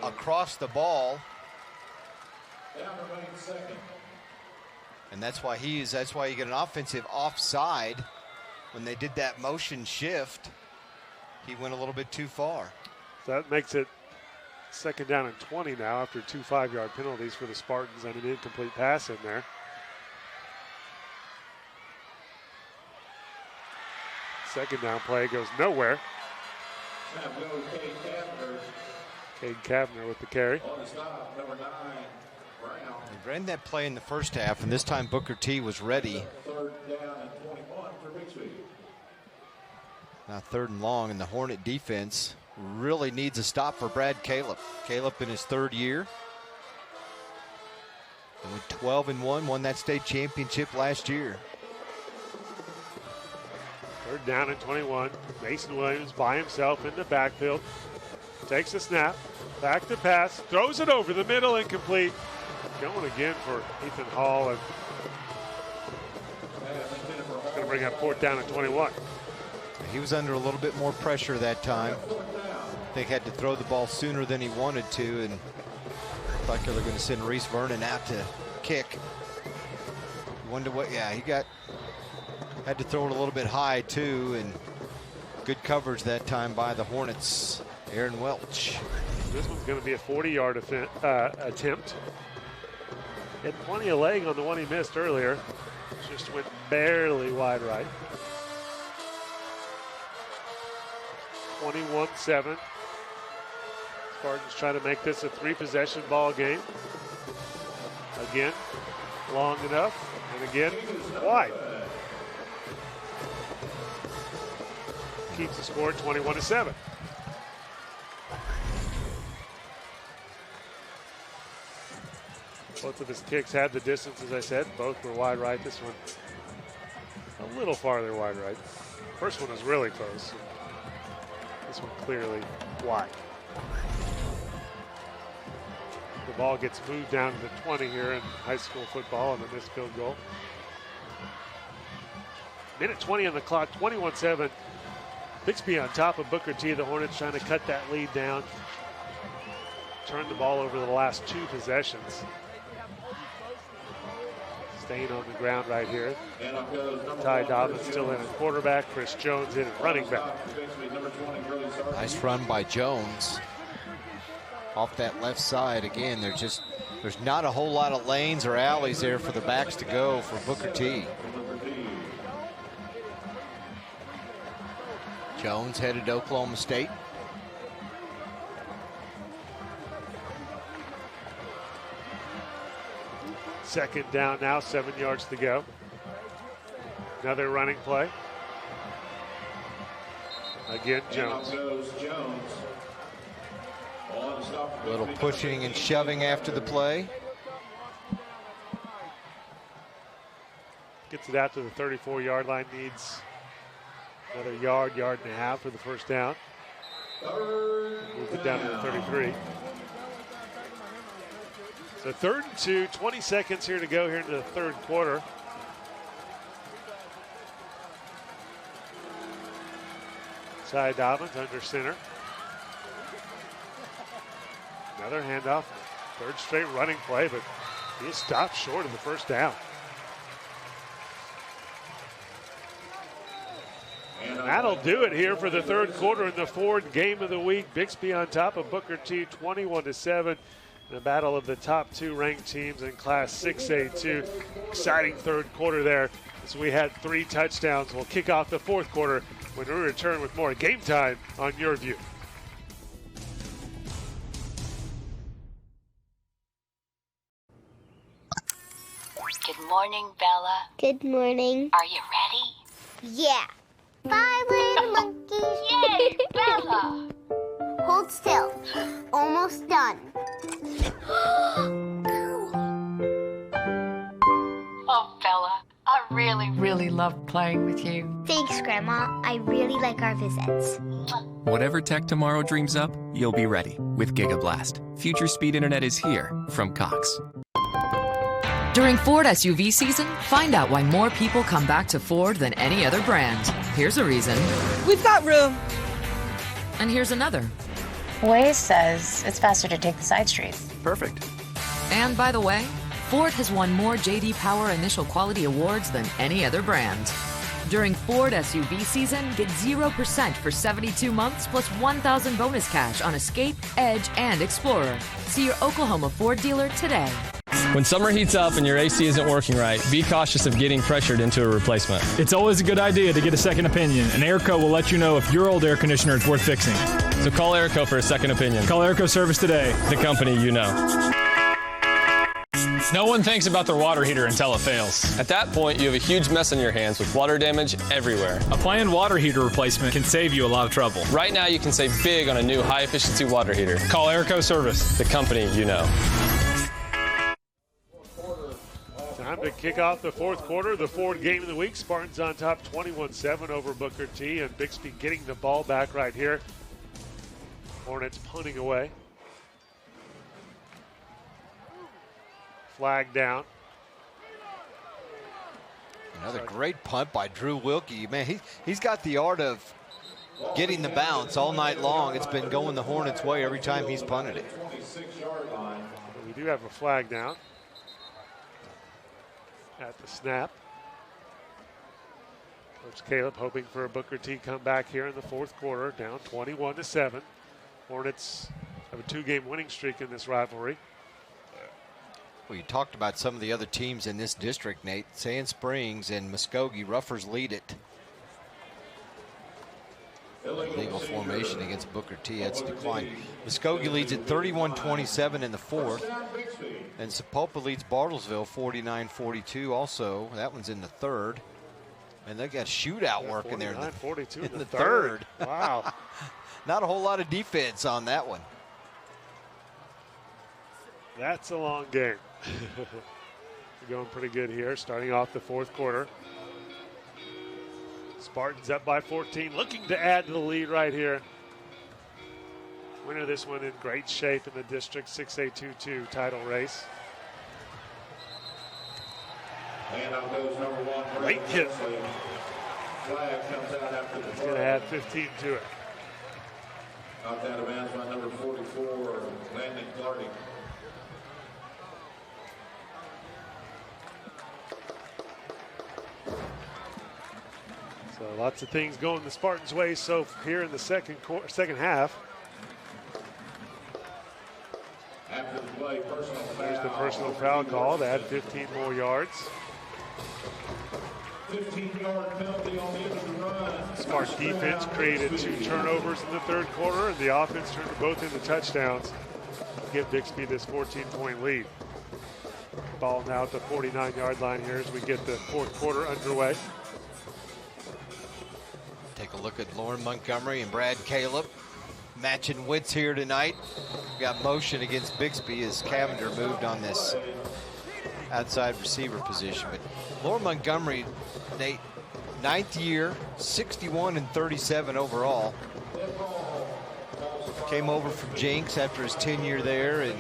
across the ball. Down remains second. And that's why you get an offensive offside. When they did that motion shift, he went a little bit too far. So that makes it second down and 20 now after 2 5-yard penalties for the Spartans and an incomplete pass in there. Second down play goes nowhere. Snap goes Cade Kavner. Cade Kavner with the carry. On the stop, number 9, Brown. They ran that play in the first half, and this time Booker T was ready. Third down and 21 for Bixby. Now 3rd and long, and the Hornet defense really needs a stop for Brad Caleb. Caleb in his 3rd year. They went 12-1, won that state championship last year. Third down and 21. Mason Williams by himself in the backfield. Takes a snap. Back to pass. Throws it over the middle. Incomplete. Going again for Ethan Hall. And going to bring up fourth down and 21. He was under a little bit more pressure that time. They had to throw the ball sooner than he wanted to, and looked like they were going to send Reese Vernon out to kick. Wonder what? Yeah, he had to throw it a little bit high too, and good coverage that time by the Hornets. Aaron Welch. This one's going to be a 40-yard attempt. Had plenty of leg on the one he missed earlier. Just went barely wide right. 21-7. Spartans trying to make this a 3-possession ball game. Again, long enough, and again, wide. Keeps the score 21-7. Both of his kicks had the distance, as I said. Both were wide right. This one a little farther wide right. First one was really close. This one clearly wide. The ball gets moved down to the 20 here in high school football on the missed field goal. Minute 20 on the clock, 21-7. Bixby on top of Booker T. The Hornets trying to cut that lead down. Turned the ball over the last 2 possessions. Staying on the ground right here. Ty Dobbins still in at quarterback. Chris Jones in at running back. Nice run by Jones. Off that left side again. There's not a whole lot of lanes or alleys there for the backs to go for Booker T. Jones headed to Oklahoma State. Second down now, 7 yards to go. Another running play. Again, Jones. A little pushing and shoving after the play. Gets it out to the 34-yard line. Needs another yard and a half for the first down. Move it down to the 33. So 3rd and 2, 20 seconds here to go here into the third quarter. Ty Dobbins under center. Another handoff. Third straight running play, but he stopped short of the first down. And that'll do it here for the third quarter in the Ford Game of the Week. Bixby on top of Booker T, 21-7. The battle of the top 2 ranked teams in Class 6A2. Exciting third quarter there as we had 3 touchdowns. We'll kick off the fourth quarter when we return with more Game Time on YurView. Good morning, Bella. Good morning. Are you ready? Yeah. 5 little monkeys. Yay, Bella. Hold still. Almost done. Oh, Bella, I really love playing with you. Thanks, Grandma. I really like our visits. Whatever tech tomorrow dreams up, you'll be ready with GigaBlast. Future speed internet is here from Cox. During Ford SUV season, find out why more people come back to Ford than any other brand. Here's a reason. We've got room. And here's another. Waze says it's faster to take the side streets. Perfect. And by the way, Ford has won more J.D. Power Initial Quality Awards than any other brand. During Ford SUV season, get 0% for 72 months plus $1,000 bonus cash on Escape, Edge, and Explorer. See your Oklahoma Ford dealer today. When summer heats up and your AC isn't working right, be cautious of getting pressured into a replacement. It's always a good idea to get a second opinion, and Airco will let you know if your old air conditioner is worth fixing. So call Airco for a second opinion. Call Airco Service today. The company you know. No one thinks about their water heater until it fails. At that point, you have a huge mess on your hands with water damage everywhere. A planned water heater replacement can save you a lot of trouble. Right now, you can save big on a new high-efficiency water heater. Call Airco Service. The company you know. Time to kick off the fourth quarter, the Ford game of the week. Spartans on top 21-7 over Booker T, and Bixby getting the ball back right here. Hornets punting away. Flag down. Another great punt by Drew Wilkie. Man, he's got the art of getting the bounce all night long. It's been going the Hornets' way every time he's punted it. We do have a flag down at the snap. Coach Caleb hoping for a Booker T comeback here in the fourth quarter, down 21-7. Hornets have a 2-game winning streak in this rivalry. Well, you talked about some of the other teams in this district, Nate. Sand Springs and Muskogee. Ruffers lead it. Legal formation against Booker T. That's a decline. Muskogee leads at 31-27 in the fourth. And Sapulpa leads Bartlesville 49-42 also. That one's in the third. And they got shootout work in there in the third. Wow. Not a whole lot of defense on that one. That's a long game. We're going pretty good here, starting off the fourth quarter. Spartans up by 14, looking to add to the lead right here. Winner of this one in great shape in the district 6A22 title race. And out goes number 1. Late hit. Flag comes out after the He's going to add 15 to it. Knocked out of bounds by number 44, Landon Clardy. So lots of things going the Spartans' way so here in the second half. After the play, personal foul. There's the personal foul call to add 15 more yards. 15-yard penalty on the end of the run. Spartan defense created 2 turnovers in the third quarter, and the offense turned them both into touchdowns to give Bixby this 14-point lead. Ball now at the 49-yard line here as we get the fourth quarter underway. Take a look at Lauren Montgomery and Brad Caleb matching wits here tonight. We got motion against Bixby as Cavender moved on this outside receiver position. But Lauren Montgomery, Nate, 9th year, 61-37 overall. Came over from Jinx after his tenure there and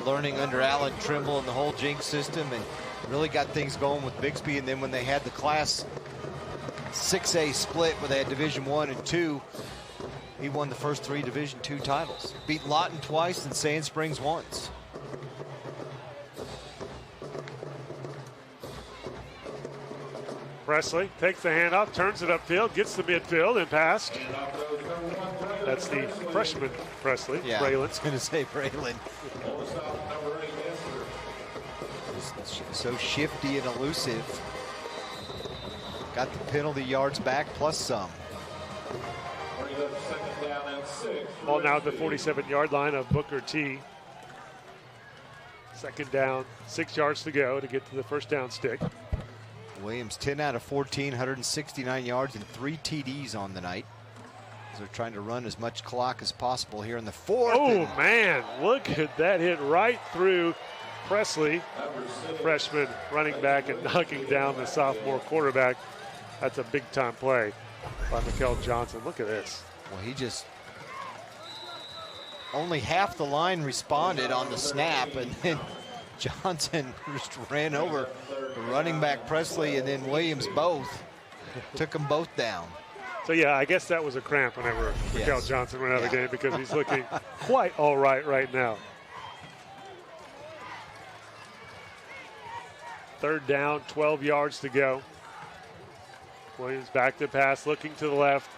learning under Alan Trimble and the whole Jinx system, and really got things going with Bixby. And then when they had the Class 6A split where they had Division I and II, he won the first 3 Division II titles. Beat Lawton twice and Sand Springs once. Presley takes the handoff, turns it upfield, gets the midfield and passed. That's the freshman Presley, Yeah, Braylon. I was going to say Braylon. So shifty and elusive. Got the penalty yards back plus some. Ball now at the 47-yard line of Booker T. Second down, 6 yards to go to get to the first down stick. Williams 10 out of 14, 169 yards and 3 TDs on the night. They're trying to run as much clock as possible here in the fourth. Oh, man, look at that hit right through Presley, freshman running back, and knocking down the sophomore quarterback. That's a big-time play by Mikkel Johnson. Look at this. Well, he just only half the line responded on the snap, and then Johnson just ran over the running back Presley and then Williams both. Took them both down. So, yeah, I guess that was a cramp whenever Mikkel Johnson went out of the game because he's looking quite all right now. Third down, 12 yards to go. Williams back to pass, looking to the left.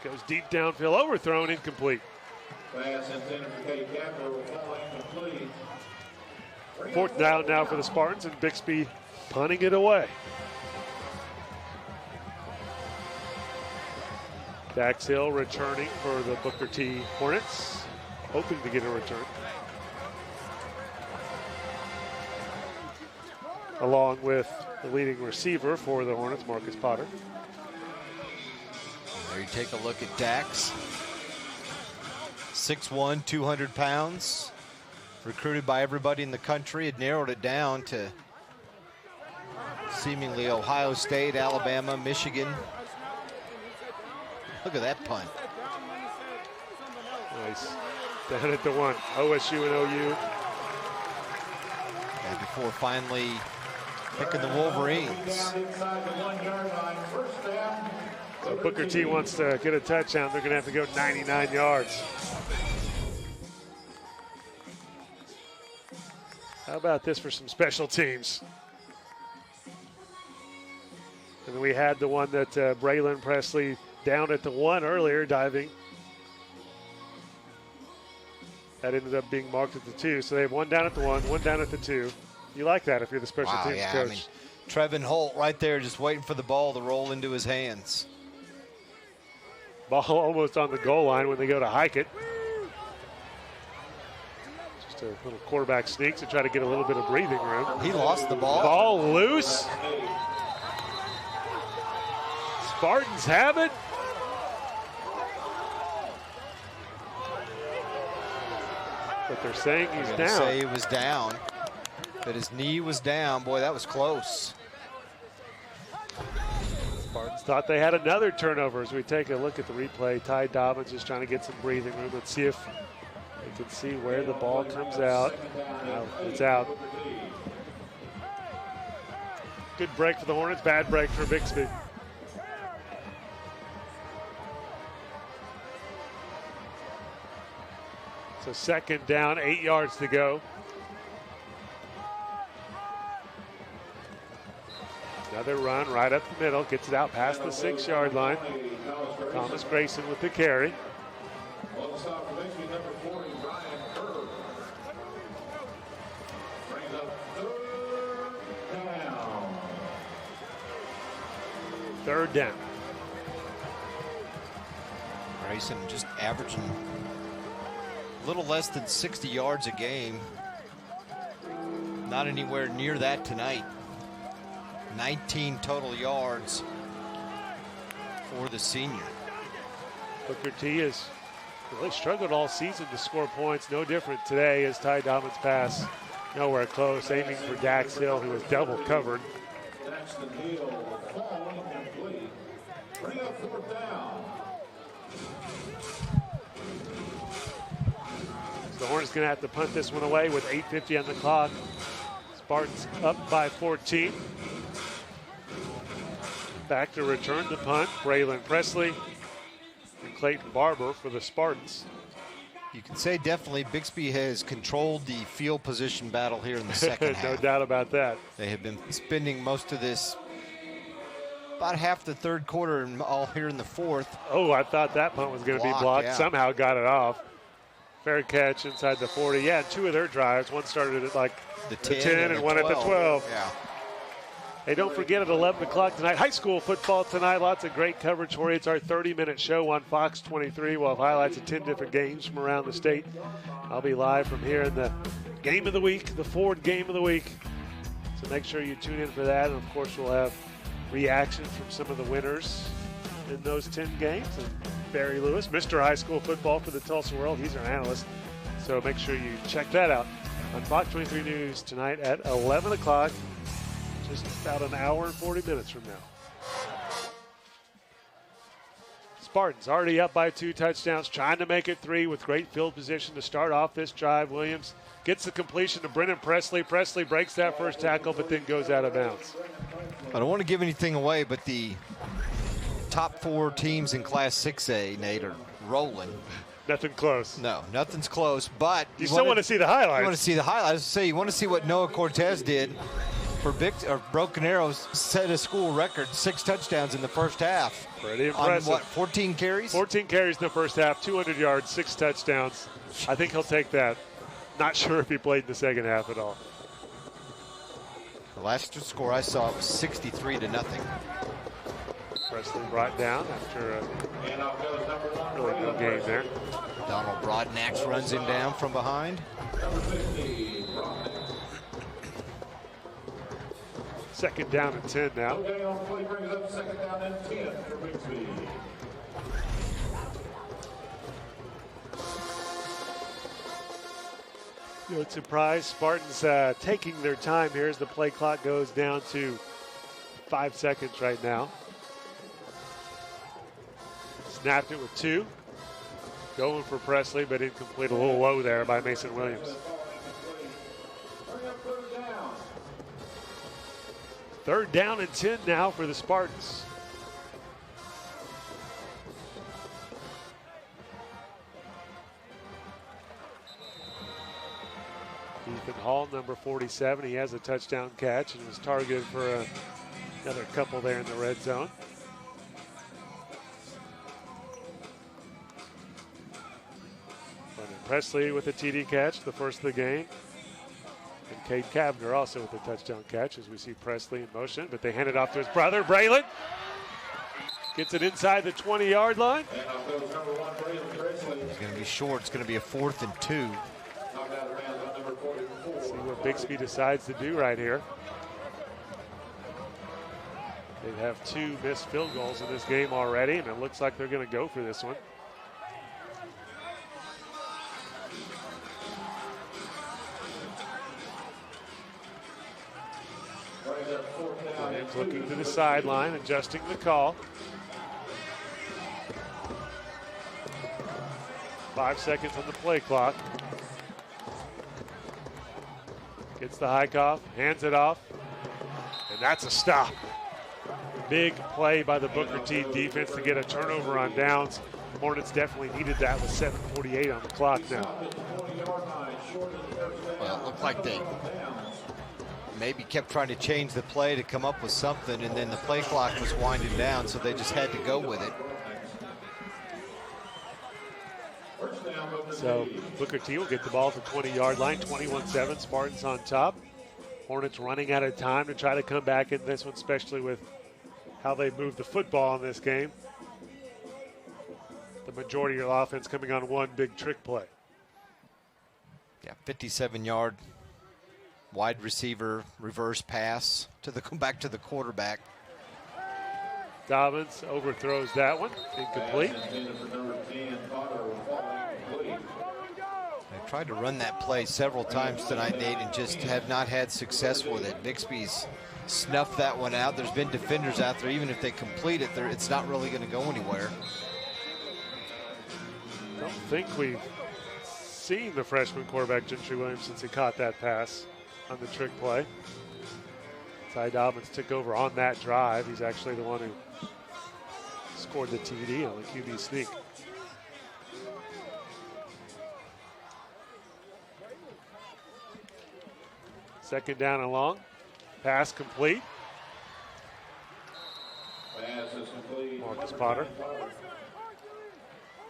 Goes deep downfield, overthrown, incomplete. Pass intended for Kate Capper will fall incomplete. Fourth down now for the Spartans, and Bixby punting it away. Dax Hill returning for the Booker T Hornets, hoping to get a return. Along with the leading receiver for the Hornets, Marcus Potter. There you take a look at Dax. 6'1", 200 pounds. Recruited by everybody in the country. Had narrowed it down to seemingly Ohio State, Alabama, Michigan. Look at that punt. Nice. Down at the 1. OSU and OU. And before finally picking the Wolverines. So Booker T wants to get a touchdown. They're going to have to go 99 yards. How about this for some special teams? And then we had the one that Braylon Presley down at the 1 earlier, diving. That ended up being marked at the 2. So they have one down at the 1, one down at the 2. You like that if you're the special teams coach. I mean, Trevin Holt right there just waiting for the ball to roll into his hands. Ball almost on the goal line when they go to hike it. Just a little quarterback sneak to try to get a little bit of breathing room. He lost the ball. Ball loose. Spartans have it. But they're saying he's down. Say he was down, but his knee was down. Boy, that was close. Spartans thought they had another turnover as we take a look at the replay. Ty Dobbins just trying to get some breathing room. Let's see if we can see where the ball comes out. No, it's out. Good break for the Hornets, bad break for Bixby. So second down, 8 yards to go. Another run right up the middle, gets it out past the 6-yard line. Thomas Grayson with the carry. Third down. Grayson just averaging a little less than 60 yards a game. Not anywhere near that tonight. 19 total yards for the senior. Booker T has really struggled all season to score points. No different today as Ty Dobbins' pass nowhere close, aiming for Dax Hill, who was double covered. The Hornets going to have to punt this one away with 8:50 on the clock. Spartans up by 14. Back to return the punt. Braylon Presley and Clayton Barber for the Spartans. You can say definitely Bixby has controlled the field position battle here in the second half. No doubt about that. They have been spending most of this, about half the third quarter and all here in the fourth. Oh, I thought that punt was going to be blocked. Yeah. Somehow got it off. Fair catch inside the 40. Yeah, two of their drives. One started at like the 10 and one at the 12. Yeah. Hey, don't forget at 11 o'clock tonight, high school football tonight. Lots of great coverage for you. It's our 30-minute show on Fox 23. We'll have highlights of 10 different games from around the state. I'll be live from here in the game of the week, the Ford game of the week. So make sure you tune in for that. And, of course, we'll have reactions from some of the winners in those 10 games. And Barry Lewis, Mr. High School Football for the Tulsa World. He's our analyst. So make sure you check that out on Fox 23 News tonight at 11 o'clock. Just about an hour and 40 minutes from now. Spartans already up by 2 touchdowns, trying to make it 3 with great field position to start off this drive. Williams gets the completion to Brennan Presley. Presley breaks that first tackle, but then goes out of bounds. I don't want to give anything away, but the top 4 teams in Class 6A, Nate, are rolling. Nothing close. No, nothing's close, but you still want to see the highlights. You want to see the highlights. Say you want to see what Noah Cortez did for Broken Arrows, set a school record, 6 touchdowns in the first half. Pretty impressive. On what, 14 carries? 14 carries in the first half, 200 yards, 6 touchdowns. I think he'll take that. Not sure if he played in the second half at all. The last score I saw was 63-0. Presley brought down after a really good game there. Donald Broadnax runs him down from behind. Second down and 10 now. No surprise, Spartans taking their time here as the play clock goes down to 5 seconds right now. Snapped it with 2. Going for Presley, but incomplete. A little low there by Mason Williams. Third down and 10 now for the Spartans. Ethan Hall, number 47, he has a touchdown catch and was targeted for another couple there in the red zone. Brennan Presley with a TD catch, the first of the game. And Cade Kavner also with a touchdown catch as we see Presley in motion, but they hand it off to his brother, Braylon. Gets it inside the 20-yard line. It's going to be short. It's going to be a 4th and 2. Let's see what Bixby decides to do right here. They have 2 missed field goals in this game already, and it looks like they're going to go for this one. Williams looking to the sideline, adjusting the call. 5 seconds on the play clock. Gets the high cuff, hands it off, and that's a stop. Big play by the Booker T defense to get a turnover on downs. Hornets definitely needed that with 7:48 on the clock now. Well, it looked like they maybe kept trying to change the play to come up with something, and then the play clock was winding down, so they just had to go with it. So Booker T will get the ball at the 20-yard line, 21-7, Spartans on top. Hornets running out of time to try to come back in this one, especially with how they moved the football in this game. The majority of the offense coming on one big trick play. Yeah, 57-yard wide receiver reverse pass to the back to the quarterback. Dobbins overthrows that one, incomplete. They tried to run that play several times tonight, Nate, and just have not had success with it. Bixby's snuffed that one out. There's been defenders out there. Even if they complete it, it's not really going to go anywhere. I don't think we've seen the freshman quarterback, Gentry Williams, since he caught that pass on the trick play. Ty Dobbins took over on that drive. He's actually the one who scored the TD on the QB sneak. Second down and long. Pass complete. Marcus Potter.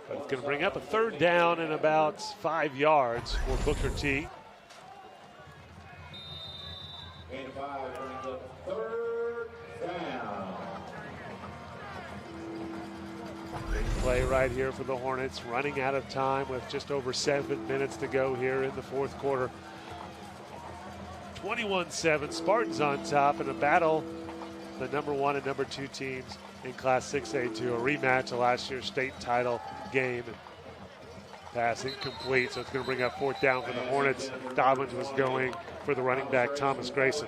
But it's going to bring up a third down and about 5 yards for Booker T. Third down. Big play right here for the Hornets, running out of time with just over 7 minutes to go here in the fourth quarter. 21-7, Spartans on top in a battle, the number 1 and number 2 teams in Class 6A to a rematch of last year's state title game. Pass incomplete, so it's going to bring up fourth down for the Hornets. Dobbins was going for the running back, Thomas Grayson.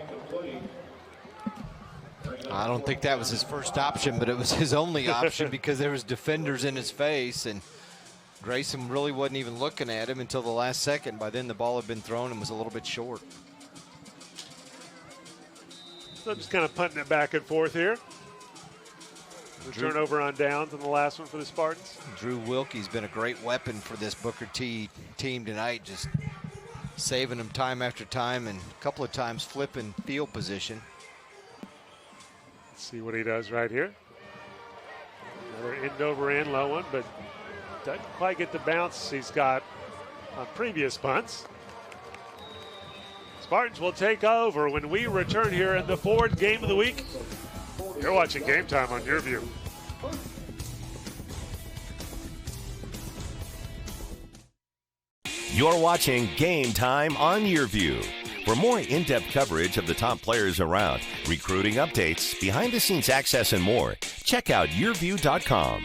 I don't think that was his first option, but it was his only option because there was defenders in his face, and Grayson really wasn't even looking at him until the last second. By then, the ball had been thrown and was a little bit short. So just kind of punting it back and forth here. The turnover on downs in the last one for the Spartans. Drew Wilkie's been a great weapon for this Booker T team tonight, just saving them time after time and a couple of times flipping field position. Let's see what he does right here. Another end over end low one, but doesn't quite get the bounce he's got on previous punts. Spartans will take over when we return here in the Ford Game of the Week. You're watching Game Time on YurView. You're watching Game Time on YurView. For more in-depth coverage of the top players around, recruiting updates, behind-the-scenes access, and more, check out YurView.com.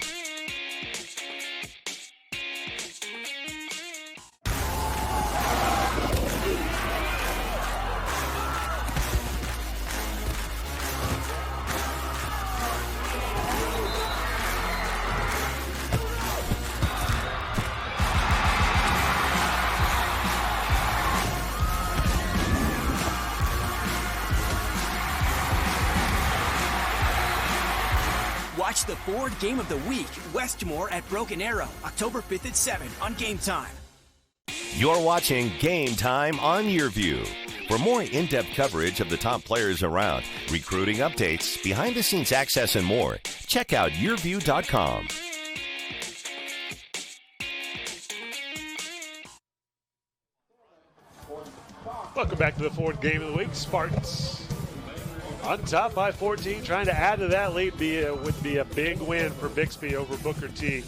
Watch the Ford Game of the Week, Westmore at Broken Arrow, October 5th at 7 on Game Time. You're watching Game Time on YurView. For more in-depth coverage of the top players around, recruiting updates, behind-the-scenes access, and more, check out YurView.com. Welcome back to the Ford Game of the Week. Spartans on top by 14, trying to add to that lead. Would be a big win for Bixby over Booker T.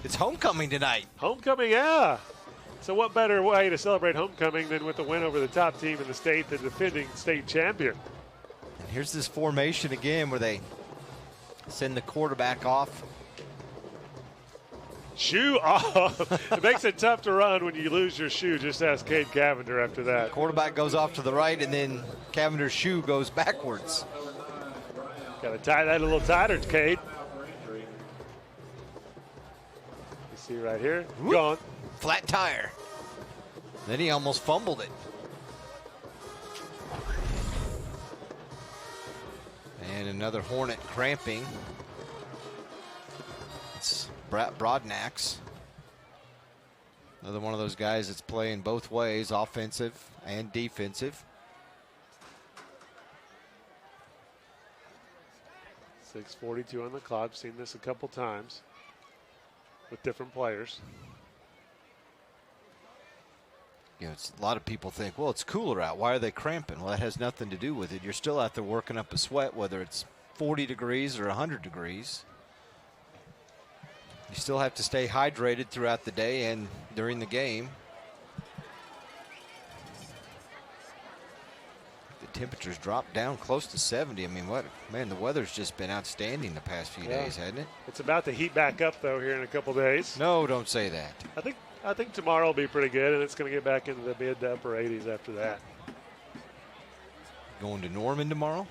It's homecoming tonight. Homecoming, yeah. So what better way to celebrate homecoming than with a win over the top team in the state, the defending state champion. And here's this formation again where they send the quarterback off. Shoe off. It makes it tough to run when you lose your shoe. Just ask Cade Cavender after that. Quarterback goes off to the right, and then Cavender's shoe goes backwards. Got to tie that a little tighter, Cade. You see right here. Whoop. Gone. Flat tire. Then he almost fumbled it. And another Hornet cramping. It's Broadnax. Another one of those guys that's playing both ways, offensive and defensive. 6:42 on the clock. Seen this a couple times with different players. You know, a lot of people think, well, it's cooler out. Why are they cramping? Well, that has nothing to do with it. You're still out there working up a sweat, whether it's 40 degrees or 100 degrees. You still have to stay hydrated throughout the day and during the game. The temperatures dropped down close to 70. I mean, the weather's just been outstanding the past few days, hasn't it? It's about to heat back up, though, here in a couple days. No, don't say that. I think tomorrow will be pretty good, and it's going to get back into the mid to upper 80s after that. Going to Norman tomorrow?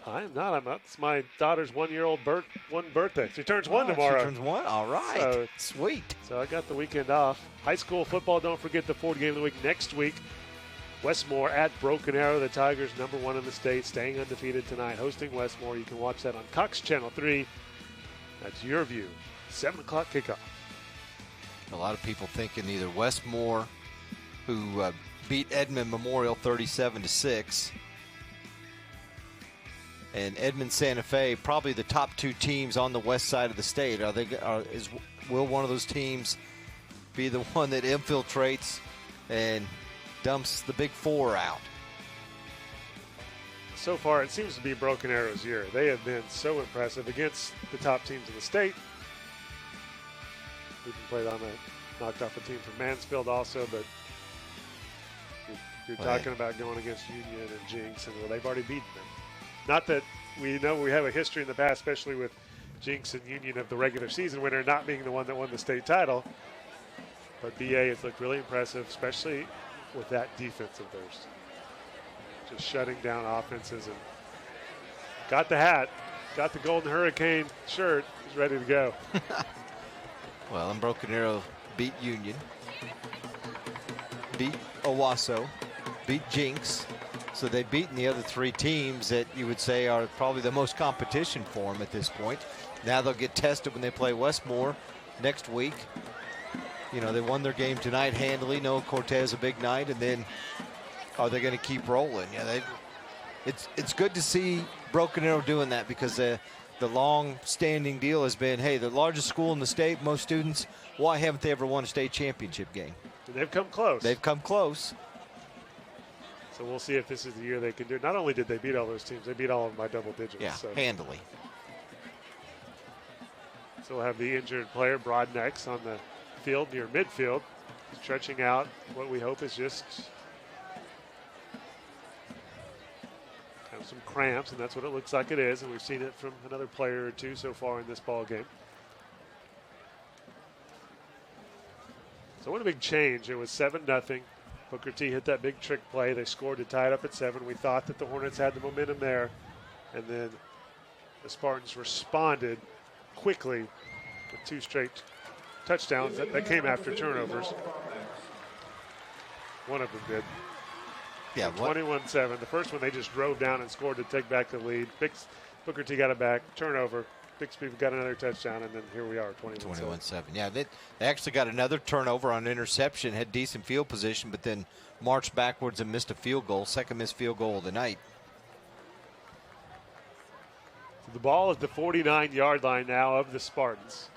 I am not. I'm up. It's my daughter's one birthday. She turns one tomorrow. She turns one? All right. So, sweet. So I got the weekend off. High school football, don't forget the Ford Game of the Week next week. Westmore at Broken Arrow. The Tigers, #1 in the state, staying undefeated tonight, hosting Westmore. You can watch that on Cox Channel 3. That's YurView. 7 o'clock kickoff. A lot of people thinking either Westmore, who beat Edmond Memorial 37-6, and Edmond Santa Fe, probably the top two teams on the west side of the state. Will one of those teams be the one that infiltrates and dumps the Big Four out? So far, it seems to be Broken Arrow's year. They have been so impressive against the top teams in the state. Even played knocked off a team from Mansfield also, but you're talking about going against Union and Jinx, and they've already beaten them. Not that we know we have a history in the past, especially with Jinx and Union, of the regular season winner not being the one that won the state title. But BA has looked really impressive, especially with that defense of theirs. Just shutting down offenses, and got the hat, got the Golden Hurricane shirt, he's ready to go. Well, and Broken Arrow beat Union, beat Owasso, beat Jinx. So they've beaten the other three teams that you would say are probably the most competition for them at this point. Now they'll get tested when they play Westmore next week. You know, they won their game tonight handily. No Cortez, a big night. And then are they going to keep rolling? Yeah, it's good to see Broken Arrow doing that, because the long-standing deal has been, hey, the largest school in the state, most students, why haven't they ever won a state championship game? And they've come close. They've come close. So we'll see if this is the year they can do it. Not only did they beat all those teams, they beat all of them by double digits. Yeah, handily. So we'll have the injured player, Broadnax, on the field near midfield, stretching out what we hope is just kind of some cramps, and that's what it looks like it is, and we've seen it from another player or two so far in this ball game. So what a big change. It was 7-0. Booker T hit that big trick play. They scored to tie it up at 7. We thought that the Hornets had the momentum there, and then the Spartans responded quickly with 2 straight touchdowns that came after turnovers. One of them did. Yeah, 21-7. The first one they just drove down and scored to take back the lead. Booker T got it back. Turnover. Bixby got another touchdown, and then here we are, 21-7. 21-7. Yeah, they actually got another turnover on interception, had decent field position, but then marched backwards and missed a field goal, second missed field goal of the night. So the ball is the 49-yard line now of the Spartans.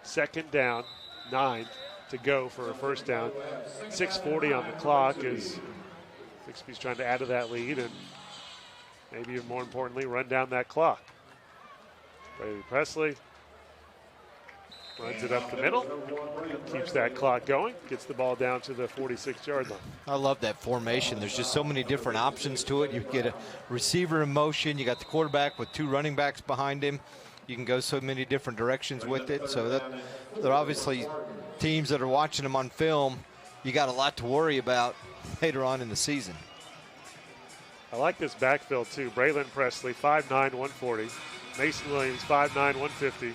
Second down, 9 to go for a first down. 6:40 on the clock as Bixby's trying to add to that lead and maybe even more importantly, run down that clock. Brady Presley runs it up the middle, keeps that clock going, gets the ball down to the 46-yard line. I love that formation. There's just so many different options to it. You get a receiver in motion. You got the quarterback with 2 running backs behind him. You can go so many different directions with it. So that they're obviously teams that are watching them on film. You got a lot to worry about later on in the season. I like this backfield too. Braylon Presley, 5'9", 140. Mason Williams, 5'9", 150.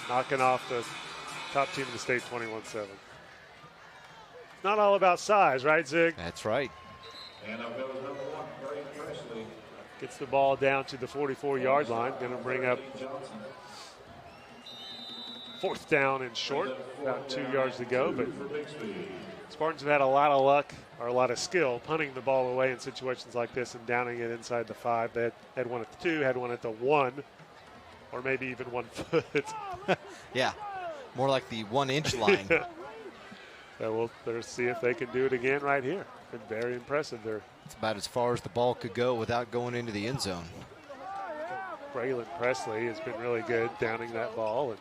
Knocking off the top team in the state, 21-7. Not all about size, right, Zig? That's right. Gets the ball down to the 44-yard line. Going to bring up fourth down and short. About 2 yards to go, but Spartans have had a lot of luck or a lot of skill punting the ball away in situations like this and downing it inside the 5. They had one at the 2, had one at the 1, or maybe even 1 foot. Yeah, more like the 1-inch line. So we'll see if they can do it again right here. Been very impressive there. It's about as far as the ball could go without going into the end zone. Braylon Presley has been really good downing that ball. And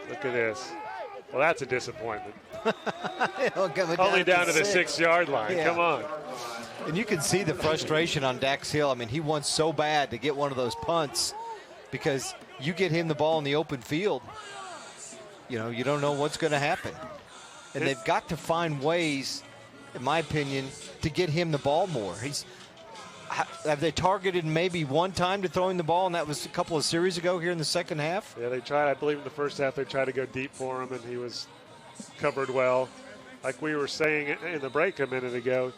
look at this. Well, that's a disappointment. Only down to the 6-yard line. Yeah. Come on. And you can see the frustration on Dax Hill. I mean, he wants so bad to get one of those punts because you get him the ball in the open field, you know, you don't know what's going to happen. And they've got to find ways, in my opinion, to get him the ball more. Have they targeted maybe one time to throw him the ball, and that was a couple of series ago here in the second half? Yeah, they tried. I believe in the first half they tried to go deep for him, and he was covered well. Like we were saying in the break a minute ago,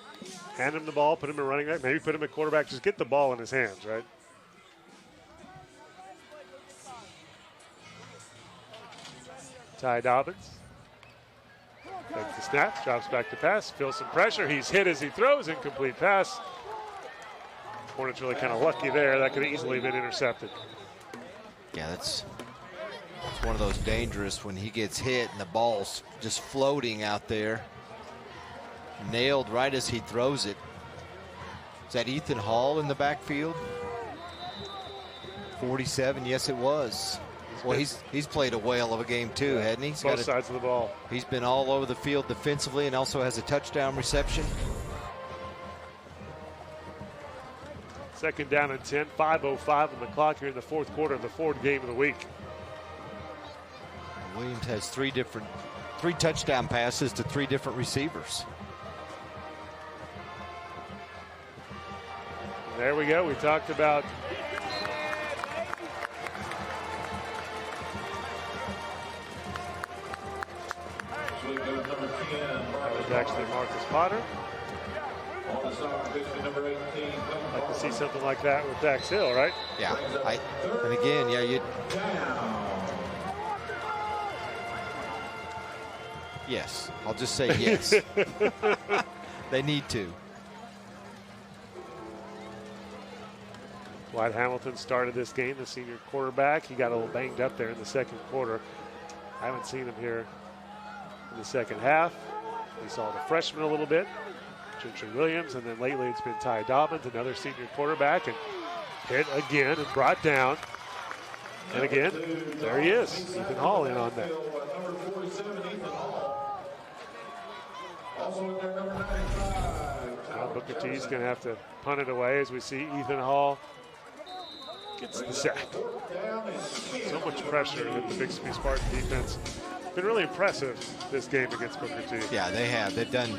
hand him the ball, put him in running back, maybe put him at quarterback, just get the ball in his hands, right? Ty Dobbins takes the snap, drops back to pass, feels some pressure. He's hit as he throws, incomplete pass. Hornets really kind of lucky there. That could have easily been intercepted. Yeah, it's one of those dangerous when he gets hit and the ball's just floating out there. Nailed right as he throws it. Is that Ethan Hall in the backfield? 47, yes it was. Well, he's played a whale of a game too, hasn't he? Both sides of the ball. He's been all over the field defensively and also has a touchdown reception. Second down and 10, 5:05 on the clock here in the fourth quarter of the Ford game of the week. Williams has three touchdown passes to 3 different receivers. There we go. We talked about that was actually Marcus Potter. Like to see something like that with Dax Hill, right? Yeah. And again, yeah, yes. I'll just say yes. They need to. Dwight Hamilton started this game, the senior quarterback. He got a little banged up there in the second quarter. I haven't seen him here in the second half. We saw the freshman a little bit, Gentry Williams, and then lately it's been Ty Dobbins, another senior quarterback, and hit again and brought down. And again, there he is, Ethan Hall in on that. Now Booker T is going to have to punt it away as we see Ethan Hall gets the sack. So much pressure at the Bixby Spartan defense. Been really impressive this game against Booker T. Yeah, they have. They've done,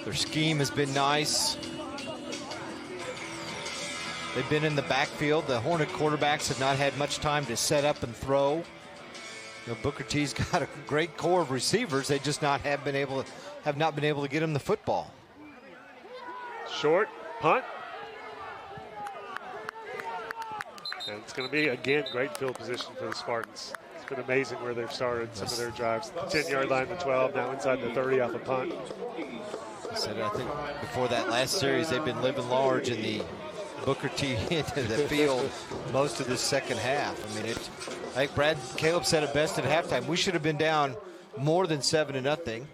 their scheme has been nice. They've been in the backfield. The Hornet quarterbacks have not had much time to set up and throw. You know, Booker T's got a great core of receivers. They just have not been able to get him the football. Short punt. And it's going to be, again, great field position for the Spartans. It's been amazing where they've started some of their drives. The 10-yard line, the 12, now inside the 30 off a punt. I said, I think before that last series, they've been living large in the Booker T into the field most of this second half. I mean, I think Caleb said it best at halftime. We should have been down more than 7-0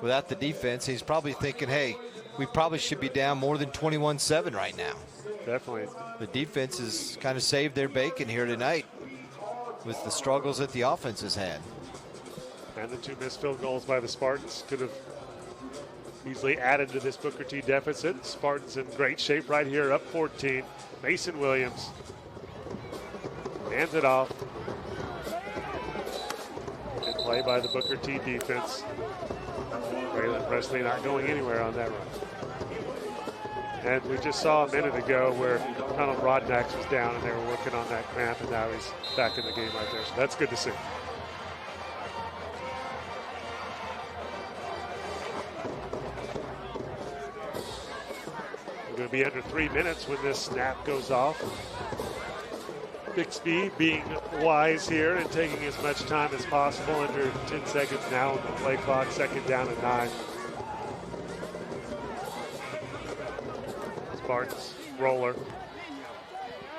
without the defense. He's probably thinking, hey, we probably should be down more than 21-7 right now. Definitely. The defense has kind of saved their bacon here tonight with the struggles that the offense has had. And the 2 missed field goals by the Spartans could have easily added to this Booker T deficit. Spartans in great shape right here, up 14. Mason Williams hands it off. Good play by the Booker T defense. Braylon Presley not going anywhere on that run. And we just saw a minute ago where Donald Rodnax was down and they were working on that cramp, and now he's back in the game right there. So that's good to see. We're going to be under 3 minutes when this snap goes off. Bixby being wise here and taking as much time as possible, under 10 seconds now on the play clock, 2nd down and 9. Spartans roller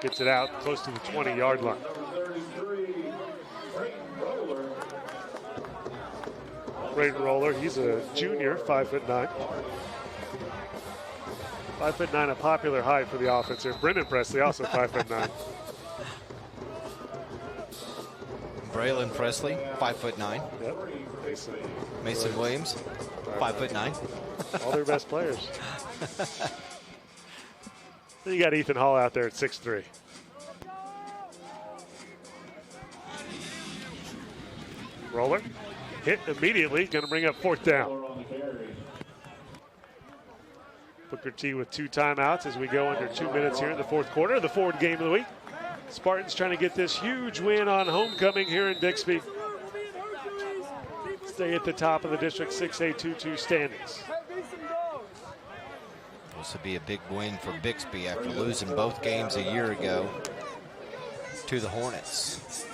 gets it out close to the 20-yard line. Braden Roller, he's a junior, 5'9". 5'9", a popular height for the offense here. Brendan Presley, also 5'9". Braylon Presley, 5'9". Yep. Mason Williams, 5'9". All their best players. Then you got Ethan Hall out there at 6'3". Roller hit immediately, going to bring up 4th down. Booker T with 2 timeouts as we go under 2 minutes here in the 4th quarter of the Ford game of the week. Spartans trying to get this huge win on homecoming here in Bixby. Stay at the top of the District 6A22 standings. This would be a big win for Bixby after losing both games a year ago to the Hornets.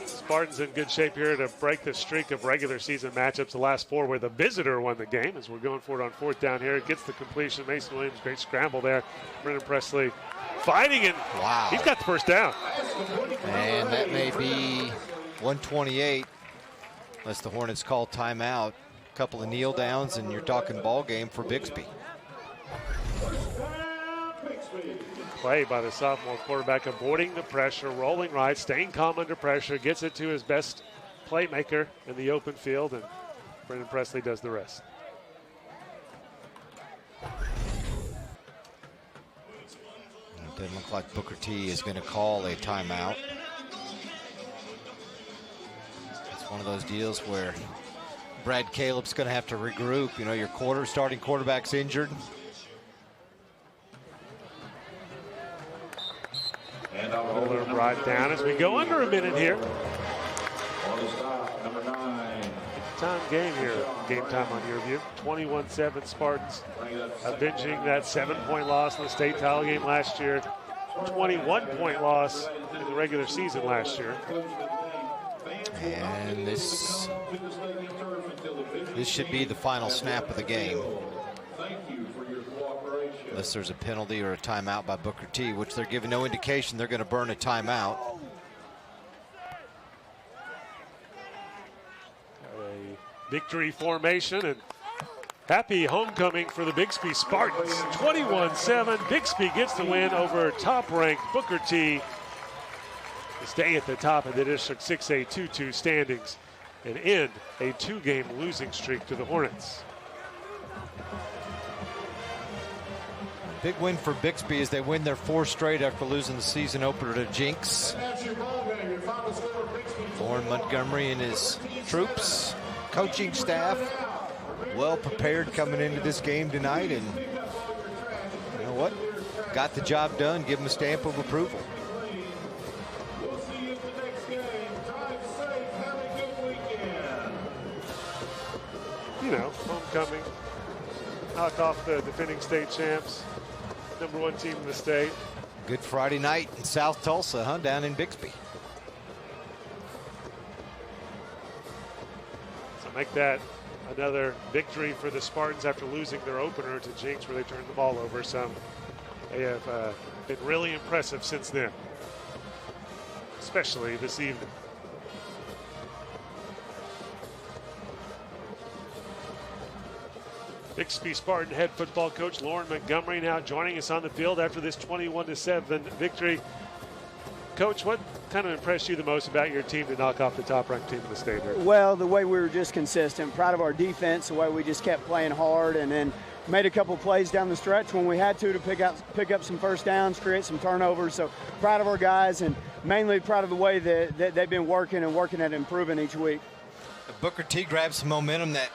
Spartans in good shape here to break the streak of regular season matchups, the last 4 where the visitor won the game, as we're going for it on 4th down here. It gets the completion. Mason Williams, great scramble there. Brendan Presley fighting, and wow, he's got the 1st down. And that may be 128 unless the Hornets call timeout. A couple of kneel downs and you're talking ball game for Bixby. Play by the sophomore quarterback, avoiding the pressure, rolling right, staying calm under pressure, gets it to his best playmaker in the open field, and Brendan Presley does the rest. It doesn't look like Booker T is going to call a timeout. It's one of those deals where Brad Caleb's going to have to regroup. You know, your starting quarterback's injured. Roller right down as we go under a minute here. Time game here. Game time on YurView. 21-7 Spartans avenging that 7-point loss in the state title game last year. 21-point loss in the regular season last year. And this should be the final snap of the game. Unless there's a penalty or a timeout by Booker T, which they're giving no indication they're going to burn a timeout. A victory formation and happy homecoming for the Bixby Spartans. 21-7. Bixby gets the win over top-ranked Booker T to stay at the top of the District 6A22 standings and end a 2-game losing streak to the Hornets. Big win for Bixby as they win their 4th straight after losing the season opener to Jinx. Lauren Montgomery and his troops, coaching staff, well prepared coming into this game tonight, and you know what? Got the job done, give them a stamp of approval. You know, homecoming, knock off the defending state champs. #1 team in the state. Good Friday night in South Tulsa, huh? Down in Bixby. So make that another victory for the Spartans after losing their opener to Jinx, where they turned the ball over some. They have been really impressive since then, especially this evening. Bixby Spartan head football coach Lauren Montgomery now joining us on the field after this 21-7 victory. Coach, what kind of impressed you the most about your team to knock off the top-ranked team in the state here? Well, the way we were just consistent. Proud of our defense, the way we just kept playing hard, and then made a couple plays down the stretch when we had to pick up some first downs, create some turnovers. So proud of our guys, and mainly proud of the way that they've been working at improving each week. Booker T grabbed some momentum. That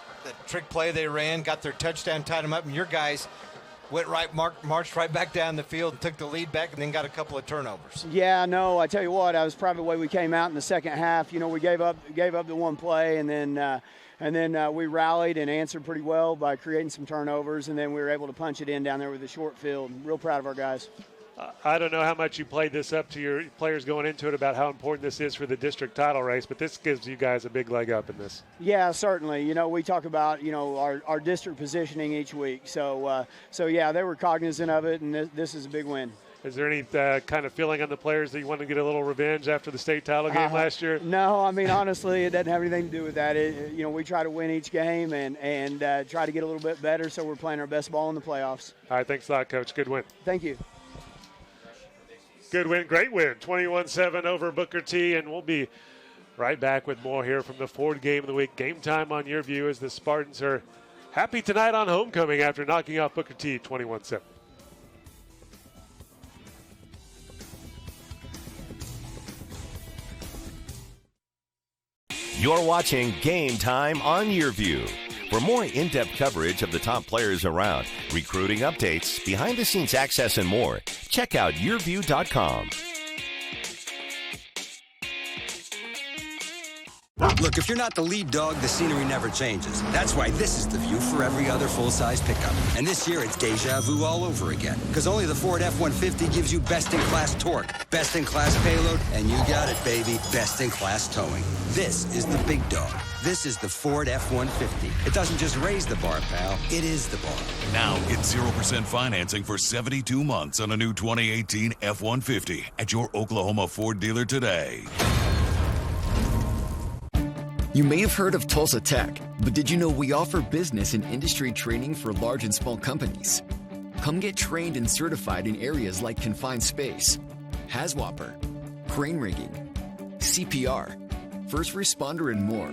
trick play they ran, got their touchdown, tied them up, and your guys went marched right back down the field and took the lead back, and then got a couple of turnovers. Yeah, no, I tell you what, I was proud of the way we came out in the second half. You know, we gave up the one play, and then we rallied and answered pretty well by creating some turnovers, and then we were able to punch it in down there with the short field. Real proud of our guys. I don't know how much you played this up to your players going into it about how important this is for the district title race, but this gives you guys a big leg up in this. Yeah, certainly. You know, we talk about, you know, our district positioning each week. So yeah, they were cognizant of it, and this is a big win. Is there any kind of feeling on the players that you want to get a little revenge after the state title game last year? No, I mean, honestly, it doesn't have anything to do with that. You know, we try to win each game and try to get a little bit better, so we're playing our best ball in the playoffs. All right, thanks a lot, Coach. Good win. Thank you. Good win, great win, 21-7 over Booker T, and we'll be right back with more here from the Ford Game of the Week. Game time on YurView as the Spartans are happy tonight on homecoming after knocking off Booker T 21-7. You're watching Game Time on YurView. For more in-depth coverage of the top players around, recruiting updates, behind-the-scenes access, and more, check out YurView.com. Look, if you're not the lead dog, the scenery never changes. That's why this is the view for every other full-size pickup. And this year, it's deja vu all over again. Because only the Ford F-150 gives you best-in-class torque, best-in-class payload, and you got it, baby, best-in-class towing. This is the big dog. This is the Ford F-150. It doesn't just raise the bar, pal. It is the bar. Now get 0% financing for 72 months on a new 2018 F-150 at your Oklahoma Ford dealer today. You may have heard of Tulsa Tech, but did you know we offer business and industry training for large and small companies? Come get trained and certified in areas like confined space, HAZWOPER, crane rigging, CPR, first responder, and more.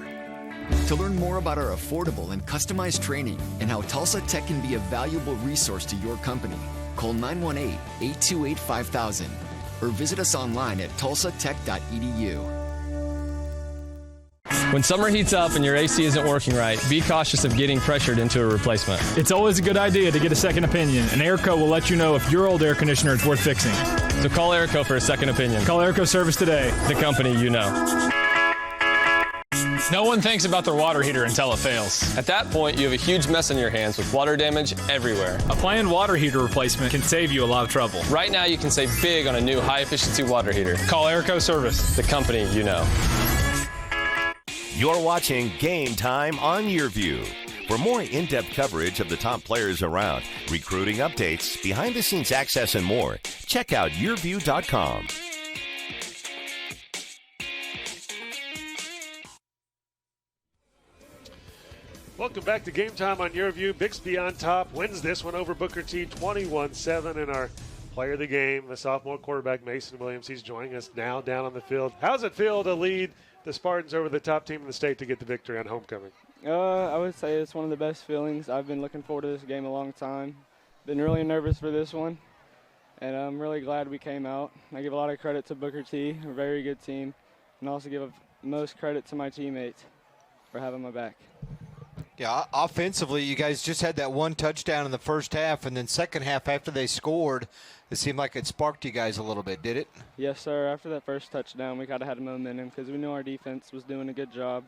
To learn more about our affordable and customized training and how Tulsa Tech can be a valuable resource to your company, call 918-828-5000 or visit us online at tulsatech.edu. When summer heats up and your AC isn't working right, be cautious of getting pressured into a replacement. It's always a good idea to get a second opinion, and Airco will let you know if your old air conditioner is worth fixing. So call Airco for a second opinion. Call Airco Service today. The company you know. No one thinks about their water heater until it fails. At that point, you have a huge mess on your hands with water damage everywhere. A planned water heater replacement can save you a lot of trouble. Right now, you can save big on a new high-efficiency water heater. Call Airco Service. The company you know. You're watching Game Time on YurView. For more in-depth coverage of the top players around, recruiting updates, behind-the-scenes access, and more, check out YurView.com. Welcome back to Game Time on YurView. Bixby on top wins this one over Booker T 21-7, and our player of the game, the sophomore quarterback Mason Williams, he's joining us now down on the field. How's it feel to lead the Spartans over the top team in the state to get the victory on homecoming? I would say it's one of the best feelings. I've been looking forward to this game a long time. Been really nervous for this one, and I'm really glad we came out. I give a lot of credit to Booker T, a very good team, and also give most credit to my teammates for having my back. Yeah, offensively, you guys just had that one touchdown in the first half, and then second half after they scored, it seemed like it sparked you guys a little bit, did it? Yes, sir. After that first touchdown, we kind of had momentum because we knew our defense was doing a good job.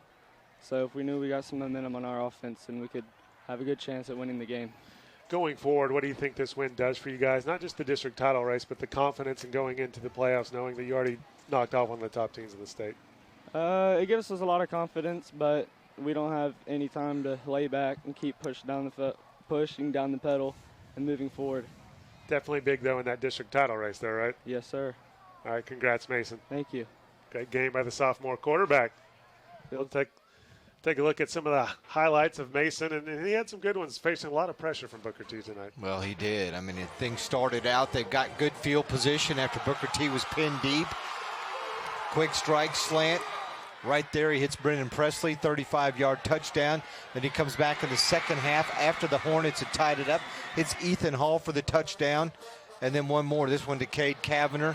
So if we knew we got some momentum on our offense, then we could have a good chance at winning the game. going forward, what do you think this win does for you guys? Not just the district title race, but the confidence in going into the playoffs, knowing that you already knocked off one of the top teams in the state. It gives us a lot of confidence, but we don't have any time to lay back and keep pushing down the pedal and moving forward. Definitely big, though, in that district title race there, right? Yes, sir. All right, congrats, Mason. Thank you. Great game by the sophomore quarterback. We'll take a look at some of the highlights of Mason, and he had some good ones, facing a lot of pressure from Booker T tonight. Well, he did. I mean, things started out. They've got good field position after Booker T was pinned deep. Quick strike, slant. Right there, he hits Brendan Presley, 35-yard touchdown. Then he comes back in the second half after the Hornets had tied it up. Hits Ethan Hall for the touchdown. And then one more, this one to Cade Kavanagh.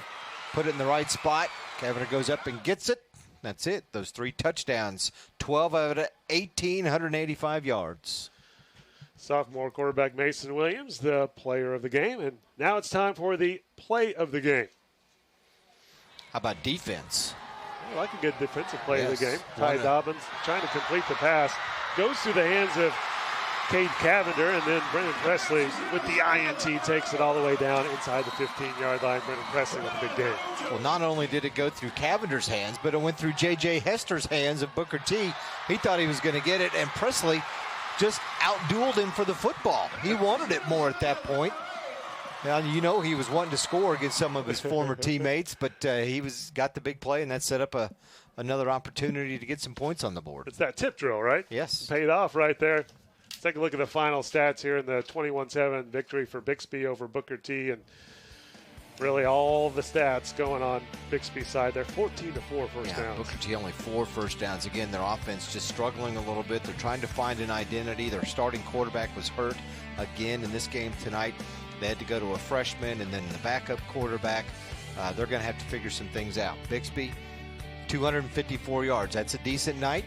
Put it in the right spot. Kavanagh goes up and gets it. That's it. Those 3 touchdowns. 12 out of 18, 185 yards. Sophomore quarterback Mason Williams, the player of the game. And now it's time for the play of the game. How about defense? I like a good defensive play of the game. Ty Dobbins trying to complete the pass. Goes through the hands of Cade Cavender, and then Brendan Presley with the INT takes it all the way down inside the 15-yard line. Brendan Presley with a big game. Well, not only did it go through Cavender's hands, but it went through J.J. Hester's hands of Booker T. He thought he was going to get it, and Presley just outdueled him for the football. He wanted it more at that point. Now, you know he was wanting to score against some of his former teammates, but he got the big play, and that set up another opportunity to get some points on the board. It's that tip drill, right? Yes. Paid off right there. Let's take a look at the final stats here in the 21-7 victory for Bixby over Booker T, and really all the stats going on Bixby's side. They're 14-4 first downs. Booker T only 4 first downs. Again, their offense just struggling a little bit. They're trying to find an identity. Their starting quarterback was hurt again in this game tonight. They had to go to a freshman and then the backup quarterback. They're going to have to figure some things out. Bixby, 254 yards. That's a decent night.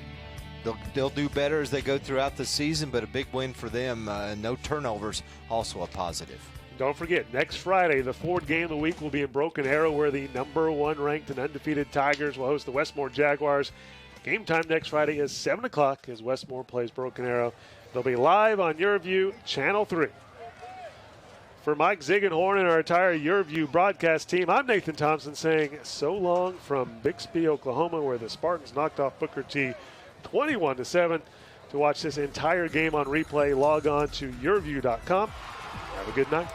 They'll do better as they go throughout the season, but a big win for them. No turnovers, also a positive. Don't forget, next Friday, the Ford game of the week will be in Broken Arrow, where the #1 ranked and undefeated Tigers will host the Westmore Jaguars. Game time next Friday is 7 o'clock as Westmore plays Broken Arrow. They'll be live on YurView Channel 3. For Mike Ziegenhorn and our entire YurView broadcast team, I'm Nathan Thompson saying so long from Bixby, Oklahoma, where the Spartans knocked off Booker T 21-7. To watch this entire game on replay, log on to YurView.com. Have a good night.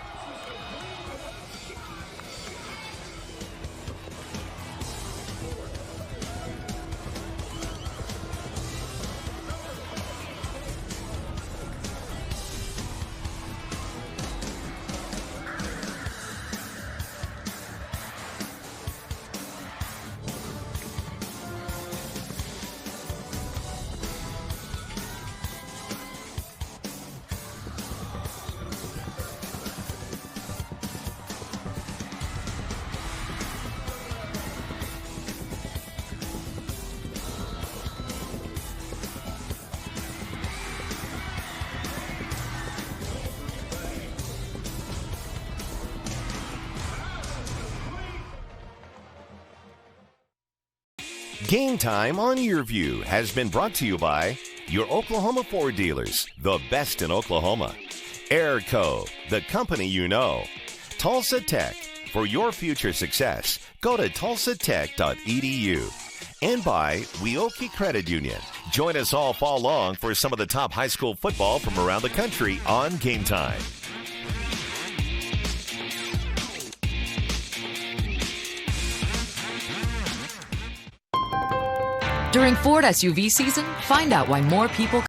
Game Time on YurView has been brought to you by your Oklahoma Ford dealers, the best in Oklahoma. Airco, the company you know. Tulsa Tech, for your future success, go to tulsatech.edu. And by Weoki Credit Union. Join us all fall long for some of the top high school football from around the country on Game Time. During Ford SUV season, find out why more people